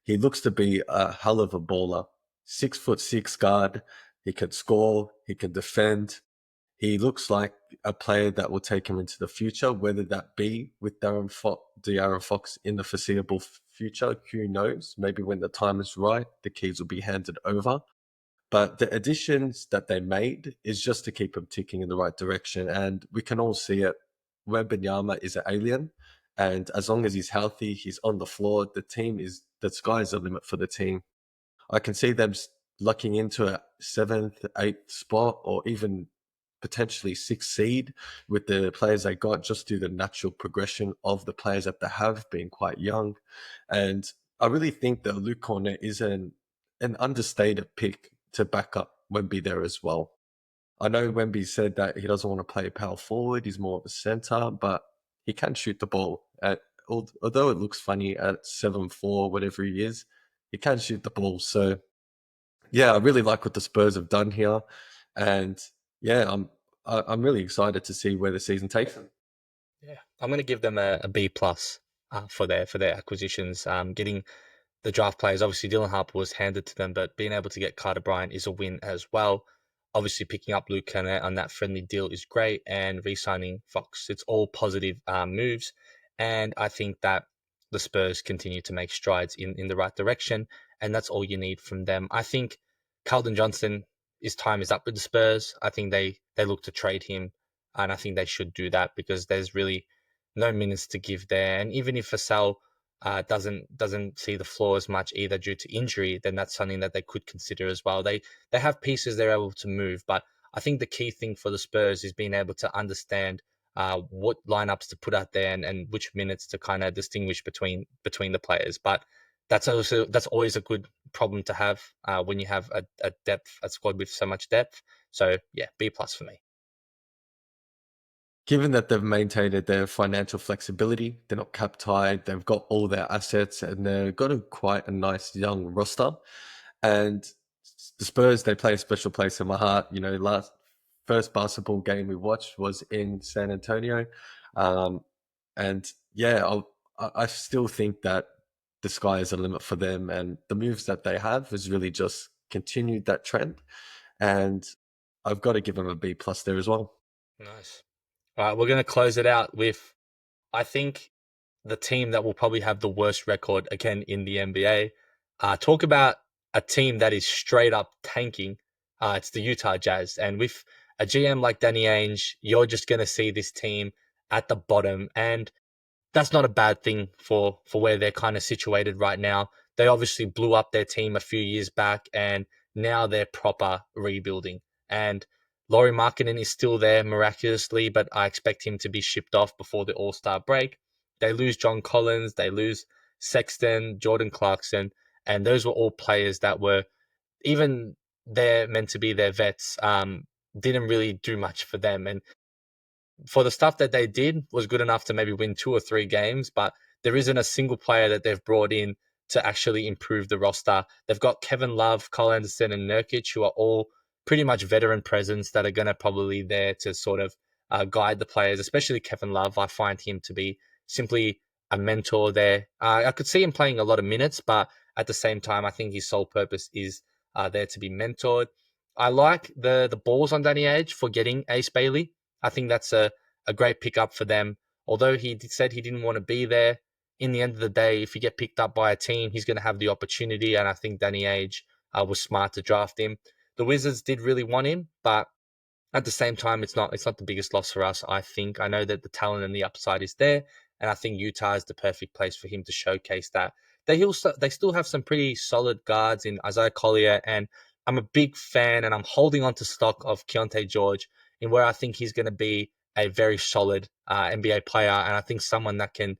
He looks to be a hell of a baller. 6'6" guard. He can score. He can defend. He looks like a player that will take him into the future, whether that be with De'Aaron Fox in the foreseeable future. Who knows? Maybe when the time is right, the keys will be handed over. But the additions that they made is just to keep them ticking in the right direction. And we can all see it. Wembanyama is an alien. And as long as he's healthy, he's on the floor, the sky's the limit for the team. I can see them lucking into a 7th, 8th spot, or even potentially 6th seed with the players they got, just due to the natural progression of the players that they have, being quite young. And I really think that Luke Cornett is an understated pick to back up Wemby there as well. I know Wemby said that he doesn't want to play power forward, he's more of a center, but he can shoot the ball. Although it looks funny at 7'4", whatever he is, he can shoot the ball. So yeah, I really like what the Spurs have done here, and yeah, I'm really excited to see where the season takes them. Yeah, I'm going to give them a B plus for their acquisitions. Getting the draft players, obviously Dylan Harper was handed to them, but being able to get Carter Bryant is a win as well. Obviously, picking up Luke Kennett on that friendly deal is great, and re-signing Fox. It's all positive moves, and I think that the Spurs continue to make strides in the right direction, and that's all you need from them. I think Keldon Johnson, his time is up with the Spurs. I think they look to trade him, and I think they should do that, because there's really no minutes to give there. And even if Vassell doesn't see the floor as much either due to injury, then that's something that they could consider as well. They have pieces they're able to move, but I think the key thing for the Spurs is being able to understand what lineups to put out there, and which minutes to kind of distinguish between the players. But that's always a good problem to have when you have a squad with so much depth. So yeah, B plus for me. Given that they've maintained their financial flexibility, they're not cap tied, they've got all their assets, and they've got quite a nice young roster. And the Spurs, they play a special place in my heart. Last first basketball game we watched was in San Antonio. And yeah, I still think that the sky is the limit for them, and the moves that they have has really just continued that trend. And I've got to give them a B plus there as well. Nice. All right, we're going to close it out with, I think, the team that will probably have the worst record again in the NBA. Talk about a team that is straight up tanking. It's the Utah Jazz. And with a GM like Danny Ainge, you're just going to see this team at the bottom. And that's not a bad thing for where they're kind of situated right now. They obviously blew up their team a few years back, and now they're proper rebuilding. And Lauri Markkanen is still there miraculously, but I expect him to be shipped off before the All-Star break. They lose John Collins, they lose Sexton, Jordan Clarkson, and those were all players that were, even they're meant to be their vets, didn't really do much for them. And for the stuff that they did was good enough to maybe win 2 or 3 games, but there isn't a single player that they've brought in to actually improve the roster. They've got Kevin Love, Cole Anderson, and Nurkic, who are all pretty much veteran presence that are going to probably there to sort of guide the players, especially Kevin Love. I find him to be simply a mentor there. I could see him playing a lot of minutes, but at the same time, I think his sole purpose is there to be mentored. I like the balls on Danny Ainge for getting Ace Bailey. I think that's a great pickup for them. Although he said he didn't want to be there, in the end of the day, if you get picked up by a team, he's going to have the opportunity. And I think Danny Ainge was smart to draft him. The Wizards did really want him, but at the same time, it's not the biggest loss for us. I think I know that the talent and the upside is there, and I think Utah is the perfect place for him to showcase that. They still have some pretty solid guards in Isaiah Collier, and I'm a big fan, and I'm holding on to stock of Keontae George, in where I think he's going to be a very solid NBA player, and I think someone that can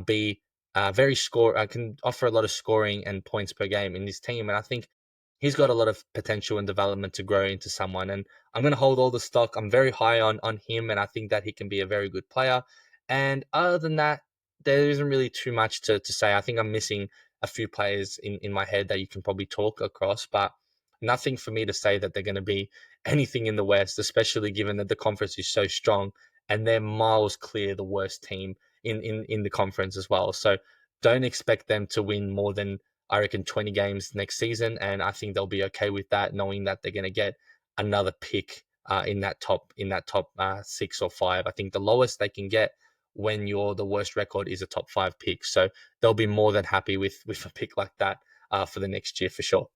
be can offer a lot of scoring and points per game in this team, and I think he's got a lot of potential and development to grow into someone. And I'm going to hold all the stock. I'm very high on him, and I think that he can be a very good player. And other than that, there isn't really too much to say. I think I'm missing a few players in my head that you can probably talk across, but nothing for me to say that they're going to be anything in the West, especially given that the conference is so strong and they're miles clear the worst team in the conference as well. So don't expect them to win more than, I reckon, 20 games next season, and I think they'll be okay with that, knowing that they're going to get another pick in that top 6 or 5. I think the lowest they can get when you're the worst record is a top 5 pick, so they'll be more than happy with a pick like that for the next year for sure.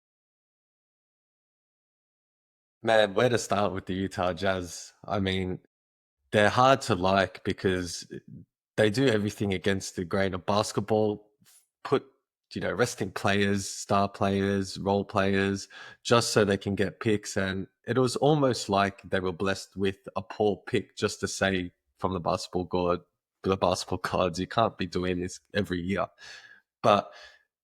Man, where to start with the Utah Jazz? I mean, they're hard to like because they do everything against the grain of basketball, put, resting players, star players, role players, just so they can get picks. And it was almost like they were blessed with a poor pick just to say from the basketball cards, you can't be doing this every year. But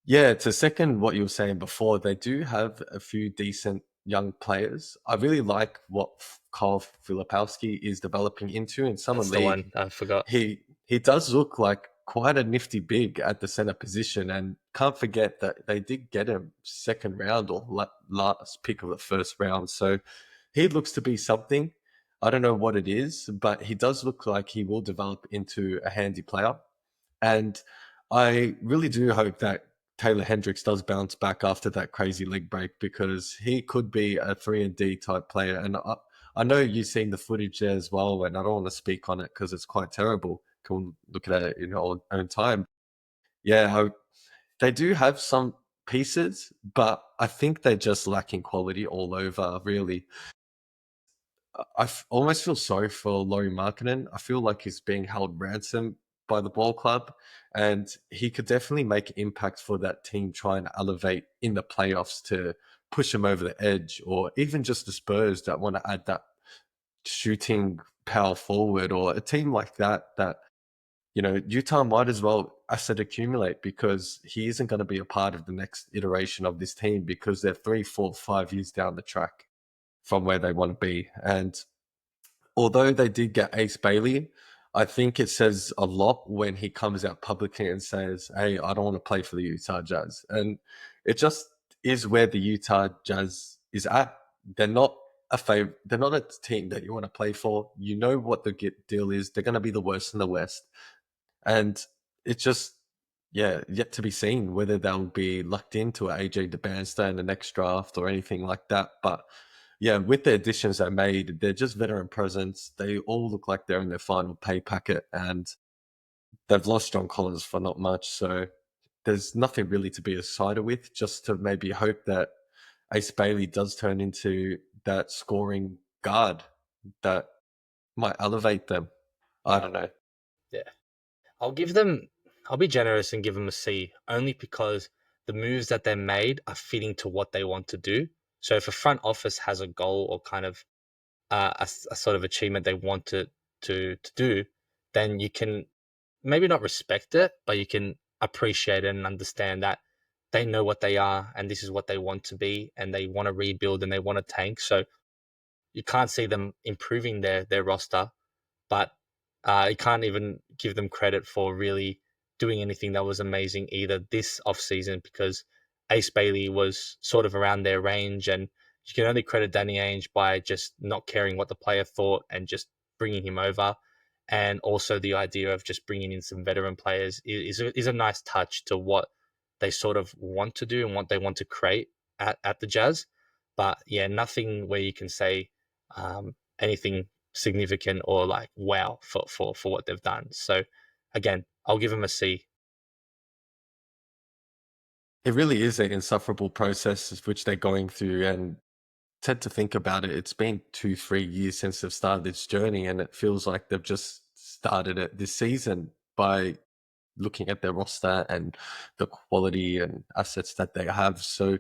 yeah, to second what you were saying before, they do have a few decent young players. I really like what Kyle Filipowski is developing into in summer That's the league. one I forgot. He does look like quite a nifty big at the center position, and can't forget that they did get him second round or last pick of the first round. So he looks to be something. I don't know what it is, but he does look like he will develop into a handy player. And I really do hope that Taylor Hendricks does bounce back after that crazy leg break, because he could be a 3-and-D type player. And I know you've seen the footage there as well, and I don't want to speak on it because it's quite terrible. Can look at it in your own time. Yeah, they do have some pieces, but I think they're just lacking quality all over, really. Almost feel sorry for Lauri Markkanen. I feel like he's being held ransom by the ball club, and he could definitely make impact for that team trying to elevate in the playoffs to push them over the edge, or even just the Spurs that want to add that shooting power forward, or a team like that Utah might as well asset accumulate, because he isn't going to be a part of the next iteration of this team, because they're 3, 4, 5 years down the track from where they want to be. And although they did get Ace Bailey, I think it says a lot when he comes out publicly and says, "Hey, I don't want to play for the Utah Jazz." And it just is where the Utah Jazz is at. They're not they're not a team that you want to play for. You know what the deal is. They're going to be the worst in the West. And it's just, yet to be seen whether they'll be lucked into AJ DeBanster in the next draft or anything like that. But yeah, with the additions they made, they're just veteran presence. They all look like they're in their final pay packet, and they've lost John Collins for not much. So there's nothing really to be excited with, just to maybe hope that Ace Bailey does turn into that scoring guard that might elevate them. I don't know. Yeah. I'll be generous and give them a C, only because the moves that they made are fitting to what they want to do. So if a front office has a goal or kind of a sort of achievement they want to do, then you can maybe not respect it, but you can appreciate it and understand that they know what they are and this is what they want to be, and they want to rebuild and they want to tank. So you can't see them improving their roster, but you can't even give them credit for really doing anything that was amazing either this offseason, because Ace Bailey was sort of around their range, and you can only credit Danny Ainge by just not caring what the player thought and just bringing him over. And also the idea of just bringing in some veteran players is a nice touch to what they sort of want to do and what they want to create at the Jazz. But yeah, nothing where you can say anything significant or like wow for what they've done. So again, I'll give them a C. It really is an insufferable process which they're going through, and tend to think about it, it's been 2-3 years since they've started this journey, and it feels like they've just started it this season by looking at their roster and the quality and assets that they have. So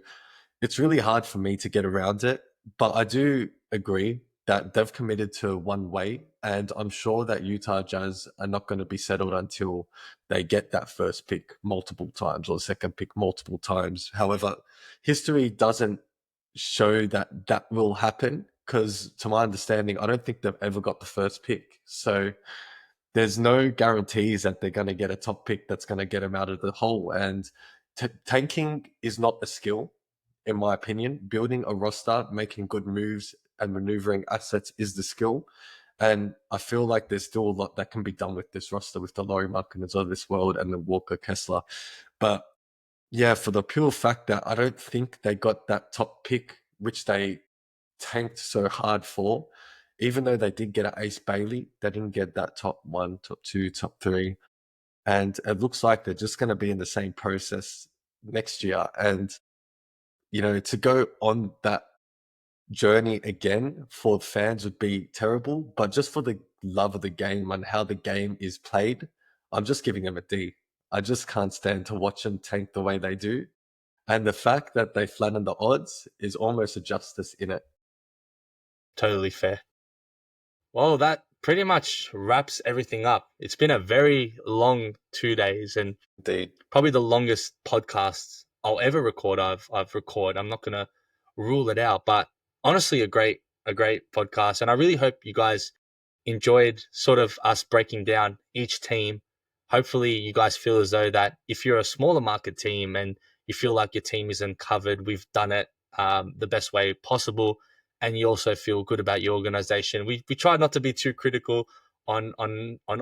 it's really hard for me to get around it. But I do agree that they've committed to one way, and I'm sure that Utah Jazz are not going to be settled until they get that first pick multiple times or second pick multiple times. However, history doesn't show that that will happen, because to my understanding, I don't think they've ever got the first pick. So there's no guarantees that they're going to get a top pick that's going to get them out of the hole. And tanking is not a skill, in my opinion. Building a roster, making good moves, and maneuvering assets is the skill. And I feel like there's still a lot that can be done with this roster, with the Laurie Markkanens of this world and the Walker Kessler. But yeah, for the pure fact that I don't think they got that top pick, which they tanked so hard for. Even though they did get an Ace Bailey, they didn't get that top one, top two, top three. And it looks like they're just going to be in the same process next year. And, to go on that journey again for fans would be terrible. But just for the love of the game and how the game is played, I'm just giving them a D. I just can't stand to watch them tank the way they do. And the fact that they flatten the odds is almost a justice in it. Totally fair. Well, that pretty much wraps everything up. It's been a very long 2 days and Indeed. probably the longest podcast I'll ever record. I've recorded. I'm not gonna rule it out, but honestly, a great podcast, and I really hope you guys enjoyed sort of us breaking down each team. Hopefully, you guys feel as though that if you're a smaller market team and you feel like your team isn't covered, we've done it the best way possible, and you also feel good about your organization. We try not to be too critical on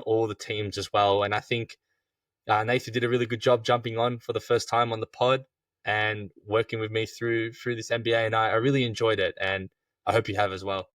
all the teams as well, and I think Nathan did a really good job jumping on for the first time on the pod and working with me through this NBA, and I really enjoyed it, and I hope you have as well.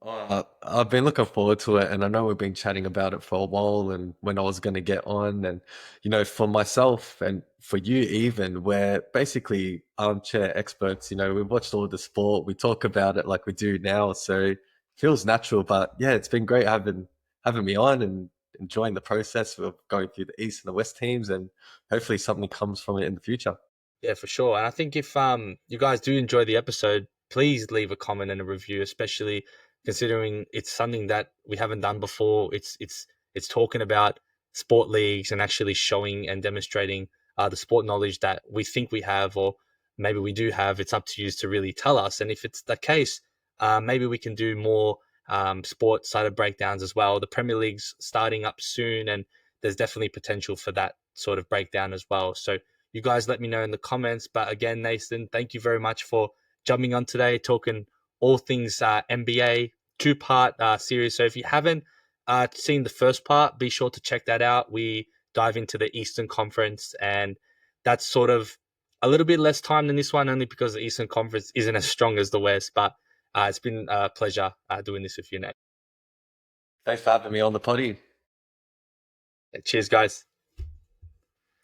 I've been looking forward to it, and I know we've been chatting about it for a while, and when I was going to get on. And for myself and for you even, we're basically armchair experts. We've watched all the sport, we talk about it like we do now, so it feels natural. But yeah, it's been great having me on and enjoying the process of going through the East and the West teams, and hopefully something comes from it in the future. Yeah, for sure. And I think if you guys do enjoy the episode, please leave a comment and a review, especially considering it's something that we haven't done before. It's talking about sport leagues and actually showing and demonstrating the sport knowledge that we think we have, or maybe we do have. It's up to you to really tell us. And if it's the case, maybe we can do more sport sided breakdowns as well. The Premier League's starting up soon, and there's definitely potential for that sort of breakdown as well. So you guys let me know in the comments. But again, Nathan, thank you very much for jumping on today, talking all things NBA, two-part series. So if you haven't seen the first part, be sure to check that out. We dive into the Eastern Conference, and that's sort of a little bit less time than this one, only because the Eastern Conference isn't as strong as the West. But It's been a pleasure doing this with you, Nate. Thanks for having me on the potty. Cheers, guys.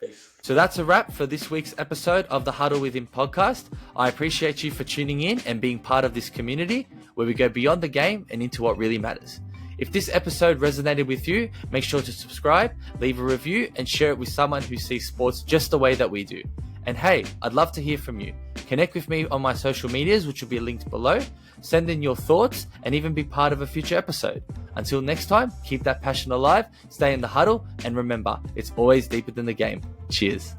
Peace. So that's a wrap for this week's episode of the Huddle With Him podcast. I appreciate you for tuning in and being part of this community where we go beyond the game and into what really matters. If this episode resonated with you, make sure to subscribe, leave a review, and share it with someone who sees sports just the way that we do. And hey, I'd love to hear from you. Connect with me on my social medias, which will be linked below. Send in your thoughts and even be part of a future episode. Until next time, keep that passion alive, stay in the huddle, and remember, it's always deeper than the game. Cheers.